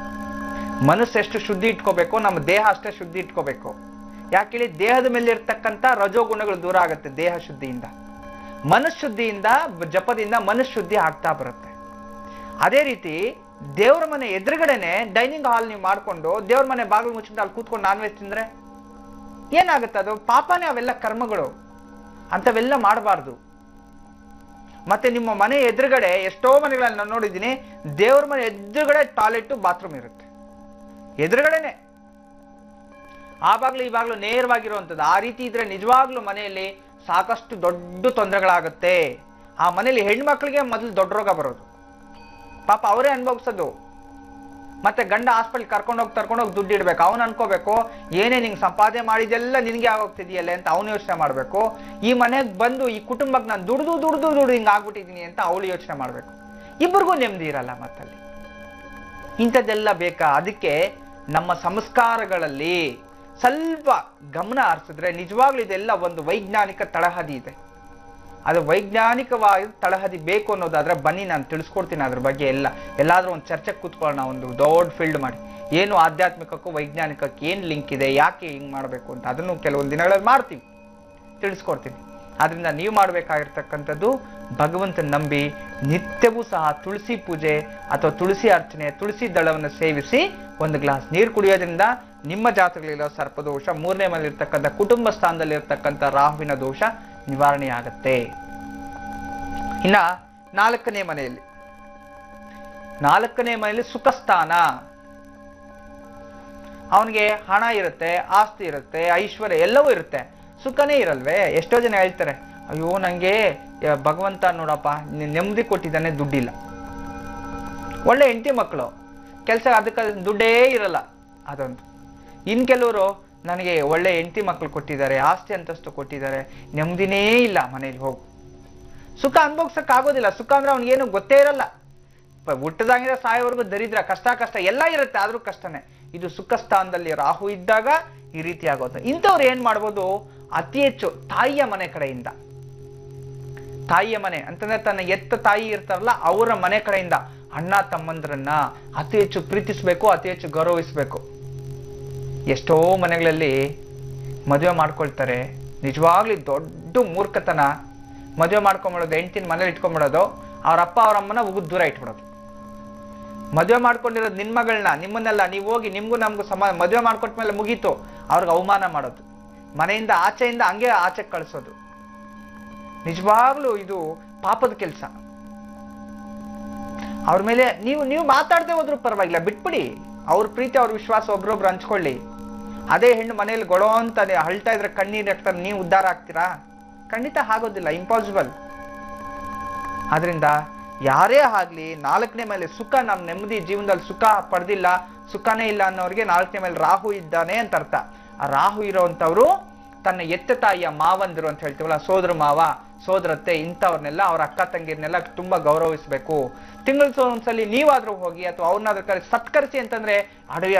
ಮನಸ್ಸು ಎಷ್ಟು ಶುದ್ಧಿ ಇಟ್ಕೋಬೇಕು, ನಮ್ಮ ದೇಹ ಅಷ್ಟೇ ಶುದ್ಧಿ ಇಟ್ಕೋಬೇಕು. ಯಾಕೇಳಿ ದೇಹದ ಮೇಲೆ ಇರ್ತಕ್ಕಂಥ ರಜೋಗುಣಗಳು ದೂರ ಆಗುತ್ತೆ ದೇಹ ಶುದ್ಧಿಯಿಂದ. ಮನಃಶುದ್ಧಿಯಿಂದ, ಜಪದಿಂದ ಮನಃಶುದ್ಧಿ ಆಗ್ತಾ ಬರುತ್ತೆ. ಅದೇ ರೀತಿ ದೇವ್ರ ಮನೆ ಎದುರುಗಡೆನೆ ಡೈನಿಂಗ್ ಹಾಲ್ ನೀವು ಮಾಡ್ಕೊಂಡು ದೇವ್ರ ಮನೆ ಬಾಗಿಲು ಮುಚ್ಚಿಟ್ಟು ಅಲ್ಲಿ ಕೂತ್ಕೊಂಡು ನಾನ್ ವೆಜ್ ತಿಂದ್ರೆ ಏನಾಗುತ್ತೆ? ಅದು ಪಾಪನೇ, ಅವೆಲ್ಲ ಕರ್ಮಗಳು, ಅಂತವೆಲ್ಲ ಮಾಡಬಾರ್ದು. ಮತ್ತೆ ನಿಮ್ಮ ಮನೆ ಎದುರುಗಡೆ ಎಷ್ಟೋ ಮನೆಗಳಲ್ಲಿ ನಾನು ನೋಡಿದ್ದೀನಿ, ದೇವ್ರ ಮನೆ ಎದುರುಗಡೆ ಟಾಯ್ಲೆಟ್ ಬಾತ್ರೂಮ್ ಇರುತ್ತೆ, ಎದುರುಗಡೆನೆ. ಆ ಬಾಗ್ಲು ಈ ಬಾಗ್ಲು ನೇರವಾಗಿರುವಂಥದ್ದು. ಆ ರೀತಿ ಇದ್ರೆ ನಿಜವಾಗ್ಲೂ ಮನೆಯಲ್ಲಿ ಸಾಕಷ್ಟು ದೊಡ್ಡ ತೊಂದರೆಗಳಾಗುತ್ತೆ. ಆ ಮನೆಯಲ್ಲಿ ಹೆಣ್ಮಕ್ಳಿಗೆ ಮೊದಲು ದೊಡ್ಡ ರೋಗ ಬರೋದು, ಪಾಪ ಅವರೇ ಅನುಭವಿಸೋದು. ಮತ್ತೆ ಗಂಡ ಹಾಸ್ಪಿಟಲ್ ಕರ್ಕೊಂಡೋಗಿ ದುಡ್ಡು ಇಡ್ಬೇಕು. ಅವನು ಅನ್ಕೋಬೇಕು ಏನೇ ನಿಂಗೆ ಸಂಪಾದನೆ ಮಾಡಿದೆಲ್ಲ ನಿನ್ಗೆ ಆಗೋಗ್ತಿದೆಯಲ್ಲ ಅಂತ ಅವನು ಯೋಚನೆ ಮಾಡ್ಬೇಕು. ಈ ಮನೆಗೆ ಬಂದು ಈ ಕುಟುಂಬಕ್ಕೆ ನಾನು ದುಡ್ದು ಹಿಂಗೆ ಆಗ್ಬಿಟ್ಟಿದೀನಿ ಅಂತ ಅವಳು ಯೋಚನೆ ಮಾಡ್ಬೇಕು. ಇಬ್ಬರಿಗೂ ನೆಮ್ಮದಿ ಇರಲ್ಲ ಮತ್ತಲ್ಲಿ. ಇಂಥದ್ದೆಲ್ಲ ಬೇಕಾ? ಅದಕ್ಕೆ ನಮ್ಮ ಸಂಸ್ಕಾರಗಳಲ್ಲಿ ಸ್ವಲ್ಪ ಗಮನ ಹರಿಸಿದ್ರೆ ನಿಜವಾಗ್ಲೂ ಇದೆಲ್ಲ ಒಂದು ವೈಜ್ಞಾನಿಕ ತಳಹದಿ ಇದೆ. ಅದು ವೈಜ್ಞಾನಿಕವಾಗಿ ತಳಹದಿ ಬೇಕು ಅನ್ನೋದಾದ್ರೆ ಬನ್ನಿ ನಾನು ತಿಳಿಸ್ಕೊಡ್ತೀನಿ ಅದ್ರ ಬಗ್ಗೆ. ಎಲ್ಲಾದ್ರೂ ಒಂದು ಚರ್ಚೆಗೆ ಕೂತ್ಕೊಳ್ಳೋಣ, ಒಂದು ದೊಡ್ಡ ಫೀಲ್ಡ್ ಮಾಡಿ. ಏನು ಆಧ್ಯಾತ್ಮಿಕಕ್ಕೂ ವೈಜ್ಞಾನಿಕಕ್ಕೆ ಏನು ಲಿಂಕ್ ಇದೆ, ಯಾಕೆ ಹಿಂಗೆ ಮಾಡಬೇಕು ಅಂತ ಅದನ್ನು ಕೆಲವೊಂದು ದಿನಗಳಲ್ಲಿ ಮಾಡ್ತೀವಿ, ತಿಳಿಸ್ಕೊಡ್ತೀನಿ. ಆದ್ರಿಂದ ನೀವು ಮಾಡಬೇಕಾಗಿರ್ತಕ್ಕಂಥದ್ದು ಭಗವಂತನ ನಂಬಿ ನಿತ್ಯವೂ ಸಹ ತುಳಸಿ ಪೂಜೆ ಅಥವಾ ತುಳಸಿ ಅರ್ಚನೆ, ತುಳಸಿ ದಳವನ್ನು ಸೇವಿಸಿ ಒಂದು ಗ್ಲಾಸ್ ನೀರು ಕುಡಿಯೋದ್ರಿಂದ ನಿಮ್ಮ ಜಾತಕದಲ್ಲಿರೋ ಸರ್ಪದೋಷ, ಮೂರನೇ ಮನೆಯಲ್ಲಿ ಇರ್ತಕ್ಕಂಥ ಕುಟುಂಬ ಸ್ಥಾನದಲ್ಲಿ ಇರ್ತಕ್ಕಂಥ ರಾಹುವಿನ ದೋಷ ನಿವಾರಣೆ ಆಗತ್ತೆ. ಇನ್ನ ನಾಲ್ಕನೇ ಮನೆಯಲ್ಲಿ ಸುಖ ಸ್ಥಾನ. ಅವನಿಗೆ ಹಣ ಇರುತ್ತೆ, ಆಸ್ತಿ ಇರುತ್ತೆ, ಐಶ್ವರ್ಯ ಎಲ್ಲವೂ ಇರುತ್ತೆ, ಸುಖನೇ ಇರಲ್ವೇ? ಎಷ್ಟೋ ಜನ ಹೇಳ್ತಾರೆ, ಅಯ್ಯೋ ನಂಗೆ ಭಗವಂತ ನೋಡಪ್ಪ ನೆಮ್ಮದಿ ಕೊಟ್ಟಿದ್ದಾನೆ, ದುಡ್ಡಿಲ್ಲ. ಒಳ್ಳೆ ಹೆಂಡತಿ ಮಕ್ಕಳು, ಕೆಲಸ ಅದಕ್ಕೆ ದುಡ್ಡೇ ಇರಲ್ಲ, ಅದೊಂದು. ಇನ್ ಕೆಲವರು ನನಗೆ ಒಳ್ಳೆ ಹೆಂಡತಿ ಮಕ್ಕಳು ಕೊಟ್ಟಿದ್ದಾರೆ, ಆಸ್ತಿ ಅಂತಸ್ತು ಕೊಟ್ಟಿದ್ದಾರೆ, ನೆಮ್ಮದಿನೇ ಇಲ್ಲ ಮನೇಲಿ. ಹೋಗು, ಸುಖ ಅನುಭವಿಸಕ್ ಆಗೋದಿಲ್ಲ. ಸುಖ ಅಂದ್ರೆ ಅವ್ನಿಗೇನು ಗೊತ್ತೇ ಇರಲ್ಲ. ಹುಟ್ಟದಾಗಿಂದ ಸಾಯೋವರೆಗೂ ದರಿದ್ರ, ಕಷ್ಟ ಎಲ್ಲ ಇರುತ್ತೆ, ಆದ್ರೂ ಕಷ್ಟನೇ. ಇದು ಸುಖ ಸ್ಥಾನದಲ್ಲಿ ರಾಹು ಇದ್ದಾಗ ಈ ರೀತಿ ಆಗೋದು. ಇಂಥವ್ರು ಏನ್ ಮಾಡ್ಬೋದು? ಅತಿ ಹೆಚ್ಚು ತಾಯಿಯ ಮನೆ ಕಡೆಯಿಂದ, ತಾಯಿಯ ಮನೆ ಅಂತಂದ್ರೆ ತನ್ನ ಎತ್ತ ತಾಯಿ ಇರ್ತಾರಲ್ಲ ಅವರ ಮನೆ ಕಡೆಯಿಂದ ಅಣ್ಣ ತಮ್ಮಂದ್ರನ್ನ ಅತಿ ಹೆಚ್ಚು ಪ್ರೀತಿಸ್ಬೇಕು, ಅತಿ ಹೆಚ್ಚು ಗೌರವಿಸ್ಬೇಕು. ಎಷ್ಟೋ ಮನೆಗಳಲ್ಲಿ ಮದುವೆ ಮಾಡ್ಕೊಳ್ತಾರೆ, ನಿಜವಾಗ್ಲಿ ದೊಡ್ಡ ಮೂರ್ಖತನ. ಮದುವೆ ಮಾಡ್ಕೊಂಡ್ಬಿಡೋದು, ಹೆಂಡತಿನ ಮನೇಲಿ ಇಟ್ಕೊಂಡ್ಬಿಡೋದು, ಅವ್ರ ಅಪ್ಪ ಅವ್ರ ಅಮ್ಮನ ಉಗಿದ್ ದೂರ ಇಟ್ಬಿಡೋದು. ಮದುವೆ ಮಾಡ್ಕೊಂಡಿರೋದು ನಿನ್ ಮಗಳನ್ನ, ನಿಮ್ಮನ್ನೆಲ್ಲ ನೀವು ಹೋಗಿ ನಿಮ್ಗೂ ನಮ್ಗೂ ಮದುವೆ ಮಾಡ್ಕೊಟ್ಮೇಲೆ ಮುಗೀತು, ಅವ್ರಿಗೆ ಅವಮಾನ ಮಾಡೋದು, ಮನೆಯಿಂದ ಆಚೆಯಿಂದ ಹಂಗೆ ಆಚೆ ಕಳಿಸೋದು. ನಿಜವಾಗ್ಲೂ ಇದು ಪಾಪದ ಕೆಲಸ. ಅವ್ರ ಮೇಲೆ ನೀವು ಮಾತಾಡದೆ ಹೋದ್ರೂ ಪರವಾಗಿಲ್ಲ, ಬಿಟ್ಬಿಡಿ. ಅವ್ರ ಪ್ರೀತಿ ಅವ್ರ ವಿಶ್ವಾಸ ಒಬ್ರೊಬ್ರು ಹಂಚ್ಕೊಳ್ಳಿ. ಅದೇ ಹೆಣ್ಣು ಮನೇಲಿ ಗೊಳೋ ಅಂತ ಅಳ್ತಾ ಇದ್ರೆ ಕಣ್ಣೀರ್ ಹಾಕ್ತಾರೆ, ನೀವು ಉದ್ಧಾರ ಆಗ್ತೀರಾ? ಖಂಡಿತ ಆಗೋದಿಲ್ಲ, ಇಂಪಾಸಿಬಲ್. ಆದ್ರಿಂದ ಯಾರೇ ಆಗ್ಲಿ ನಾಲ್ಕನೇ ಮೇಲೆ ಸುಖ, ನಮ್ಮ ನೆಮ್ಮದಿ ಜೀವನದಲ್ಲಿ ಸುಖ ಪಡೆದಿಲ್ಲ, ಸುಖನೇ ಇಲ್ಲ ಅನ್ನೋರಿಗೆ ನಾಲ್ಕನೇ ಮೇಲೆ ರಾಹು ಇದ್ದಾನೆ ಅಂತ ಅರ್ಥ. ಆ ರಾಹು ಇರೋಂಥವ್ರು ತನ್ನ ಎತ್ತ ತಾಯಿಯ ಮಾವಂದಿರು ಅಂತ ಹೇಳ್ತೀವಲ್ಲ, ಸೋದರ ಮಾವ, ಸೋದರತ್ತೆ, ಇಂಥವ್ರನ್ನೆಲ್ಲ ಅವ್ರ ಅಕ್ಕ ತಂಗಿರ್ನೆಲ್ಲ ತುಂಬಾ ಗೌರವಿಸ್ಬೇಕು. ತಿಂಗಳು ಒಂದ್ಸಲಿ ನೀವಾದ್ರೂ ಹೋಗಿ ಅಥವಾ ಅವ್ರನ್ನಾದ್ರೂ ಸತ್ಕರಿಸಿ. ಅಂತಂದ್ರೆ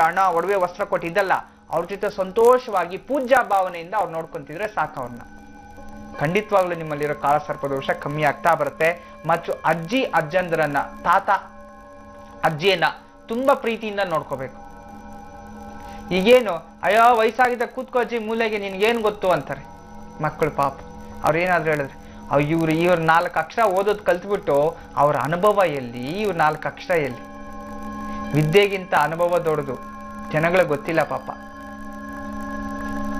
ಹಣ, ಒಡವೆ, ವಸ್ತ್ರ ಕೊಟ್ಟಿದ್ದಲ್ಲ, ಅವ್ರ ಜೊತೆ ಸಂತೋಷವಾಗಿ ಪೂಜ್ಯ ಭಾವನೆಯಿಂದ ಅವ್ರು ನೋಡ್ಕೊಂತಿದ್ರೆ ಸಾಕು. ಅವ್ರನ್ನ ಖಂಡಿತವಾಗ್ಲೂ ನಿಮ್ಮಲ್ಲಿರೋ ಕಾಲ ಸರ್ಪದೋಷ ಕಮ್ಮಿ ಆಗ್ತಾ ಬರುತ್ತೆ. ಮತ್ತು ಅಜ್ಜಿ ಅಜ್ಜಂದ್ರನ್ನ, ತಾತ ಅಜ್ಜಿಯನ್ನ ತುಂಬಾ ಪ್ರೀತಿಯಿಂದ ನೋಡ್ಕೋಬೇಕು. ಈಗೇನು ಅಯ್ಯೋ ವಯಸ್ಸಾಗಿದ್ದ ಕೂತ್ಕೋ ಅಜ್ಜಿ ಮೂಲೆಗೆ, ನಿನ್ಗೇನ್ ಗೊತ್ತು ಅಂತಾರೆ ಮಕ್ಕಳು. ಪಾಪ ಅವ್ರೇನಾದ್ರು ಹೇಳಿದ್ರೆ ಇವ್ರು 4 ಅಕ್ಷರ ಓದೋದು ಕಲ್ತ್ಬಿಟ್ಟು ಅವ್ರ ಅನುಭವ ಎಲ್ಲಿ? ಇವ್ರು 4 ಅಕ್ಷರ ಎಲ್ಲಿ? ವಿದ್ಯೆಗಿಂತ ಅನುಭವ ದೊಡ್ಡದು, ಜನಗಳಿಗೆ ಗೊತ್ತಿಲ್ಲ ಪಾಪ.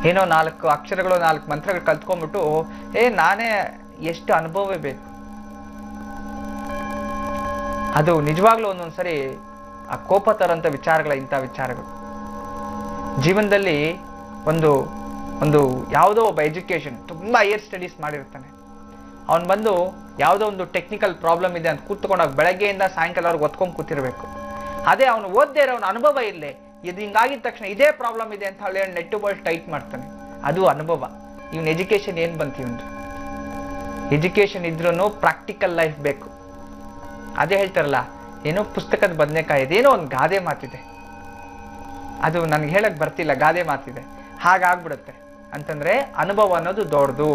ಏನೋ 4 ಅಕ್ಷರಗಳು 4 ಮಂತ್ರಗಳು ಕಲ್ತ್ಕೊಂಡ್ಬಿಟ್ಟು ನಾನೇ ಎಷ್ಟು ಅನುಭವವೇ ಬೇಕು. ಅದು ನಿಜವಾಗ್ಲೂ ಒಂದೊಂದ್ಸರಿ ಆ ಕೋಪ ತರಂತ ವಿಚಾರಗಳ ಇಂಥ ವಿಚಾರಗಳು ಜೀವನದಲ್ಲಿ ಒಂದು ಯಾವುದೋ ಒಬ್ಬ ಎಜುಕೇಶನ್ ತುಂಬಾ ಹೈಯರ್ ಸ್ಟಡೀಸ್ ಮಾಡಿರ್ತಾನೆ. ಅವನು ಬಂದು ಯಾವುದೋ ಒಂದು ಟೆಕ್ನಿಕಲ್ ಪ್ರಾಬ್ಲಮ್ ಇದೆ ಅಂತ ಕೂತ್ಕೊಂಡಾಗ ಬೆಳಗ್ಗೆಯಿಂದ ಸಾಯಂಕಾಲವರೆಗೆ ಒತ್ಕೊಂಡು ಕೂತಿರ್ಬೇಕು. ಅದೇ ಅವನು ಓದ್ದೇ ಇರೋ ಅವನ ಅನುಭವ ಇಲ್ಲೇ, ಇದು ಹಿಂಗಾಗಿದ ತಕ್ಷಣ ಇದೇ ಪ್ರಾಬ್ಲಮ್ ಇದೆ ಅಂತ ಹೇಳಿ ನೆಟ್ಟು ಬಾಲ್ ಟೈಟ್ ಮಾಡ್ತಾನೆ. ಅದು ಅನುಭವ. ಇವನ್ ಎಜುಕೇಶನ್ ಏನ್ ಬಂತು? ಇವನು ಎಜುಕೇಶನ್ ಇದ್ರೂ ಪ್ರಾಕ್ಟಿಕಲ್ ಲೈಫ್ ಬೇಕು. ಅದೇ ಹೇಳ್ತಾರಲ್ಲ, ಏನೋ ಪುಸ್ತಕದ ಬದನೆಕಾಯಿ ಇದೆ, ಏನೋ ಒಂದು ಗಾದೆ ಮಾತಿದೆ, ಅದು ನನಗೆ ಹೇಳಕ್ ಬರ್ತಿಲ್ಲ, ಗಾದೆ ಮಾತಿದೆ, ಹಾಗಾಗ್ಬಿಡುತ್ತೆ. ಅಂತಂದ್ರೆ ಅನುಭವ ಅನ್ನೋದು ದೊಡ್ಡದು.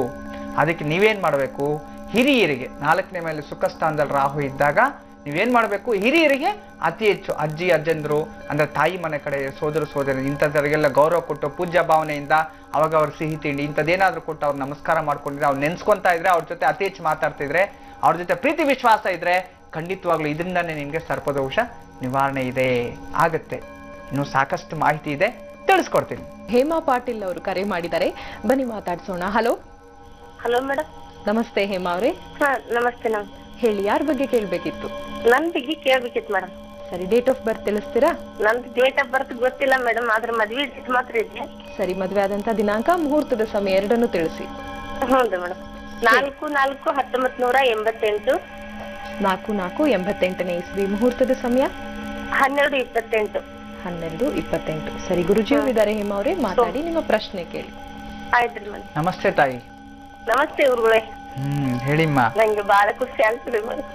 ಅದಕ್ಕೆ ನೀವೇನ್ ಮಾಡಬೇಕು, ಹಿರಿಯರಿಗೆ 4ನೇ ಮೇಲೆ ಸುಖ ಸ್ಥಾನದಲ್ಲಿ ರಾಹು ಇದ್ದಾಗ ನೀವೇನ್ ಮಾಡಬೇಕು, ಹಿರಿಯರಿಗೆ ಅತಿ ಹೆಚ್ಚು ಅಜ್ಜಿ ಅಜ್ಜಂದ್ರು ಅಂದ್ರೆ ತಾಯಿ ಮನೆ ಕಡೆ ಸೋದರ ಸೋದರಿ ಇಂಥದ್ರಿಗೆಲ್ಲ ಗೌರವ ಕೊಟ್ಟು ಪೂಜ್ಯ ಭಾವನೆಯಿಂದ ಅವಾಗ ಅವ್ರ ಸಿಹಿ ತಿಂಡಿ ಇಂಥದ್ದೇನಾದ್ರೂ ಕೊಟ್ಟು ಅವ್ರು ನಮಸ್ಕಾರ ಮಾಡ್ಕೊಂಡಿದ್ರೆ, ಅವ್ರು ನೆನ್ಸ್ಕೊಂತಾ ಇದ್ರೆ, ಅವ್ರ ಜೊತೆ ಅತಿ ಹೆಚ್ಚು ಮಾತಾಡ್ತಿದ್ರೆ, ಅವ್ರ ಜೊತೆ ಪ್ರೀತಿ ವಿಶ್ವಾಸ ಇದ್ರೆ ಖಂಡಿತವಾಗ್ಲೂ ಇದರಿಂದಾನೇ ನಿಮ್ಗೆ ಸರ್ಪದೋಷ ನಿವಾರಣೆ ಇದೆ ಆಗತ್ತೆ. ಇನ್ನು ಸಾಕಷ್ಟು ಮಾಹಿತಿ ಇದೆ, ತಿಳಿಸ್ಕೊಡ್ತೀನಿ. ಹೇಮಾ ಪಾಟೀಲ್ ಅವರು ಕರೆ ಮಾಡಿದ್ದಾರೆ, ಬನ್ನಿ ಮಾತಾಡ್ಸೋಣ. Hello hello madam. ನಮಸ್ತೆ ಹೇಮಾ ಅವರೇ. ಹಾ ನಮಸ್ತೆ. ನಮ್ ಹೇಳಿ, ಯಾರ ಬಗ್ಗೆ ಕೇಳ್ಬೇಕಿತ್ತು? ನನ್ ಬಗ್ಗೆ ಕೇಳ್ಬೇಕಿತ್ತು ಮೇಡಮ್. ಸರಿ, ಡೇಟ್ ಆಫ್ ಬರ್ತ್ ತಿಳಿಸ್ತೀರಾ? ನಂದು ಡೇಟ್ ಆಫ್ ಬರ್ತ್ ಗೊತ್ತಿಲ್ಲ ಮೇಡಮ್, ಆದ್ರೆ ಮದ್ವೆ ಡೇಟ್ ಮಾತ್ರ ಇದೆ. ಸರಿ, ಮದುವೆ ಆದಂತ ದಿನಾಂಕ, ಮುಹೂರ್ತದ ಸಮಯ ಎರಡನ್ನೂ ತಿಳಿಸಿ. ಹೌದು ಮೇಡಮ್. 4/4/1988. 4/4/88ನೇ ಇಸ್ವಿ. ಮುಹೂರ್ತದ ಸಮಯ 12:28. 12:28. ಸರಿ, ಗುರುಜಿ ಅವರಿದ್ದಾರೆ ಹೇಮಾ ಅವರೇ, ಮಾತಾಡಿ, ನಿಮ್ಮ ಪ್ರಶ್ನೆ ಕೇಳಿ. ಆಯ್ತ್ರಿ ಮೇಡಮ್. ನಮಸ್ತೆ ತಾಯಿ. ನಮಸ್ತೆ ಗುರುಗಳೇ. ಹೇಳಿಮ್ಮ. ನಂಗೆ ಬಹಳ ಖುಷಿ ಆಗ್ತದೆ ಮೇಡಮ್.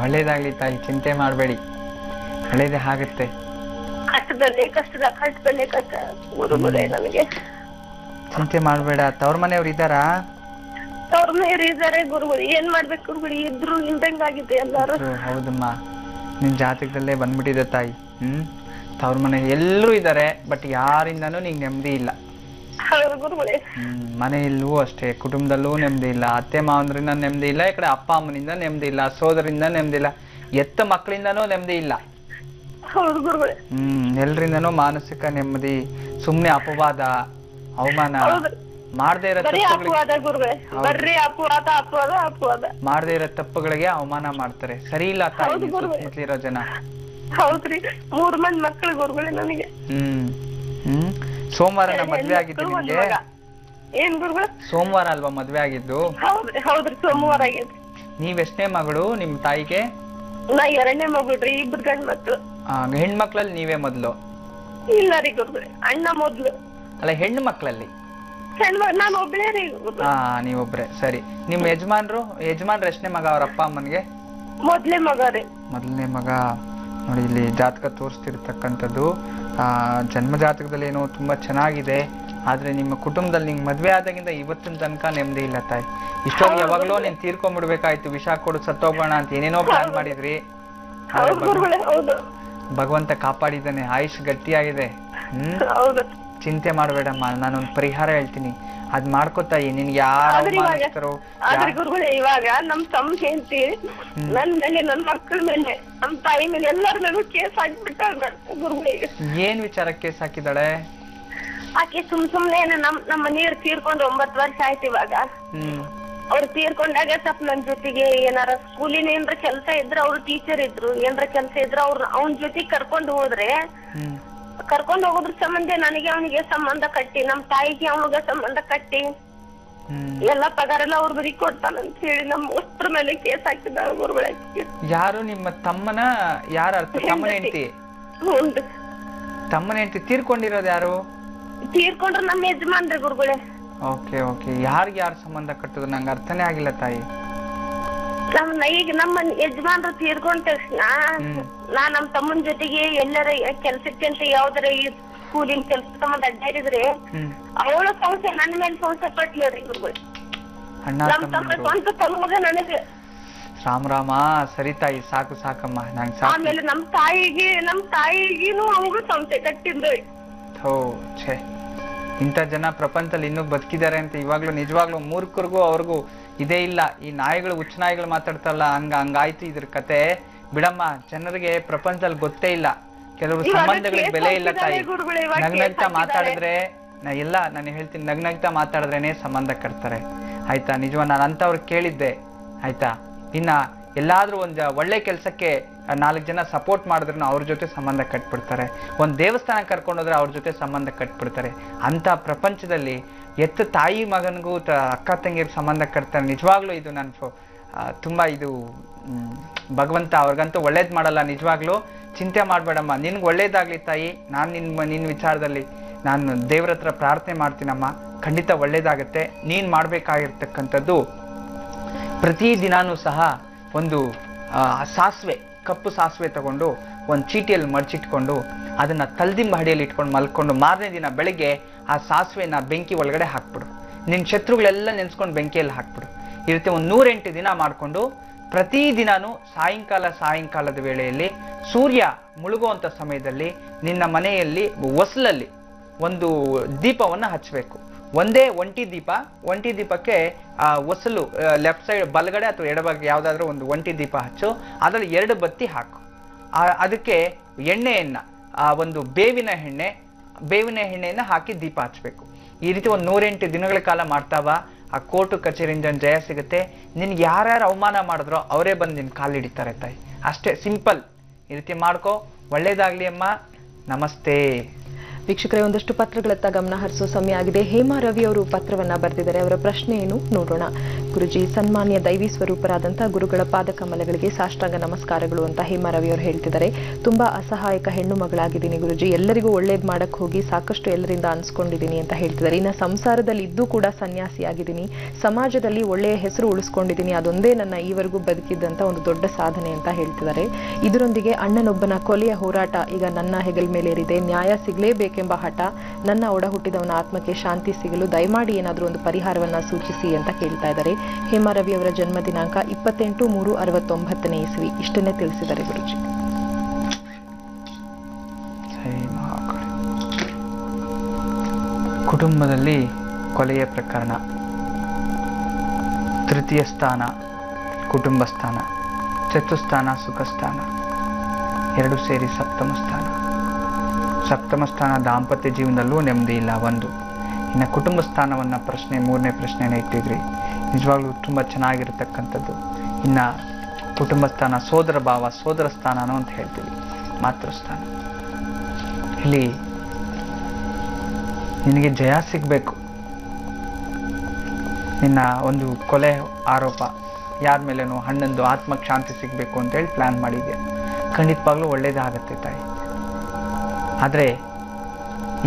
ಒಳ್ಳೇದಾಗ್ಲಿ ತಾಯಿ, ಚಿಂತೆ ಮಾಡಬೇಡಿ, ಒಳ್ಳೇದೇ ಆಗುತ್ತೆ. ಕಷ್ಟದಲ್ಲೇ ಕಷ್ಟ ಗುರುಗಳೇ. ನನಗೆ ಚಿಂತೆ ಮಾಡಬೇಡ. ತವ್ರ ಮನೆಯವ್ರು ಇದ್ದಾರಾ? ಅವ್ರ ಮೇಲೆ ಇದಾರೆ ಗುರುಗಳು. ಏನ್ ಮಾಡ್ಬೇಕು ಗುರುಗಳು, ಇದ್ರು ಇಲ್ದಂಗಾಗಿದೆ ಎಲ್ಲಾರು. ಹೌದಮ್ಮ, ನಿನ್ ಜಾತಕದಲ್ಲೇ ಬಂದ್ಬಿಟ್ಟಿದೆ ತಾಯಿ. ತವ್ರ ಮನೆ ಎಲ್ಲರೂ ಇದ್ದಾರೆ, ಬಟ್ ಯಾರಿಂದನೂ ನಿಂಗೆ ನೆಮ್ಮದಿ ಇಲ್ಲ. ಹೌದು ಗುರುಗಳೇ. ಮನೆಯಲ್ಲೂ ಅಷ್ಟೇ, ಕುಟುಂಬದಲ್ಲೂ ನೆಮ್ಮದಿ ಇಲ್ಲ, ಅತ್ತೆ ಮಾವನರಿಂದ ನೆಮ್ಮದಿ ಇಲ್ಲ, ಈ ಕಡೆ ಅಪ್ಪ ಅಮ್ಮನಿಂದ ನೆಮ್ಮದಿ ಇಲ್ಲ, ಸೋದರಿಂದ ನೆಮ್ಮದಿ ಇಲ್ಲ, ಎತ್ತ ಮಕ್ಕಳಿಂದನೂ ನೆಮ್ಮದಿ ಇಲ್ಲ. ಹೌದು ಗುರುಗಳೇ. ಎಲ್ರಿಂದನೂ ಮಾನಸಿಕ ನೆಮ್ಮದಿ, ಸುಮ್ನೆ ಅಪವಾದ ಅವಮಾನ, ಮಾಡದೇ ಇರೋ ಮಾಡದೇ ಇರೋ ತಪ್ಪುಗಳಿಗೆ ಅವಮಾನ ಮಾಡ್ತಾರೆ. ಸರಿ ಇಲ್ಲ ತಾಯಿ, ಸುತ್ತಮುತ್ತಲಿರೋ ಜನ. ಹೌದ್ರಿ, 3 ಮಂದಿ ಮಕ್ಕಳು ಗುರುಗಳೇ ನನಗೆ. ಸೋಮವಾರ ಮದ್ವೆ ಆಗಿದ್ದು ನಿಮ್ಗೆ? ಏನ್ ಗುರುಗಳು? ಸೋಮವಾರ ಅಲ್ವಾ ಮದ್ವೆ ಆಗಿದ್ದು? ಹೌದ್ರಿ, ಸೋಮವಾರ ಆಗಿದ್ದು. ನೀವ್ ಎಷ್ಟನೇ ಮಗಳು ನಿಮ್ ತಾಯಿಗೆ? ನಾ 2ನೇ ಮಗಳ್ರಿ, 2 ಗಂಡ್ ಮಕ್ಳು. ಹೆಣ್ಮಕ್ಳಲ್ಲಿ ನೀವೇ ಮೊದ್ಲು? ಇಲ್ಲ ರೀ ಗುರುಗಳೇ, ಅಣ್ಣ ಮೊದ್ಲು. ಅಲ್ಲ, ಹೆಣ್ಣು ಮಕ್ಳಲ್ಲಿ? ನಾನು ಒಬ್ಬಳೇ ರೀ. ನೀವೊಬ್ರೆ. ಸರಿ, ನಿಮ್ ಯಜಮಾನ್ರು ಎಷ್ಟನೇ ಮಗ ಅವ್ರ ಅಪ್ಪ ಅಮ್ಮನ್ಗೆ? ಮೊದ್ಲೇ ಮಗ ರೀ. ಮೊದಲನೇ ಮಗ. ನೋಡಿ, ಇಲ್ಲಿ ಜಾತಕ ತೋರಿಸ್ತಿರ್ತಕ್ಕಂಥದ್ದು ಜನ್ಮ ಜಾತಕದಲ್ಲಿ ಏನೋ ತುಂಬಾ ಚೆನ್ನಾಗಿದೆ, ಆದ್ರೆ ನಿಮ್ಮ ಕುಟುಂಬದಲ್ಲಿ ನಿಂಗೆ ಮದ್ವೆ ಆದಾಗಿಂದ ಇವತ್ತಿನ ತನಕ ನೆಮ್ಮದಿ ಇಲ್ಲ ತಾಯಿ. ಇಷ್ಟೊಂದು ಯಾವಾಗ್ಲೂ ನೀನ್ ತೀರ್ಕೊಂಡ್ಬಿಡ್ಬೇಕಾಯ್ತು, ವಿಷ ಕೊಡು ಸತ್ತೋಗೋಣ ಅಂತ ಏನೇನೋ ಪ್ಲಾನ್ ಮಾಡಿದ್ರಿ. ಭಗವಂತ ಕಾಪಾಡಿದ್ದಾನೆ, ಆಯುಷ್ ಗಟ್ಟಿಯಾಗಿದೆ. ಚಿಂತೆ ಮಾಡ್ಬೇಡಮ್ಮ, ನಾನೊಂದು ಪರಿಹಾರ ಹೇಳ್ತೀನಿ, ಅದ್ ಮಾಡ್ಕೋತಾಯಿ. ನಿನ್ಗೆ ಯಾರು ಇವಾಗ ನಮ್ ತಮ್ಮ ಹೆಂಡತಿ ನನ್ ಮೇಲೆ, ನನ್ ಮಕ್ಕಳ ಮೇಲೆ, ನಮ್ ತಾಯಿ ಮೇಲೆ, ಎಲ್ಲರ ಮೇಲೂ ಕೇಸ್ ಹಾಕ್ಬಿಟ್ಟಾಳ ಗುರುಗಳಿಗೆ. ಏನ್ ವಿಚಾರ ಕೇಸ್ ಹಾಕಿದಾಳೆ ಆಕೆ? ಸುಮ್ನೆ ನಮ್ಮ ಮನೆಯವ್ರು ತೀರ್ಕೊಂಡು 9 ವರ್ಷ ಆಯ್ತು ಇವಾಗ. ಅವ್ರು ತೀರ್ಕೊಂಡಾಗ ಸ್ವಲ್ಪ ನನ್ ಜೊತೆಗೆ ಏನಾರ ಸ್ಕೂಲಿನ ಏನ್ರ ಕೆಲ್ಸ ಇದ್ರೆ, ಅವ್ರು ಟೀಚರ್ ಇದ್ರು, ಏನ್ರ ಕೆಲ್ಸ ಇದ್ರೆ ಅವ್ನ ಜೊತೆಗೆ ಕರ್ಕೊಂಡು ಹೋಗೋದ್ರ ಸಂಬಂಧ ನನಗೆ ಅವನಿಗೆ ಸಂಬಂಧ ಕಟ್ಟಿ, ನಮ್ ತಾಯಿಗೆ ಅವನಿಗೆ ಸಂಬಂಧ ಕಟ್ಟಿ ಎಲ್ಲ ಪಗಾರ ಎಲ್ಲ ಅವ್ರ ಬರೀ ಕೊಡ್ತಾನಂತ ಹೇಳಿ ನಮ್ಮ ಅಷ್ಟ್ರ ಮೇಲೆ ಕೇಸ್ ಹಾಕಿದ್ದಾರೆ ಗುರುಗಳೇ. ಯಾರು ನಿಮ್ಮ ತಮ್ಮನ? ಯಾರ ತಮ್ಮನ ಹೆಂಡತಿ? ತಮ್ಮನ ಹೆಂಡತಿ ತೀರ್ಕೊಂಡಿರೋದು ಯಾರು? ತೀರ್ಕೊಂಡ್ರೆ ನಮ್ಮ ಯಜಮಾನ್ರಿ ಗುರುಗಳೇ. Okay okay. ಯಾರು ಸಂಬಂಧ ಕಟ್ಟಿದ್ರು ನಂಗೆ ಅರ್ಥನೇ ಆಗಿಲ್ಲ ತಾಯಿ. ಈಗ ನಮ್ಮ ಯಜಮಾನ್ರು ತೀರ್ಕೊಂಡ ತಕ್ಷಣ ನಮ್ ತಮ್ಮನ ಜೊತೆಗೆ ಎಲ್ಲರ ಕೆಲ್ಸಕ್ಕೆ ಅಂತ ಯಾವ್ದಾರ ಈ ಸ್ಕೂಲಿನ ಕೆಲ್ಸ ಸಂಬಂಧ ಅಡ್ಡಾಡಿದ್ರೆ ಅವಳ ಸಂಸ್ಥೆ ನನ್ನ ಮೇಲೆ ಸಂಸ್ಥೆ ಕಟ್ಲಿ ಗುರುಗಳು. ನಮ್ ತಮ್ಮ ಸ್ವಂತ ತಮ್ಮಗ ನನಗೆ. ರಾಮ ಸರಿ ತಾಯಿ, ಸಾಕು ಸಾಕಮ್ಮ, ನಂಗೆ ಸಾಕು. ಆಮೇಲೆ ನಮ್ ತಾಯಿಗಿನೂ ಅವಾಗ ಸಂಸ್ಥೆ ಕಟ್ಟಿದ್ರು. ಹೋ ಛೇ, ಇಂಥ ಜನ ಪ್ರಪಂಚದಲ್ಲಿ ಇನ್ನೂ ಬದುಕಿದ್ದಾರೆ ಅಂತ ಇವಾಗ್ಲೂ ನಿಜವಾಗ್ಲೂ ಮೂರ್ಖರಿಗೂ ಅವ್ರಿಗೂ ಇದೇ ಇಲ್ಲ. ಈ ನಾಯಿಗಳು, ಹುಚ್ಚ ನಾಯಿಗಳು ಮಾತಾಡ್ತಾರಲ್ಲ, ಹಂಗಾಯ್ತು ಇದ್ರ ಕತೆ. ಬಿಡಮ್ಮ, ಜನರಿಗೆ ಪ್ರಪಂಚದಲ್ಲಿ ಗೊತ್ತೇ ಇಲ್ಲ, ಕೆಲವರು ಸಂಬಂಧಗಳಿಗೆ ಬೆಲೆ ಇಲ್ಲ ತಾಯಿ. ನಗ್ನಗ್ತಾ ಮಾತಾಡಿದ್ರೆ ನಾನು ಹೇಳ್ತೀನಿ, ನಗ್ನಗ್ತಾ ಮಾತಾಡಿದ್ರೇನೆ ಸಂಬಂಧ ಕಟ್ತಾರೆ ಆಯ್ತಾ. ನಿಜವಾ, ನಾನು ಅಂತವ್ರು ಕೇಳಿದ್ದೆ ಆಯ್ತಾ. ಇನ್ನ ಎಲ್ಲಾದ್ರೂ ಒಂದು ಒಳ್ಳೆ ಕೆಲ್ಸಕ್ಕೆ 4 ಜನ ಸಪೋರ್ಟ್ ಮಾಡಿದ್ರು ಅವ್ರ ಜೊತೆ ಸಂಬಂಧ ಕಟ್ಬಿಡ್ತಾರೆ. ಒಂದು ದೇವಸ್ಥಾನ ಕರ್ಕೊಂಡೋದ್ರೆ ಅವ್ರ ಜೊತೆ ಸಂಬಂಧ ಕಟ್ಬಿಡ್ತಾರೆ. ಅಂತ ಪ್ರಪಂಚದಲ್ಲಿ ಎತ್ತ ತಾಯಿ ಮಗನಿಗೂ ಅಕ್ಕ ತಂಗಿಗೆ ಸಂಬಂಧ ಕಟ್ತಾರೆ. ನಿಜವಾಗ್ಲೂ ಇದು ನಾನು ತುಂಬಾ ಇದು ಭಗವಂತ ಅವ್ರಿಗಂತೂ ಒಳ್ಳೇದ್ ಮಾಡಲ್ಲ. ನಿಜವಾಗ್ಲೂ ಚಿಂತೆ ಮಾಡ್ಬೇಡಮ್ಮ, ನಿನ್ಗೆ ಒಳ್ಳೇದಾಗ್ಲಿ ತಾಯಿ. ನಾನು ನಿನ್ನ ವಿಚಾರದಲ್ಲಿ ನಾನು ದೇವ್ರ ಹತ್ರ ಪ್ರಾರ್ಥನೆ ಮಾಡ್ತೀನಮ್ಮ, ಖಂಡಿತ ಒಳ್ಳೇದಾಗತ್ತೆ. ನೀನ್ ಮಾಡ್ಬೇಕಾಗಿರ್ತಕ್ಕಂಥದ್ದು ಪ್ರತಿ ದಿನಾನೂ ಸಹ ಒಂದು ಸಾಸಿವೆ ಕಪ್ಪು ಸಾಸಿವೆ ತಗೊಂಡು ಒಂದು ಚೀಟಿಯಲ್ಲಿ ಮಡಚಿಟ್ಕೊಂಡು ಅದನ್ನ ತಲ್ದಿಂಬ ಹಡಿಯಲ್ಲಿ ಇಟ್ಕೊಂಡು ಮಲ್ಕೊಂಡು ಮಾರನೇ ದಿನ ಬೆಳಿಗ್ಗೆ ಆ ಸಾಸಿವೆನ ಬೆಂಕಿ ಒಳಗಡೆ ಹಾಕ್ಬಿಡು. ನಿನ್ನ ಶತ್ರುಗಳೆಲ್ಲ ನೆನೆಸ್ಕೊಂಡು ಬೆಂಕಿಯಲ್ಲಿ ಹಾಕ್ಬಿಡು. ಈ ರೀತಿ ಒಂದು 108 ದಿನ ಮಾಡಿಕೊಂಡು ಪ್ರತಿದಿನಾನು ಸಾಯಂಕಾಲದ ವೇಳೆಯಲ್ಲಿ ಸೂರ್ಯ ಮುಳುಗುವಂಥ ಸಮಯದಲ್ಲಿ ನಿನ್ನ ಮನೆಯಲ್ಲಿ ಹೊಸಲಲ್ಲಿ ಒಂದು ದೀಪವನ್ನು ಹಚ್ಚಬೇಕು. ಒಂದೇ ಒಂಟಿ ದೀಪಕ್ಕೆ ಹೊಸಲು ಲೆಫ್ಟ್ ಸೈಡ್ ಬಲಗಡೆ ಅಥವಾ ಎಡಭಾಗ ಯಾವುದಾದ್ರೂ ಒಂದು ಒಂಟಿ ದೀಪ ಹಚ್ಚು. ಅದರಲ್ಲಿ 2 ಬತ್ತಿ ಹಾಕು. ಅದಕ್ಕೆ ಎಣ್ಣೆಯನ್ನ ಒಂದು ಬೇವಿನ ಎಣ್ಣೆಯನ್ನು ಹಾಕಿ ದೀಪ ಹಚ್ಚಬೇಕು. ಈ ರೀತಿ ಒಂದು 108 ದಿನಗಳ ಕಾಲ ಮಾಡ್ತಾವ. ಆ ಕೋರ್ಟು ಕಚೇರಿಯಿಂದ ಜಯ ಸಿಗುತ್ತೆ. ನಿನ್ಗೆ ಯಾರ್ಯಾರು ಅವಮಾನ ಮಾಡಿದ್ರೋ ಅವರೇ ಬಂದು ನಿನ್ನ ಕಾಲು ಹಿಡಿತಾರೆ ತಾಯಿ. ಅಷ್ಟೇ ಸಿಂಪಲ್. ಈ ರೀತಿ ಮಾಡ್ಕೋ. ಒಳ್ಳೇದಾಗ್ಲಿ ಅಮ್ಮ. ನಮಸ್ತೆ. ವೀಕ್ಷಕರೇ, ಒಂದಷ್ಟು ಪತ್ರಗಳತ್ತ ಗಮನ ಹರಿಸೋ ಸಮಯ ಆಗಿದೆ. ಹೇಮಾ ರವಿ ಅವರು ಪತ್ರವನ್ನ ಬರೆದಿದ್ದಾರೆ. ಅವರ ಪ್ರಶ್ನೆ ಏನು ನೋಡೋಣ. ಗುರುಜಿ, ಸನ್ಮಾನ್ಯ ದೈವಿ ಸ್ವರೂಪರಾದಂತಹ ಗುರುಗಳ ಪಾದಕಮಲಗಳಿಗೆ ಸಾಷ್ಟಾಂಗ ನಮಸ್ಕಾರಗಳು ಅಂತ ಹೇಮಾ ರವಿ ಅವರು ಹೇಳ್ತಿದ್ದಾರೆ. ತುಂಬಾ ಅಸಹಾಯಕ ಹೆಣ್ಣು ಮಗಳಾಗಿದ್ದೀನಿ ಗುರುಜಿ. ಎಲ್ಲರಿಗೂ ಒಳ್ಳೇದ್ ಮಾಡಕ್ ಹೋಗಿ ಸಾಕಷ್ಟು ಎಲ್ಲರಿಂದ ಅನ್ಸ್ಕೊಂಡಿದ್ದೀನಿ ಅಂತ ಹೇಳ್ತಿದ್ದಾರೆ. ಇನ್ನ ಸಂಸಾರದಲ್ಲಿ ಇದ್ದು ಕೂಡ ಸನ್ಯಾಸಿಯಾಗಿದ್ದೀನಿ. ಸಮಾಜದಲ್ಲಿ ಒಳ್ಳೆಯ ಹೆಸರು ಉಳಿಸ್ಕೊಂಡಿದ್ದೀನಿ. ಅದೊಂದೇ ನನ್ನ ಈವರೆಗೂ ಬದುಕಿದ್ದಂತ ಒಂದು ದೊಡ್ಡ ಸಾಧನೆ ಅಂತ ಹೇಳ್ತಿದ್ದಾರೆ. ಇದರೊಂದಿಗೆ ಅಣ್ಣನೊಬ್ಬನ ಕೊಲೆಯ ಹೋರಾಟ ಈಗ ನನ್ನ ಹೆಗಲ್ ಮೇಲೇರಿದೆ. ನ್ಯಾಯ ಸಿಗಲೇಬೇಕೆಂಬ ಹಠ. ನನ್ನ ಒಡ ಹುಟ್ಟಿದವನ ಆತ್ಮಕ್ಕೆ ಶಾಂತಿ ಸಿಗಲು ದಯಮಾಡಿ ಏನಾದರೂ ಒಂದು ಪರಿಹಾರವನ್ನ ಸೂಚಿಸಿ ಅಂತ ಕೇಳ್ತಾ ಇದ್ದಾರೆ. ಹೇಮಾ ರವಿ ಅವರ ಜನ್ಮ ದಿನಾಂಕ 28/3/69 ಇಸ್ವಿ. ಇಷ್ಟನ್ನೇ ತಿಳಿಸಿದ್ದಾರೆ ಗುರುಜಿ. ಕುಟುಂಬದಲ್ಲಿ ಕೊಲೆಯ ಪ್ರಕರಣ. ತೃತೀಯ ಸ್ಥಾನ ಕುಟುಂಬ ಸ್ಥಾನ, ಚತುಸ್ಥಾನ ಸುಖ ಸ್ಥಾನ, 2 ಸೇರಿ ಸಪ್ತಮ ಸ್ಥಾನ. ಸಪ್ತಮ ಸ್ಥಾನ ದಾಂಪತ್ಯ ಜೀವನದಲ್ಲೂ ನೆಮ್ಮದಿ ಇಲ್ಲ. 1. ಇನ್ನು ಕುಟುಂಬ ಸ್ಥಾನವನ್ನು ಮೂರನೇ ಪ್ರಶ್ನೆನ ಇಟ್ಟಿದ್ರಿ. ನಿಜವಾಗ್ಲೂ ತುಂಬ ಚೆನ್ನಾಗಿರತಕ್ಕಂಥದ್ದು. ಇನ್ನು ಕುಟುಂಬ ಸ್ಥಾನ ಸೋದರ ಭಾವ, ಸೋದರ ಸ್ಥಾನನೋ ಅಂತ ಹೇಳ್ತೀವಿ, ಮಾತೃಸ್ಥಾನ. ಇಲ್ಲಿ ನಿನಗೆ ಜಯ ಸಿಗಬೇಕು. ನಿನ್ನ ಒಂದು ಕೊಲೆ ಆರೋಪ ಯಾರ ಮೇಲೇನೋ ಹಣ್ಣಂದು ಆತ್ಮಕ್ಕೆ ಶಾಂತಿ ಸಿಗಬೇಕು ಅಂತೇಳಿ ಪ್ಲ್ಯಾನ್ ಮಾಡಿದ್ಯಾ. ಖಂಡಿತವಾಗ್ಲೂ ಒಳ್ಳೇದಾಗತ್ತೆ ತಾಯಿ. ಆದರೆ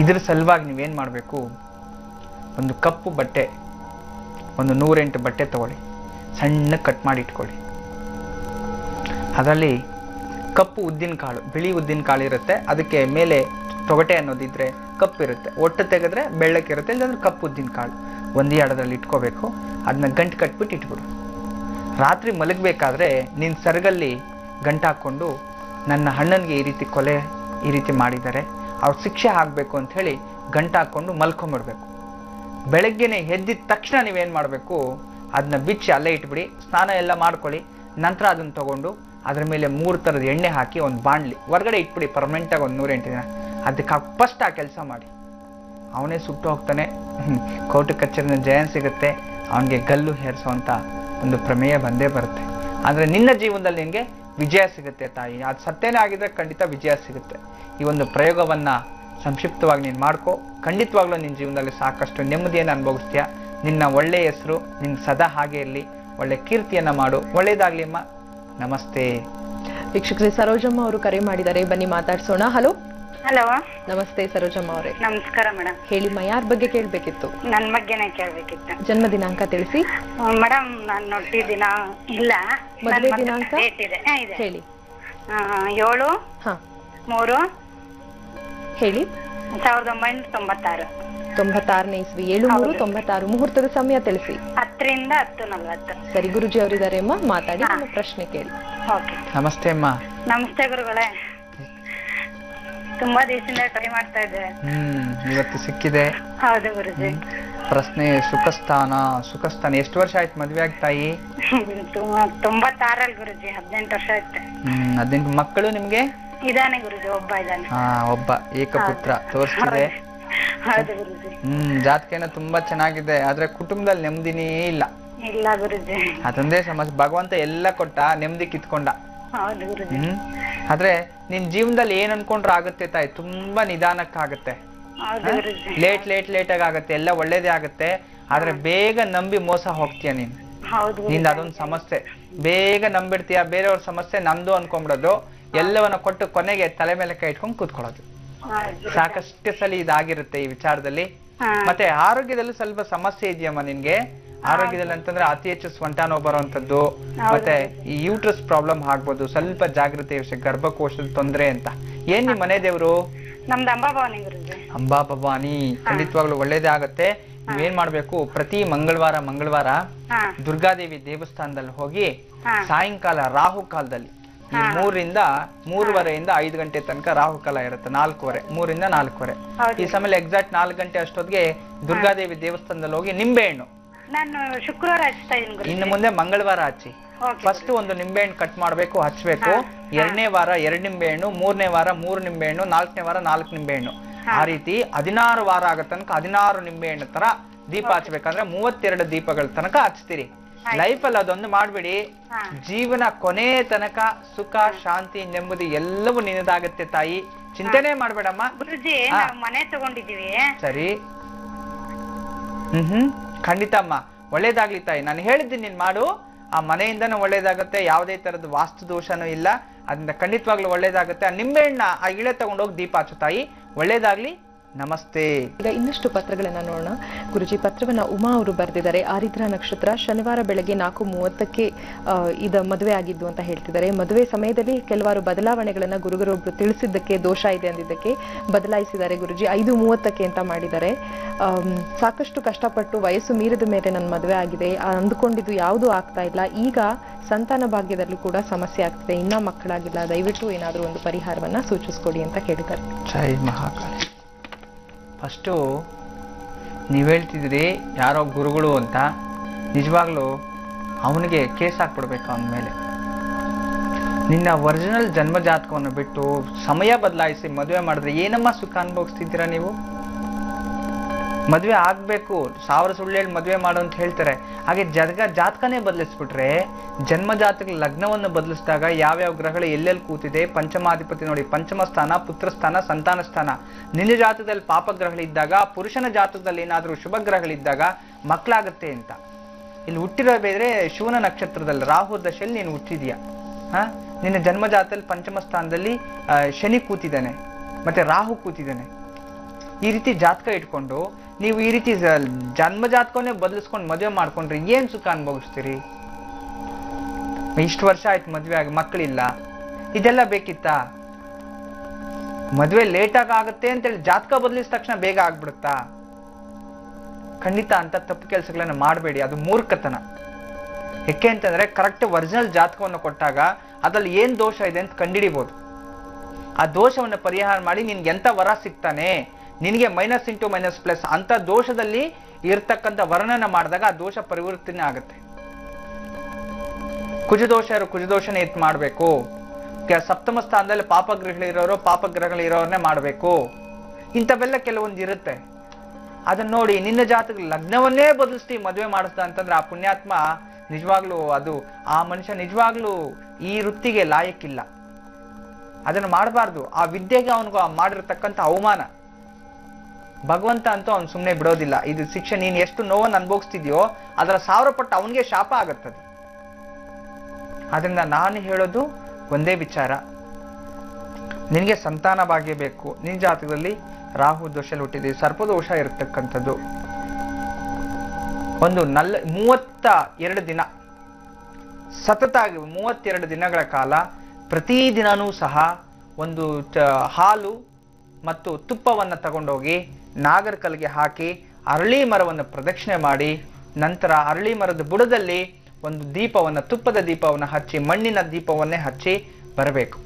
ಇದ್ರ ಸಲುವಾಗಿ ನೀವೇನು ಮಾಡಬೇಕು, ಒಂದು ಕಪ್ಪು ಬಟ್ಟೆ, ಒಂದು 108 ಬಟ್ಟೆ ತಗೊಳ್ಳಿ, ಸಣ್ಣ ಕಟ್ ಮಾಡಿ ಇಟ್ಕೊಳ್ಳಿ. ಅದರಲ್ಲಿ ಕಪ್ಪು ಉದ್ದಿನ ಕಾಳು, ಬಿಳಿ ಉದ್ದಿನ ಕಾಳು ಇರುತ್ತೆ. ಅದಕ್ಕೆ ಮೇಲೆ ತೊಗಟೆ ಅನ್ನೋದಿದ್ರೆ ಕಪ್ಪಿರುತ್ತೆ. ಒಟ್ಟು ತೆಗೆದ್ರೆ ಬೆಳ್ಳಕ್ಕಿರುತ್ತೆ, ಇಲ್ಲಾಂದ್ರೆ ಕಪ್ಪು ಉದ್ದಿನ ಕಾಳು 1 ಅದರಲ್ಲಿ ಇಟ್ಕೋಬೇಕು. ಅದನ್ನ ಗಂಟು ಕಟ್ಬಿಟ್ಟು ಇಟ್ಬಿಡು. ರಾತ್ರಿ ಮಲಗಬೇಕಾದ್ರೆ ನಿನ್ನ ಸರಗಲ್ಲಿ ಗಂಟು ಹಾಕ್ಕೊಂಡು, ನನ್ನ ಅಣ್ಣನಿಗೆ ಈ ರೀತಿ ಕೊಲೆ ಈ ರೀತಿ ಮಾಡಿದ್ದಾರೆ, ಅವ್ರು ಶಿಕ್ಷೆ ಆಗಬೇಕು ಅಂತ ಹೇಳಿ ಗಂಟು ಹಾಕ್ಕೊಂಡು ಮಲ್ಕೊಂಬಿಡ್ಬೇಕು. ಬೆಳಗ್ಗೆನೆ ಎದ್ದಿದ ತಕ್ಷಣ ನೀವೇನು ಮಾಡಬೇಕು, ಅದನ್ನ ಬಿಚ್ಚಿ ಅಲ್ಲೇ ಇಟ್ಬಿಡಿ. ಸ್ನಾನ ಎಲ್ಲ ಮಾಡ್ಕೊಳ್ಳಿ. ನಂತರ ಅದನ್ನು ತೊಗೊಂಡು ಅದ್ರ ಮೇಲೆ 3 ಥರದ ಎಣ್ಣೆ ಹಾಕಿ ಒಂದು ಬಾಣಲಿ ಹೊರಗಡೆ ಇಟ್ಬಿಡಿ ಪರ್ಮನೆಂಟಾಗಿ ಒಂದು 108 ದಿನ. ಅದಕ್ಕೆ ಫಸ್ಟ್ ಆ ಕೆಲಸ ಮಾಡಿ. ಅವನೇ ಸುಟ್ಟು ಹೋಗ್ತಾನೆ. ಕೋರ್ಟ್ ಕಚೇರಿನ ಜಯ ಸಿಗುತ್ತೆ. ಅವನಿಗೆ ಗಲ್ಲು ಹೇರಿಸೋವಂಥ ಒಂದು ಪ್ರಮೇಯ ಬಂದೇ ಬರುತ್ತೆ. ಆದರೆ ನಿನ್ನ ಜೀವನದಲ್ಲಿ ನಿನಗೆ ವಿಜಯ ಸಿಗುತ್ತೆ ತಾಯಿ. ಅದು ಸತ್ಯನೇ ಆಗಿದ್ರೆ ಖಂಡಿತ ವಿಜಯ ಸಿಗುತ್ತೆ. ಈ ಒಂದು ಪ್ರಯೋಗವನ್ನು ಸಂಕ್ಷಿಪ್ತವಾಗಿ ನೀನು ಮಾಡ್ಕೋ. ಖಂಡಿತವಾಗ್ಲೂ ನಿನ್ನ ಜೀವನದಲ್ಲಿ ಸಾಕಷ್ಟು ನೆಮ್ಮದಿಯನ್ನು ಅನುಭವಿಸ್ತೀಯ. ನಿನ್ನ ಒಳ್ಳೆಯ ಹೆಸರು ನಿನ್ನ ಸದಾ ಹಾಗೆ ಇರಲಿ. ಒಳ್ಳೆ ಕೀರ್ತಿಯನ್ನು ಮಾಡು. ಒಳ್ಳೇದಾಗ್ಲಿ ಅಮ್ಮ. ನಮಸ್ತೆ. ವೀಕ್ಷಕರೇ, ಸರೋಜಮ್ಮ ಅವರು ಕರೆ ಮಾಡಿದ್ದಾರೆ. ಬನ್ನಿ ಮಾತಾಡ್ಸೋಣ. ಹಲೋ. ಹಲೋ, ನಮಸ್ತೆ ಸರೋಜಮ್ಮ ಅವರೇ. ನಮಸ್ಕಾರ ಮೇಡಮ್. ಹೇಳಿಮ್ಮ, ಯಾರ ಬಗ್ಗೆ ಕೇಳ್ಬೇಕಿತ್ತು? ನನ್ ಬಗ್ಗೆನೇ ಕೇಳ್ಬೇಕಿತ್ತು. ಜನ್ಮ ದಿನಾಂಕ ತಿಳಿಸಿ. ಮೇಡಮ್, ನಾನು ನೋಡ್ತಿ ದಿನ ಇಲ್ಲ. ಮದುವೆ ದಿನಾಂಕ ಡೇಟ್ ಇದೆ. ಇದೆ. ಹೇಳಿ. 7/3 ಹೇಳಿ. 1996. 96ನೇ ಇಸ್ವಿ. 7/3/96. ಮುಹೂರ್ತದ ಸಮಯ ತಿಳಿಸಿ. 10ರಿಂದ 10:40. ಸರಿ, ಗುರುಜಿ ಅವರಿದ್ದಾರೆ ಅಮ್ಮ, ಮಾತಾಡಿ. ನಿಮ್ಮ ಪ್ರಶ್ನೆ ಕೇಳಿ. ಓಕೆ. ನಮಸ್ತೆ ಅಮ್ಮ. ನಮಸ್ತೆ ಗುರುಗಳೇ. ತುಂಬಾ ದಿವಸದಿಂದ ಟ್ರೈ ಮಾಡ್ತಾ ಇದ್ದೆ. ಇವತ್ತು ಸಿಕ್ಕಿದೆ. ಹೌದು ಗುರುಜಿ. ಪ್ರಶ್ನೆ ಸುಖಸ್ಥಾನ. ಎಷ್ಟು ವರ್ಷ ಆಯ್ತು ಮದ್ವೆ ಆಗಿ ತಾಯಿ? 96 ಗುರುಜಿ. 18 ವರ್ಷ ಆಯ್ತು. 18. ಮಕ್ಕಳು ನಿಮ್ಗೆ? ಇದಾನೆ ಗುರುಜಿ, ಒಬ್ಬ ಇದಾನೆ. ಒಬ್ಬ ಏಕಪುತ್ರ ತೋರಿಸ್ತಿದೆ. ಹೌದು ಗುರುಜಿ. ಜಾತಕೇನ ತುಂಬಾ ಚೆನ್ನಾಗಿದೆ. ಆದ್ರೆ ಕುಟುಂಬದಲ್ಲಿ ನೆಮ್ಮದಿನೇ ಇಲ್ಲ. ಇಲ್ಲ ಗುರುಜಿ. ಅದೊಂದೇ ಸಮಸ್ಯೆ. ಭಗವಂತ ಎಲ್ಲ ಕೊಟ್ಟ, ನೆಮ್ಮದಿ ಕಿತ್ಕೊಂಡ. ಹೌದು ಗುರುಜಿ. ಆದ್ರೆ ನಿನ್ ಜೀವನದಲ್ಲಿ ಏನ್ ಅನ್ಕೊಂಡ್ರೆ ಆಗುತ್ತೆ ತಾಯಿ, ತುಂಬಾ ನಿಧಾನಕ್ಕಾಗುತ್ತೆ. ಲೇಟ್ ಆಗುತ್ತೆ. ಎಲ್ಲ ಒಳ್ಳೇದೇ ಆಗುತ್ತೆ. ಆದ್ರೆ ಬೇಗ ನಂಬಿ ಮೋಸ ಹೋಗ್ತೀಯ ನೀನ್. ನಿಂದ ಅದೊಂದು ಸಮಸ್ಯೆ. ಬೇಗ ನಂಬಿಡ್ತೀಯ. ಬೇರೆಯವ್ರ ಸಮಸ್ಯೆ ನಮ್ದು ಅನ್ಕೊಂಡ್ಬಿಡೋದು. ಎಲ್ಲವನ್ನ ಕೊಟ್ಟು ಕೊನೆಗೆ ತಲೆ ಮೇಲೆ ಕೈ ಇಟ್ಕೊಂಡು ಕೂತ್ಕೊಳ್ಳೋದು. ಸಾಕಷ್ಟು ಸಲ ಇದಾಗಿರುತ್ತೆ ಈ ವಿಚಾರದಲ್ಲಿ. ಮತ್ತೆ ಆರೋಗ್ಯದಲ್ಲಿ ಸ್ವಲ್ಪ ಸಮಸ್ಯೆ ಇದೆಯಮ್ಮ ನಿನ್ಗೆ. ಆರೋಗ್ಯದಲ್ಲಿ ಅಂತಂದ್ರೆ ಅತಿ ಹೆಚ್ಚು ಸ್ವಂಟ ನೋವು ಬರುವಂತದ್ದು, ಮತ್ತೆ ಈ ಯೂಟ್ರಸ್ ಪ್ರಾಬ್ಲಮ್ ಆಗ್ಬೋದು. ಸ್ವಲ್ಪ ಜಾಗೃತಿ ವಿಷಯ, ಗರ್ಭಕೋಶದ ತೊಂದರೆ ಅಂತ. ಏನ್ ನಿಮ್ ಮನೆ ದೇವ್ರು? ನಮ್ದು ಅಂಬಾಭವಾನಿ ಗುರುಜಿ. ಅಂಬಾ ಭವಾನಿ. ಖಂಡಿತವಾಗ್ಲು ಒಳ್ಳೇದೇ ಆಗತ್ತೆ. ನೀವೇನ್ ಮಾಡ್ಬೇಕು, ಪ್ರತಿ ಮಂಗಳವಾರ ದುರ್ಗಾದೇವಿ ದೇವಸ್ಥಾನದಲ್ಲಿ ಹೋಗಿ ಸಾಯಂಕಾಲ ರಾಹು ಕಾಲದಲ್ಲಿ ಈ 3:30 5 ಗಂಟೆ ತನಕ ರಾಹು ಕಾಲ ಇರುತ್ತೆ. 4:15 3 4:15 ಈ ಸಮಯ ಎಕ್ಸಾಕ್ಟ್ 4 ಗಂಟೆ ಅಷ್ಟೊತ್ತಿಗೆ ದುರ್ಗಾದೇವಿ ದೇವಸ್ಥಾನದಲ್ಲಿ ಹೋಗಿ ನಿಂಬೆಹಣ್ಣು, ನಾನು ಶುಕ್ರವಾರ ಹಚ್ತಾ ಇದೀನಿ ಗುರುಜಿ. ಇನ್ನು ಮುಂದೆ ಮಂಗಳವಾರ ಹಚ್ಚಿ. ಫಸ್ಟ್ ಒಂದು ನಿಂಬೆಹಣ್ಣು ಕಟ್ ಮಾಡ್ಬೇಕು, ಹಚ್ಬೇಕು. 2ನೇ ವಾರ 2 ನಿಂಬೆಹಣ್ಣು, 3ನೇ ವಾರ 3 ನಿಂಬೆಹಣ್ಣು, 4ನೇ ವಾರ 4 ನಿಂಬೆಹಣ್ಣು. ಆ ರೀತಿ 16 ವಾರ ಆಗೋ ತನಕ 16 ನಿಂಬೆಹಣ್ಣು ತರ ದೀಪ ಹಚ್ಬೇಕಂದ್ರೆ 32 ದೀಪಗಳ ತನಕ ಹಚ್ತೀರಿ. ಲೈಫ್ ಅಲ್ಲಿ ಅದೊಂದು ಮಾಡ್ಬಿಡಿ, ಜೀವನ ಕೊನೆ ತನಕ ಸುಖ ಶಾಂತಿ ನೆಮ್ಮದಿ ಎಲ್ಲವೂ ನಿನ್ನದಾಗತ್ತೆ ತಾಯಿ. ಚಿಂತೆನೆ ಮಾಡ್ಬೇಡಮ್ಮ. ಗುರುಜಿ ನಾವು ಮನೆ ತಗೊಂಡಿದೀವಿ. ಸರಿ, ಖಂಡಿತ ಅಮ್ಮ, ಒಳ್ಳೇದಾಗ್ಲಿ ತಾಯಿ. ನಾನು ಹೇಳಿದ್ದೀನಿ ನೀನ್ ಮಾಡು, ಆ ಮನೆಯಿಂದನೂ ಒಳ್ಳೇದಾಗತ್ತೆ. ಯಾವುದೇ ತರದ ವಾಸ್ತು ದೋಷನೂ ಇಲ್ಲ, ಅದರಿಂದ ಖಂಡಿತವಾಗ್ಲೂ ಒಳ್ಳೇದಾಗತ್ತೆ. ಆ ನಿಂಬೆಹಣ್ಣ ಆ ಇಳೆ ತಗೊಂಡೋಗಿ ದೀಪ ಹಚ್ಚು ತಾಯಿ. ಒಳ್ಳೇದಾಗ್ಲಿ. ನಮಸ್ತೆ. ಈಗ ಇನ್ನಷ್ಟು ಪತ್ರಗಳನ್ನ ನೋಡೋಣ. ಗುರುಜಿ, ಪತ್ರವನ್ನ ಉಮಾ ಅವರು ಬರೆದಿದ್ದಾರೆ. ಆರಿದ್ರ ನಕ್ಷತ್ರ, ಶನಿವಾರ ಬೆಳಗ್ಗೆ 4:30ಕ್ಕೆ ಇದ ಮದುವೆ ಆಗಿದ್ದು ಅಂತ ಹೇಳ್ತಿದ್ದಾರೆ. ಮದುವೆ ಸಮಯದಲ್ಲಿ ಕೆಲವಾರು ಬದಲಾವಣೆಗಳನ್ನ ಗುರುಗಳೊಬ್ರು ತಿಳಿಸಿದ್ದಕ್ಕೆ, ದೋಷ ಇದೆ ಅಂದಿದ್ದಕ್ಕೆ ಬದಲಾಯಿಸಿದ್ದಾರೆ ಗುರುಜಿ. 5:30ಕ್ಕೆ ಅಂತ ಮಾಡಿದ್ದಾರೆ. ಸಾಕಷ್ಟು ಕಷ್ಟಪಟ್ಟು ವಯಸ್ಸು ಮೀರಿದ ಮೇಲೆ ನನ್ನ ಮದುವೆ ಆಗಿದೆ, ಅಂದುಕೊಂಡಿದ್ದು ಯಾವುದೂ ಆಗ್ತಾ ಇಲ್ಲ. ಈಗ ಸಂತಾನ ಭಾಗ್ಯದಲ್ಲೂ ಕೂಡ ಸಮಸ್ಯೆ ಆಗ್ತಿದೆ, ಇನ್ನ ಮಕ್ಕಳಾಗಿಲ್ಲ. ದಯವಿಟ್ಟು ಏನಾದ್ರೂ ಒಂದು ಪರಿಹಾರವನ್ನ ಸೂಚಿಸ್ಕೊಡಿ ಅಂತ ಕೇಳಿದ್ದಾರೆ. ಜೈ ಮಹಾಕಾಳಿ. ಫಸ್ಟು ನೀವು ಹೇಳ್ತಿದ್ರಿ ಯಾರೋ ಗುರುಗಳು ಅಂತ, ನಿಜವಾಗ್ಲೂ ಅವನಿಗೆ ಕೇಸ್ ಹಾಕ್ಬಿಡ್ಬೇಕು ಅವನ ಮೇಲೆ. ನಿನ್ನ ಒರಿಜಿನಲ್ ಜನ್ಮ ಜಾತಕವನ್ನು ಬಿಟ್ಟು ಸಮಯ ಬದಲಾಯಿಸಿ ಮದುವೆ ಮಾಡಿದ್ರೆ ಏನಮ್ಮ ಸುಖ ಅನುಭವಿಸ್ತಿದ್ದೀರಾ ನೀವು? ಮದುವೆ ಆಗ್ಬೇಕು, 1000 ಸುಳ್ಳು ಹೇಳಿ ಮದುವೆ ಮಾಡು ಅಂತ ಹೇಳ್ತಾರೆ. ಹಾಗೆ ಜಾತಕನೇ ಬದಲಿಸ್ಬಿಟ್ರೆ, ಜನ್ಮ ಜಾತಕ ಲಗ್ನವನ್ನು ಬದಲಿಸಿದಾಗ ಯಾವ್ಯಾವ ಗ್ರಹಗಳು ಎಲ್ಲೆಲ್ಲಿ ಕೂತಿದೆ, ಪಂಚಮಾಧಿಪತಿ ನೋಡಿ, ಪಂಚಮ ಸ್ಥಾನ, ಪುತ್ರ ಸ್ಥಾನ, ಸಂತಾನ ಸ್ಥಾನ. ನಿನ್ನ ಜಾತಕದಲ್ಲಿ ಪಾಪ ಗ್ರಹಗಳಿದ್ದಾಗ, ಪುರುಷನ ಜಾತಕದಲ್ಲಿ ಏನಾದ್ರೂ ಶುಭ ಗ್ರಹಗಳಿದ್ದಾಗ ಮಕ್ಕಳಾಗತ್ತೆ ಅಂತ. ಇಲ್ಲಿ ಹುಟ್ಟಿರೋ ಬೇರೆ ಶಿವನ ನಕ್ಷತ್ರದಲ್ಲಿ ರಾಹು ದಶೆಯಲ್ಲಿ ನೀನು ಹುಟ್ಟಿದ್ಯಾ. ನಿನ್ನ ಜನ್ಮ ಜಾತಕದಲ್ಲಿ ಪಂಚಮ ಸ್ಥಾನದಲ್ಲಿ ಶನಿ ಕೂತಿದ್ದಾನೆ, ಮತ್ತೆ ರಾಹು ಕೂತಿದ್ದಾನೆ. ಈ ರೀತಿ ಜಾತಕ ಇಟ್ಕೊಂಡು ನೀವು ಈ ರೀತಿ ಜನ್ಮ ಜಾತಕವನ್ನೇ ಬದಲಿಸ್ಕೊಂಡು ಮದುವೆ ಮಾಡ್ಕೊಂಡ್ರೆ ಏನ್ ಸುಖ ಅನುಭವಿಸ್ತೀರಿ? ಇಷ್ಟು ವರ್ಷ ಆಯ್ತು ಮದ್ವೆ ಆಗಿ, ಮಕ್ಕಳಿಲ್ಲ, ಇದೆಲ್ಲ ಬೇಕಿತ್ತಾ? ಮದ್ವೆ ಲೇಟಾಗಿ ಆಗುತ್ತೆ ಅಂತೇಳಿ ಜಾತಕ ಬದಲಿಸಿದ ತಕ್ಷಣ ಬೇಗ ಆಗ್ಬಿಡುತ್ತಾ? ಖಂಡಿತ ಅಂತ ತಪ್ಪು ಕೆಲಸಗಳನ್ನ ಮಾಡಬೇಡಿ, ಅದು ಮೂರ್ಖತನ. ಯಾಕೆ ಅಂತಂದ್ರೆ ಕರೆಕ್ಟ್ ಒರಿಜಿನಲ್ ಜಾತಕವನ್ನು ಕೊಟ್ಟಾಗ ಅದ್ರಲ್ಲಿ ಏನ್ ದೋಷ ಇದೆ ಅಂತ ಕಂಡಿಡಿಬಹುದು. ಆ ದೋಷವನ್ನು ಪರಿಹಾರ ಮಾಡಿ ನಿನ್ಗೆ ಎಂತ ವರ ಸಿಗ್ತಾನೆ, ನಿನಗೆ -⁻⁻+ ಅಂತ ದೋಷದಲ್ಲಿ ಇರ್ತಕ್ಕಂಥ ವರ್ಣನ ಮಾಡಿದಾಗ ಆ ದೋಷ ಪರಿವರ್ತನೆ ಆಗುತ್ತೆ. ಕುಜದೋಷ ಇರೋ ಕುಜದೋಷನೇ ಎತ್ ಮಾಡ್ಬೇಕು. ಸಪ್ತಮ ಸ್ಥಾನದಲ್ಲಿ ಪಾಪಗ್ರಹಗಳಿರೋರು ಪಾಪಗ್ರಹಗಳಿರೋರನ್ನೇ ಮಾಡ್ಬೇಕು. ಇಂಥವೆಲ್ಲ ಕೆಲವೊಂದು ಇರುತ್ತೆ. ಅದನ್ನ ನೋಡಿ ನಿನ್ನ ಜಾತಕ ಲಗ್ನವನ್ನೇ ಬದಲಿಸ್ತಿ ಮದುವೆ ಮಾಡಿಸ್ದ ಅಂತಂದ್ರೆ ಆ ಪುಣ್ಯಾತ್ಮ ನಿಜವಾಗ್ಲೂ ಅದು ಆ ಮನುಷ್ಯ ನಿಜವಾಗ್ಲೂ ಈ ವೃತ್ತಿಗೆ ಲಾಯಕ್ಕಿಲ್ಲ. ಅದನ್ನು ಮಾಡಬಾರ್ದು. ಆ ವಿದ್ಯೆಗೆ ಅವನಿಗೆ ಮಾಡಿರ್ತಕ್ಕಂಥ ಅವಮಾನ. ಭಗವಂತ ಅಂತೂ ಅವ್ನು ಸುಮ್ಮನೆ ಬಿಡೋದಿಲ್ಲ. ಇದು ಶಿಕ್ಷೆ. ನೀನ್ ಎಷ್ಟು ನೋವನ್ನು ಅನುಭವಿಸ್ತಿದ್ಯೋ ಅದರ 1000 ಪಟ್ಟು ಅವನಿಗೆ ಶಾಪ ಆಗತ್ತದು. ಆದ್ರಿಂದ ನಾನು ಹೇಳೋದು ಒಂದೇ ವಿಚಾರ, ನಿನಗೆ ಸಂತಾನ ಭಾಗ್ಯ ಬೇಕು. ನಿನ್ನ ಜಾತಕದಲ್ಲಿ ರಾಹು ದೋಷದಲ್ಲಿ ಹುಟ್ಟಿದೆ, ಸರ್ಪದೋಷ ಇರತಕ್ಕಂಥದ್ದು. ಒಂದು 32 ದಿನ ಸತತಾಗಿ 32 ದಿನಗಳ ಕಾಲ ಪ್ರತಿದಿನನೂ ಸಹ ಒಂದು ಹಾಲು ಮತ್ತು ತುಪ್ಪವನ್ನು ತಗೊಂಡೋಗಿ ನಾಗರಕಲ್ಗೆ ಹಾಕಿ ಅರಳಿ ಮರವನ್ನು ಪ್ರದಕ್ಷಿಣೆ ಮಾಡಿ, ನಂತರ ಅರಳಿ ಮರದ ಬುಡದಲ್ಲಿ ಒಂದು ದೀಪವನ್ನು, ತುಪ್ಪದ ದೀಪವನ್ನು ಹಚ್ಚಿ, ಮಣ್ಣಿನ ದೀಪವನ್ನೇ ಹಚ್ಚಿ ಬರಬೇಕು.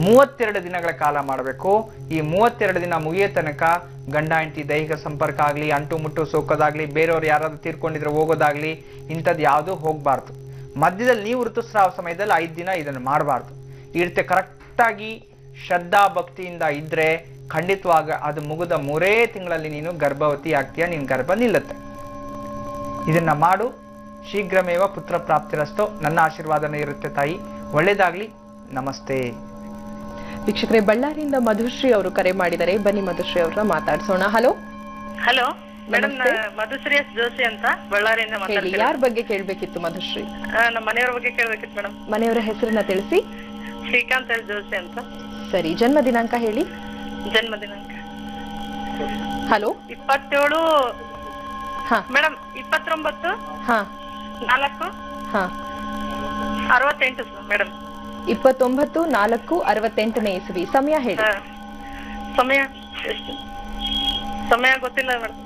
32 ದಿನಗಳ ಕಾಲ ಮಾಡಬೇಕು. ಈ 32 ದಿನ ಮುಗಿಯೋ ತನಕ ಗಂಡ ಹೆಂಡತಿ ದೈಹಿಕ ಸಂಪರ್ಕ ಆಗಲಿ, ಅಂಟು ಮುಟ್ಟು ಸೋಕೋದಾಗ್ಲಿ, ಬೇರೆಯವ್ರು ಯಾರಾದ್ರೂ ತೀರ್ಕೊಂಡಿದ್ರೆ ಹೋಗೋದಾಗ್ಲಿ, ಇಂಥದ್ದು ಯಾವುದೂ ಹೋಗ್ಬಾರ್ದು. ಮಧ್ಯದಲ್ಲಿ ನೀವು ಋತುಸ್ರಾವ ಸಮಯದಲ್ಲಿ 5 ದಿನ ಇದನ್ನು ಮಾಡಬಾರ್ದು. ಈ ರೀತಿ ಕರೆಕ್ಟಾಗಿ ಶ್ರದ್ಧಾ ಭಕ್ತಿಯಿಂದ ಇದ್ರೆ ಖಂಡಿತವಾಗ ಅದು ಮುಗಿದ 3 ತಿಂಗಳಲ್ಲಿ ನೀನು ಗರ್ಭವತಿ ಆಗ್ತೀಯ, ನಿನ್ ಗರ್ಭ ನಿಲ್ಲುತ್ತೆ. ಇದನ್ನ ಮಾಡು. ಶೀಘ್ರಮೇವ ಪುತ್ರ ಪ್ರಾಪ್ತಿರಸ್ತೋ. ನನ್ನ ಆಶೀರ್ವಾದನೇ ಇರುತ್ತೆ ತಾಯಿ. ಒಳ್ಳೇದಾಗ್ಲಿ. ನಮಸ್ತೆ. ವೀಕ್ಷಕರೇ, ಬಳ್ಳಾರಿಯಿಂದ ಮಧುಶ್ರೀ ಅವರು ಕರೆ ಮಾಡಿದ್ದಾರೆ. ಬನ್ನಿ ಮಧುಶ್ರೀ ಅವ್ರನ್ನ ಮಾತಾಡ್ಸೋಣ. Hello hello madam, Madhushree S Joshi ಅಂತ ಬಳ್ಳಾರಿಯಿಂದ ಮಾತಾಡ್ತೀನಿ. ಯಾರ ಬಗ್ಗೆ ಕೇಳ್ಬೇಕಿತ್ತು ಮಧುಶ್ರೀ? ನಮ್ಮ ಮನೆಯವ್ರ ಬಗ್ಗೆ ಕೇಳ್ಬೇಕಿತ್ತು ಮೇಡಮ್. ಮನೆಯವರ ಹೆಸರನ್ನ ತಿಳಿಸಿ. ಶ್ರೀಕಾಂತ್ ಎಸ್ ಜೋಶಿ ಅಂತ. ಸರಿ, ಜನ್ಮ ದಿನಾಂಕ ಹೇಳಿ. ಜನ್ಮ ದಿನಾಂಕ ಹಲೋ 27 ಮೇಡಮ್ 29 ಹಾ 4 ಹಾ 68 ಮೇಡಮ್. 29/4/68 ಇಸವಿ. ಸಮಯ ಹೇಳಿ. ಸಮಯ ಎಷ್ಟು? ಸಮಯ ಗೊತ್ತಿಲ್ಲ ಮೇಡಮ್.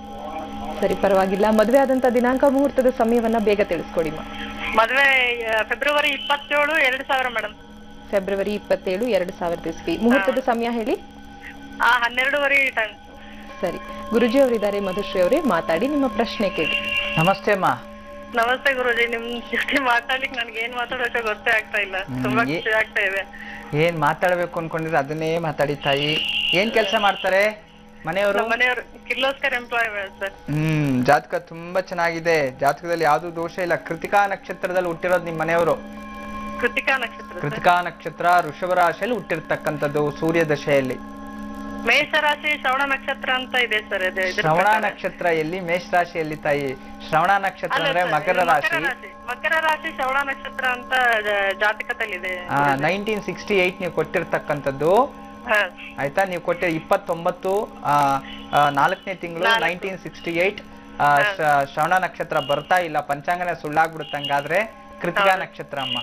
ಸರಿ, ಪರವಾಗಿಲ್ಲ. ಮದುವೆ ಆದಂತ ದಿನಾಂಕ, ಮುಹೂರ್ತದ ಸಮಯವನ್ನ ಬೇಗ ತಿಳಿಸ್ಕೊಡಿ. ಮದ್ವೆ ಫೆಬ್ರವರಿ 27, 2000 ಮೇಡಮ್. ಫೆಬ್ರವರಿ 27, 2000 ಇಸವಿ. ಮುಹೂರ್ತದ ಸಮಯ ಹೇಳಿ. 12:30 ಟೈಮ್. ಸರಿ, ಗುರುಜಿ ಅವರಿದ್ದಾರೆ, ಮಧುಶ್ರೀ ಅವರೇ ಮಾತಾಡಿ, ನಿಮ್ಮ ಪ್ರಶ್ನೆ ಕೇಳಿ. ನಮಸ್ತೆ ಅಮ್ಮ. ನಮಸ್ತೆ ಗುರುಜಿ, ನಿಮ್ ಜೊತೆ ಮಾತಾಡ್ಲಿಕ್ಕೆ ನನ್ಗೆ ಏನ್ ಮಾತಾಡೋಕೆ ಗೊತ್ತೇ ಆಗ್ತಾ ಇಲ್ಲ. ತುಂಬಾ ಖುಷಿ ಆಗ್ತಾ ಇದೆ. ಏನ್ ಮಾತಾಡ್ಬೇಕು ಅನ್ಕೊಂಡಿದ್ರೆ ಅದನ್ನೇ ಮಾತಾಡಿ ತಾಯಿ. ಏನ್ ಕೆಲಸ ಮಾಡ್ತಾರೆ ಮನೆಯವರು? ಮನೆಯವರು ಕಿರ್ಲೋಸ್ಕರ್ ಎಂಪ್ಲಾಯ್ ಸರ್. ಜಾತಕ ತುಂಬಾ ಚೆನ್ನಾಗಿದೆ. ಜಾತಕದಲ್ಲಿ ಯಾವ್ದು ದೋಷ ಇಲ್ಲ. ಕೃತಿಕಾ ನಕ್ಷತ್ರದಲ್ಲಿ ಹುಟ್ಟಿರೋದು ನಿಮ್ ಮನೆಯವರು. ಕೃತಿಕಾ ನಕ್ಷತ್ರ. ಕೃತಿಕಾ ನಕ್ಷತ್ರ ವೃಷಭ ರಾಶಿಯಲ್ಲಿ ಹುಟ್ಟಿರ್ತಕ್ಕಂಥದ್ದು, ಸೂರ್ಯ ದಶೆಯಲ್ಲಿ. ಮೇಷರಾಶಿ ಶ್ರವಣ ನಕ್ಷತ್ರ ಅಂತ ಇದೆ ಸರ್. ಶ್ರವಣ ನಕ್ಷತ್ರ ಎಲ್ಲಿ? ಮೇಷ ರಾಶಿಯಲ್ಲಿ ತಾಯಿ. ಶ್ರವಣ ನಕ್ಷತ್ರ ಅಂದ್ರೆ ಮಕರ ರಾಶಿ. ಮಕರ ರಾಶಿ ಶ್ರವಣ ನಕ್ಷತ್ರ ಅಂತ ಜಾತಕದಲ್ಲಿದೆ. 1968 ನೀವು ಕೊಟ್ಟಿರ್ತಕ್ಕಂಥದ್ದು ಆಯ್ತಾ. ನೀವು ಕೊಟ್ಟ 29 4ನೇ ತಿಂಗಳು 1968 ಶ್ರವಣ ನಕ್ಷತ್ರ ಬರ್ತಾ ಇಲ್ಲ. ಪಂಚಾಂಗನೇ ಸುಳ್ಳಾಗ್ಬಿಡುತ್ತೆ ಹಂಗಾದ್ರೆ. ಕೃತಿಕಾ ನಕ್ಷತ್ರ ಅಮ್ಮ.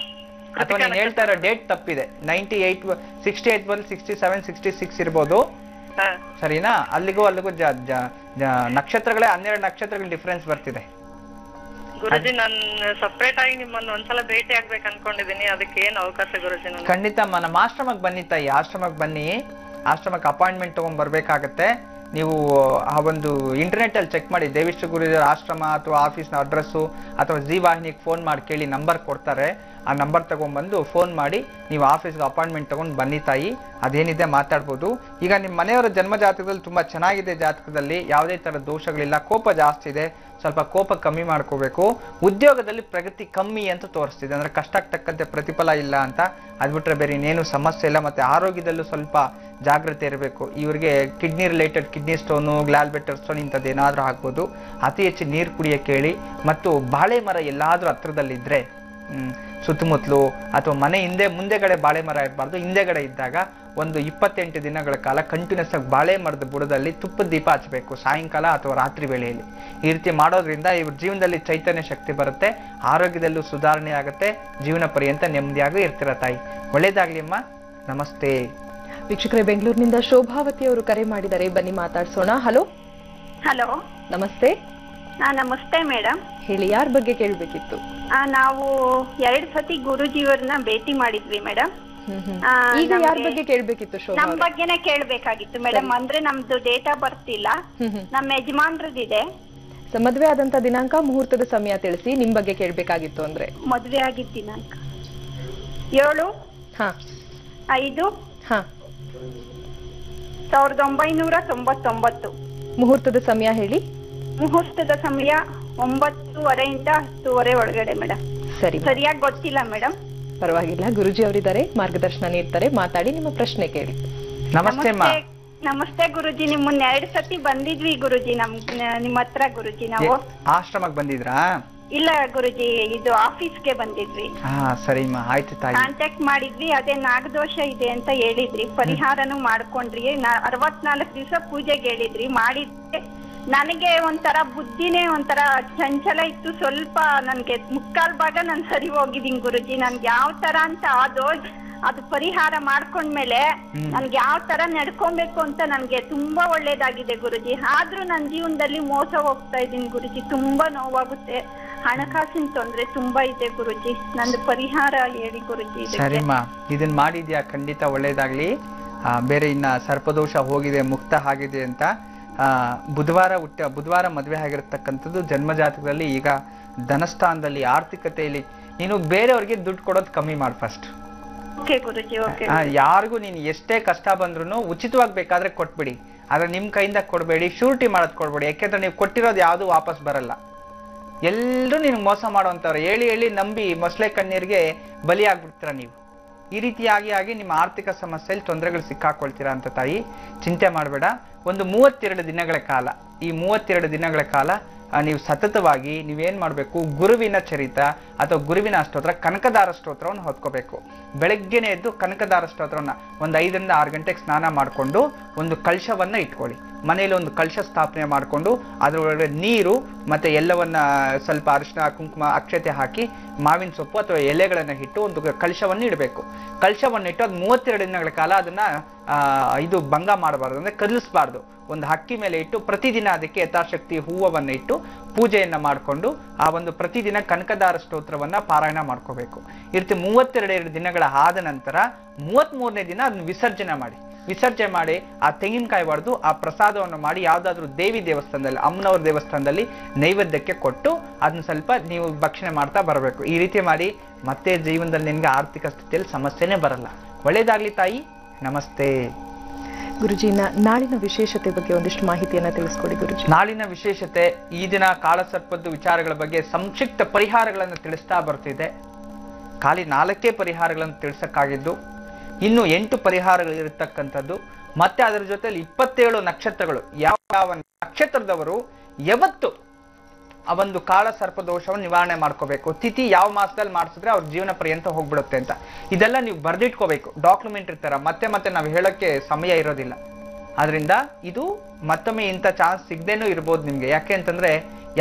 ಅಥವಾ ನೀನ್ ಹೇಳ್ತಾ ಇರೋ ಡೇಟ್ ತಪ್ಪಿದೆ. 68 ಬಂದು 67 66 ಇರ್ಬೋದು, ಸರಿನಾ? ಅಲ್ಲಿಗೂ ನಕ್ಷತ್ರಗಳೇ 12 ನಕ್ಷತ್ರಗಳ ಡಿಫ್ರೆನ್ಸ್ ಬರ್ತಿದೆ. ಗುರುಜಿ, ನಾನು ಸಪ್ರೇಟ್ ಆಗಿ ನಿಮ್ಮನ್ನು ಒಂದ್ಸಲ ಭೇಟಿ ಆಗ್ಬೇಕು ಅನ್ಕೊಂಡಿದೀನಿ. ಅದಕ್ಕೆ ಏನ್ ಅವಕಾಶ ಗುರುಜಿ? ಖಂಡಿತ ಅಮ್ಮ, ನಮ್ಮ ಆಶ್ರಮಕ್ಕೆ ಬನ್ನಿ ತಾಯಿ. ಆಶ್ರಮಕ್ಕೆ ಬನ್ನಿ. ಆಶ್ರಮಕ್ಕೆ ಅಪಾಯಿಂಟ್ಮೆಂಟ್ ತಗೊಂಡ್ ಬರ್ಬೇಕಾಗತ್ತೆ. ನೀವು ಆ ಒಂದು ಇಂಟರ್ನೆಟ್ ಅಲ್ಲಿ ಚೆಕ್ ಮಾಡಿ, ದೇವಿಶ್ರೀ ಗುರುಜಿ ಆಶ್ರಮ ಅಥವಾ ಆಫೀಸ್ನ ಅಡ್ರೆಸ್ಸು ಅಥವಾ ಜಿ ವಾಹಿನಿಗೆ ಫೋನ್ ಮಾಡಿ ಕೇಳಿ, ನಂಬರ್ ಕೊಡ್ತಾರೆ. ಆ ನಂಬರ್ ತಗೊಂಡ್ಬಂದು ಫೋನ್ ಮಾಡಿ ನೀವು ಆಫೀಸ್ಗೆ ಅಪಾಯಿಂಟ್ಮೆಂಟ್ ತಗೊಂಡು ಬನ್ನಿ ತಾಯಿ. ಅದೇನಿದೆ ಮಾತಾಡ್ಬೋದು. ಈಗ ನಿಮ್ಮ ಮನೆಯವರ ಜನ್ಮ ಜಾತಕದಲ್ಲಿ ತುಂಬಾ ಚೆನ್ನಾಗಿದೆ. ಜಾತಕದಲ್ಲಿ ಯಾವುದೇ ತರ ದೋಷಗಳಿಲ್ಲ. ಕೋಪ ಜಾಸ್ತಿ ಇದೆ, ಸ್ವಲ್ಪ ಕೋಪ ಕಮ್ಮಿ ಮಾಡ್ಕೋಬೇಕು. ಉದ್ಯೋಗದಲ್ಲಿ ಪ್ರಗತಿ ಕಮ್ಮಿ ಅಂತ ತೋರಿಸ್ತಿದೆ, ಅಂದ್ರೆ ಕಷ್ಟಕ್ಕೆ ತಕ್ಕಂತೆ ಪ್ರತಿಫಲ ಇಲ್ಲ ಅಂತ. ಅದ್ಬಿಟ್ರೆ ಬೇರೆ ಇನ್ನೇನು ಸಮಸ್ಯೆ ಇಲ್ಲ. ಮತ್ತೆ ಆರೋಗ್ಯದಲ್ಲೂ ಸ್ವಲ್ಪ ಜಾಗ್ರತೆ ಇರಬೇಕು. ಇವರಿಗೆ kidney related kidney stone, gallbladder stone ಇಂಥದ್ದು ಏನಾದ್ರೂ ಆಗ್ಬೋದು. ಅತಿ ಹೆಚ್ಚು ನೀರು ಕುಡಿಯಕ್ಕೆ ಹೇಳಿ. ಮತ್ತು ಬಾಳೆ ಮರ ಎಲ್ಲಾದ್ರೂ ಹತ್ರದಲ್ಲಿದ್ರೆ ಸುತ್ತಮುತ್ತಲು ಅಥವಾ ಮನೆ ಮುಂದೆಗಡೆ ಬಾಳೆ ಮರ ಇರಬಾರ್ದು. ಹಿಂದೆಗಡೆ ಇದ್ದಾಗ ಒಂದು 28 ದಿನಗಳ ಕಾಲ ಕಂಟಿನ್ಯೂಸ್ ಆಗಿ ಬಾಳೆ ಮರದ ಬುಡದಲ್ಲಿ ತುಪ್ಪದ ದೀಪ ಹಚ್ಚಬೇಕು, ಸಾಯಂಕಾಲ ಅಥವಾ ರಾತ್ರಿ ವೇಳೆಯಲ್ಲಿ. ಈ ರೀತಿ ಮಾಡೋದ್ರಿಂದ ಇವ್ರ ಜೀವನದಲ್ಲಿ ಚೈತನ್ಯ ಶಕ್ತಿ ಬರುತ್ತೆ, ಆರೋಗ್ಯದಲ್ಲೂ ಸುಧಾರಣೆ ಆಗುತ್ತೆ, ಜೀವನ ಪರ್ಯಂತ ನೆಮ್ಮದಿಯಾಗಿ ಇರ್ತೀರ ತಾಯಿ. ಒಳ್ಳೇದಾಗ್ಲಿ ಅಮ್ಮ. ನಮಸ್ತೆ. ವೀಕ್ಷಕರೇ, ಬೆಂಗಳೂರಿನಿಂದ ಶೋಭಾವತಿ ಅವರು ಕರೆ ಮಾಡಿದ್ದಾರೆ, ಬನ್ನಿ ಮಾತಾಡ್ಸೋಣ. ಹಲೋ. ಹಲೋ, ನಮಸ್ತೆ. ನಮಸ್ತೆ ಮೇಡಮ್. ಹೇಳಿ, ಯಾರ ಬಗ್ಗೆ ಕೇಳ್ಬೇಕಿತ್ತು? ನಾವು 2 ಸತಿ ಗುರುಜಿಯವ್ರನ್ನ ಭೇಟಿ ಮಾಡಿದ್ವಿ ಮೇಡಮ್. ಈಗ ಯಾರ ಬಗ್ಗೆ ಕೇಳ್ಬೇಕಿತ್ತು? ಶೋಭಾ, ನಮ್ ಬಗ್ಗೆನೇ ಕೇಳ್ಬೇಕಾಗಿತ್ತು ಮೇಡಮ್. ಅಂದ್ರೆ ನಮ್ದು ಡೇಟ್ ಆಫ್ ಬರ್ತ್ ಇಲ್ಲ, ನಮ್ಮ ಯಜಮಾನ್ರದಿದೆ. ಮದ್ವೆ ಆದಂತ ದಿನಾಂಕ, ಮುಹೂರ್ತದ ಸಮಯ ತಿಳಿಸಿ. ನಿಮ್ ಬಗ್ಗೆ ಕೇಳ್ಬೇಕಾಗಿತ್ತು ಅಂದ್ರೆ. ಮದ್ವೆ ಆಗಿದ್ದ ದಿನಾಂಕ 7/5/1999. ಮುಹೂರ್ತದ ಸಮಯ ಹೇಳಿ. ಮುಹೂರ್ತದ ಸಮಯ 9:30 10:30 ಒಳಗಡೆ ಮೇಡಮ್. ಸರಿಯಾಗಿ ಗೊತ್ತಿಲ್ಲ ಮೇಡಮ್. ಪರವಾಗಿಲ್ಲ, ಗುರುಜಿ ಅವರಿದ್ದಾರೆ, ಮಾರ್ಗದರ್ಶನ ನೀಡ್ತಾರೆ. ಮಾತಾಡಿ, ನಿಮ್ಮ ಪ್ರಶ್ನೆ ಕೇಳಿ. ನಮಸ್ತೆ. ನಮಸ್ತೆ ಗುರುಜಿ. ನಿಮ್ಮನ್ನ 2 ಸತಿ ಬಂದಿದ್ವಿ ಗುರುಜಿ ನಿಮ್ಮ ಹತ್ರ ಗುರುಜಿ. ನಾವು ಆಶ್ರಮಕ್ಕೆ ಬಂದಿದ್ರಾ? ಇಲ್ಲ ಗುರುಜಿ, ಇದು ಆಫೀಸ್ಗೆ ಬಂದಿದ್ವಿ. ಸರಿಮ್ಮ, ಆಯ್ತು ತಾಯಿ. ಕಾಂಟ್ಯಾಕ್ಟ್ ಮಾಡಿದ್ವಿ. ಅದೇ ನಾಗದೋಷ ಇದೆ ಅಂತ ಹೇಳಿದ್ರಿ, ಪರಿಹಾರನು ಮಾಡ್ಕೊಂಡ್ರಿ. 64 ದಿವಸ ಪೂಜೆಗೆ ಹೇಳಿದ್ರಿ, ಮಾಡಿದ್ದೆ. ನನಗೆ ಒಂಥರ ಬುದ್ಧಿನೇ ಒಂಥರ ಚಂಚಲ ಇತ್ತು ಸ್ವಲ್ಪ. ನನ್ಗೆ 3/4 ಭಾಗ ನಾನು ಸರಿ ಹೋಗಿದ್ದೀನಿ ಗುರುಜಿ. ನನ್ಗೆ ಯಾವ ತರ ಅಂತ ಅದು ಪರಿಹಾರ ಮಾಡ್ಕೊಂಡ್ಮೇಲೆ ನನ್ಗೆ ಯಾವ ತರ ನಡ್ಕೊಬೇಕು ಅಂತ ನನ್ಗೆ ತುಂಬಾ ಒಳ್ಳೇದಾಗಿದೆ ಗುರುಜಿ. ಆದ್ರೂ ನನ್ ಜೀವನದಲ್ಲಿ ಮೋಸ ಹೋಗ್ತಾ ಇದ್ದೀನಿ ಗುರುಜಿ. ತುಂಬಾ ನೋವಾಗುತ್ತೆ. ಹಣಕಾಸಿನ ತೊಂದ್ರೆ ತುಂಬಾ ಇದೆ ಗುರುಜಿ. ನಂದು ಪರಿಹಾರ ಹೇಳಿ ಗುರುಜಿ. ಸರಿಮ್ಮ, ಇದನ್ ಮಾಡಿದ್ಯಾ? ಖಂಡಿತ ಒಳ್ಳೇದಾಗ್ಲಿ. ಬೇರೆ ಇನ್ನ ಸರ್ಪದೋಷ ಹೋಗಿದೆ, ಮುಕ್ತ ಆಗಿದೆ ಅಂತ. ಬುಧವಾರ ಮದುವೆ ಆಗಿರತಕ್ಕಂಥದ್ದು ಜನ್ಮ ಜಾತಕದಲ್ಲಿ. ಈಗ ಧನಸ್ಥಾನದಲ್ಲಿ, ಆರ್ಥಿಕತೆಯಲ್ಲಿ ನೀನು ಬೇರೆಯವ್ರಿಗೆ ದುಡ್ಡು ಕೊಡೋದು ಕಮ್ಮಿ ಮಾಡಿ ಫಸ್ಟ್. ಯಾರಿಗೂ ನೀನು ಎಷ್ಟೇ ಕಷ್ಟ ಬಂದ್ರು ಉಚಿತವಾಗಿ ಬೇಕಾದ್ರೆ ಕೊಟ್ಬಿಡಿ, ಆದ್ರೆ ನಿಮ್ ಕೈಯಿಂದ ಕೊಡ್ಬೇಡಿ, ಶ್ಯೂರಿಟಿ ಮಾಡೋದ್ ಕೊಡ್ಬೇಡಿ. ಯಾಕೆಂದ್ರೆ ನೀವು ಕೊಟ್ಟಿರೋದು ಯಾವ್ದು ವಾಪಸ್ ಬರಲ್ಲ. ಎಲ್ರು ನಿನ್ಗೆ ಮೋಸ ಮಾಡುವಂತವ್ರು. ಹೇಳಿ ನಂಬಿ ಮೊಸಳೆ ಕಣ್ಣೀರ್ಗೆ ಬಲಿ ಆಗ್ಬಿಡ್ತೀರ ನೀವು. ಈ ರೀತಿಯಾಗಿ ನಿಮ್ಮ ಆರ್ಥಿಕ ಸಮಸ್ಯೆಯಲ್ಲಿ ತೊಂದರೆಗಳು ಸಿಕ್ಕಾಕೊಳ್ತೀರಾ ಅಂತ ತಾಯಿ. ಚಿಂತೆ ಮಾಡಬೇಡ. ಒಂದು 32 ದಿನಗಳ ಕಾಲ, ಈ 32 ದಿನಗಳ ಕಾಲ ನೀವು ಸತತವಾಗಿ ನೀವೇನ್ ಮಾಡಬೇಕು, ಗುರುವಿನ ಚರಿತ ಅಥವಾ ಗುರುವಿನ ಅಷ್ಟೋತ್ರ, ಕನಕದಾರ ಸ್ತೋತ್ರವನ್ನು ಹೊತ್ಕೋಬೇಕು. ಬೆಳಗ್ಗೆನೆ ಎದ್ದು ಕನಕದಾರ ಸ್ತೋತ್ರವನ್ನ ಒಂದು 5 ರಿಂದ 6 ಗಂಟೆಗೆ ಸ್ನಾನ ಮಾಡಿಕೊಂಡು ಒಂದು ಕಳಶವನ್ನ ಇಟ್ಕೊಳ್ಳಿ. ಮನೆಯಲ್ಲಿ ಒಂದು ಕಳಶ ಸ್ಥಾಪನೆ ಮಾಡಿಕೊಂಡು ಅದರೊಳಗಡೆ ನೀರು ಮತ್ತೆ ಎಲ್ಲವನ್ನ ಸ್ವಲ್ಪ ಅರಿಶಿನ ಕುಂಕುಮ ಅಕ್ಷತೆ ಹಾಕಿ ಮಾವಿನ ಸೊಪ್ಪು ಅಥವಾ ಎಲೆಗಳನ್ನ ಇಟ್ಟು ಒಂದು ಕಳಶವನ್ನು ಇಡಬೇಕು. ಕಳಶವನ್ನು ಇಟ್ಟು ಅದು 32 ದಿನಗಳ ಕಾಲ ಅದನ್ನ ಇದು ಭಂಗ ಮಾಡಬಾರ್ದು, ಅಂದ್ರೆ ಕದಲಿಸಬಾರ್ದು. ಒಂದು ಹಕ್ಕಿ ಮೇಲೆ ಇಟ್ಟು ಪ್ರತಿದಿನ ಅದಕ್ಕೆ ಯಥಾಶಕ್ತಿ ಹೂವನ್ನ ಇಟ್ಟು ಪೂಜೆಯನ್ನ ಮಾಡಿಕೊಂಡು ಆ ಒಂದು ಪ್ರತಿದಿನ ಕನಕದಾರ ಸ್ತೋತ್ರವನ್ನ ಪಾರಾಯಣ ಮಾಡ್ಕೋಬೇಕು. ಈ ರೀತಿ 32 ದಿನಗಳ ಆದ ನಂತರ 33ನೇ ದಿನ ಅದನ್ನ ವಿಸರ್ಜನೆ ಮಾಡಿ ಆ ತೆಂಗಿನಕಾಯಿ ಹೊಡೆದು ಆ ಪ್ರಸಾದವನ್ನು ಮಾಡಿ ಯಾವ್ದಾದ್ರು ದೇವಿ ದೇವಸ್ಥಾನದಲ್ಲಿ, ಅಮ್ಮನವ್ರ ದೇವಸ್ಥಾನದಲ್ಲಿ ನೈವೇದ್ಯಕ್ಕೆ ಕೊಟ್ಟು ಅದನ್ನ ಸ್ವಲ್ಪ ನೀವು ಭಕ್ಷಣೆ ಮಾಡ್ತಾ ಬರಬೇಕು. ಈ ರೀತಿ ಮಾಡಿ ಮತ್ತೆ ಜೀವನದಲ್ಲಿ ನಿನ್ಗೆ ಆರ್ಥಿಕ ಸ್ಥಿತಿಯಲ್ಲಿ ಸಮಸ್ಯೆನೇ ಬರಲ್ಲ. ಒಳ್ಳೇದಾಗ್ಲಿ ತಾಯಿ. ನಮಸ್ತೆ ಗುರುಜಿನ ನಾಳಿನ ವಿಶೇಷತೆ ಬಗ್ಗೆ ಒಂದಿಷ್ಟು ಮಾಹಿತಿಯನ್ನ ತಿಳಿಸ್ಕೊಡಿ ಗುರುಜಿ. ನಾಳಿನ ವಿಶೇಷತೆ, ಈ ದಿನ ಕಾಳಸರ್ಪದ್ದು ವಿಚಾರಗಳ ಬಗ್ಗೆ ಸಂಕ್ಷಿಪ್ತ ಪರಿಹಾರಗಳನ್ನು ತಿಳಿಸ್ತಾ ಬರ್ತಿದೆ. ಖಾಲಿ 4 ಪರಿಹಾರಗಳನ್ನು ತಿಳಿಸಕ್ಕಾಗಿದ್ದು, ಇನ್ನು 8 ಪರಿಹಾರಗಳು ಇರತಕ್ಕಂಥದ್ದು. ಮತ್ತೆ ಅದರ ಜೊತೆಲಿ 27 ನಕ್ಷತ್ರಗಳು, ಯಾವ ನಕ್ಷತ್ರದವರು ಯಾವತ್ತು ಆ ಒಂದು ಕಾಳ ಸರ್ಪ ದೋಷವನ್ನು ನಿವಾರಣೆ ಮಾಡ್ಕೋಬೇಕು, ತಿಥಿ ಯಾವ ಮಾಸದಲ್ಲಿ ಮಾಡಿಸಿದ್ರೆ ಅವ್ರ ಜೀವನ ಪರ್ಯಂತ ಹೋಗ್ಬಿಡುತ್ತೆ ಅಂತ ಇದೆಲ್ಲ ನೀವು ಬರ್ದಿಟ್ಕೋಬೇಕು. ಡಾಕ್ಯುಮೆಂಟ್ ಇರ್ತಾರ, ಮತ್ತೆ ನಾವು ಹೇಳಕ್ಕೆ ಸಮಯ ಇರೋದಿಲ್ಲ. ಆದ್ರಿಂದ ಇದು ಮತ್ತೊಮ್ಮೆ ಇಂಥ ಚಾನ್ಸ್ ಸಿಗದೇನೂ ಇರ್ಬೋದು ನಿಮ್ಗೆ. ಯಾಕೆ ಅಂತಂದ್ರೆ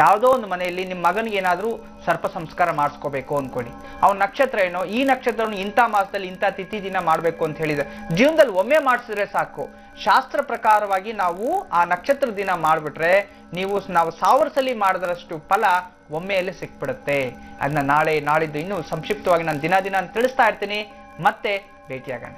ಯಾವುದೋ ಒಂದು ಮನೆಯಲ್ಲಿ ನಿಮ್ಮ ಮಗನಿಗೆ ಏನಾದ್ರೂ ಸರ್ಪ ಸಂಸ್ಕಾರ ಮಾಡಿಸ್ಕೋಬೇಕು ಅನ್ಕೊಳ್ಳಿ, ಅವನ ನಕ್ಷತ್ರ ಏನೋ, ಈ ನಕ್ಷತ್ರವನ್ನು ಇಂಥ ಮಾಸದಲ್ಲಿ ಇಂಥ ತಿಥಿ ದಿನ ಮಾಡ್ಬೇಕು ಅಂತ ಹೇಳಿದ್ರೆ ಜೀವನದಲ್ಲಿ ಒಮ್ಮೆ ಮಾಡಿಸಿದ್ರೆ ಸಾಕು. ಶಾಸ್ತ್ರ ಪ್ರಕಾರವಾಗಿ ನಾವು ಆ ನಕ್ಷತ್ರ ದಿನ ಮಾಡ್ಬಿಟ್ರೆ ನಾವು 1000 ಸಲ ಮಾಡಿದರಷ್ಟು ಫಲ ಒಮ್ಮೆಯಲ್ಲಿ ಸಿಕ್ಬಿಡುತ್ತೆ. ಅದನ್ನ ನಾಳೆ ನಾಳಿದ್ದು ಇನ್ನೂ ಸಂಕ್ಷಿಪ್ತವಾಗಿ ನಾನು ದಿನ ತಿಳಿಸ್ತಾ ಇರ್ತೀನಿ. ಮತ್ತೆ ಭೇಟಿಯಾಗೋಣ.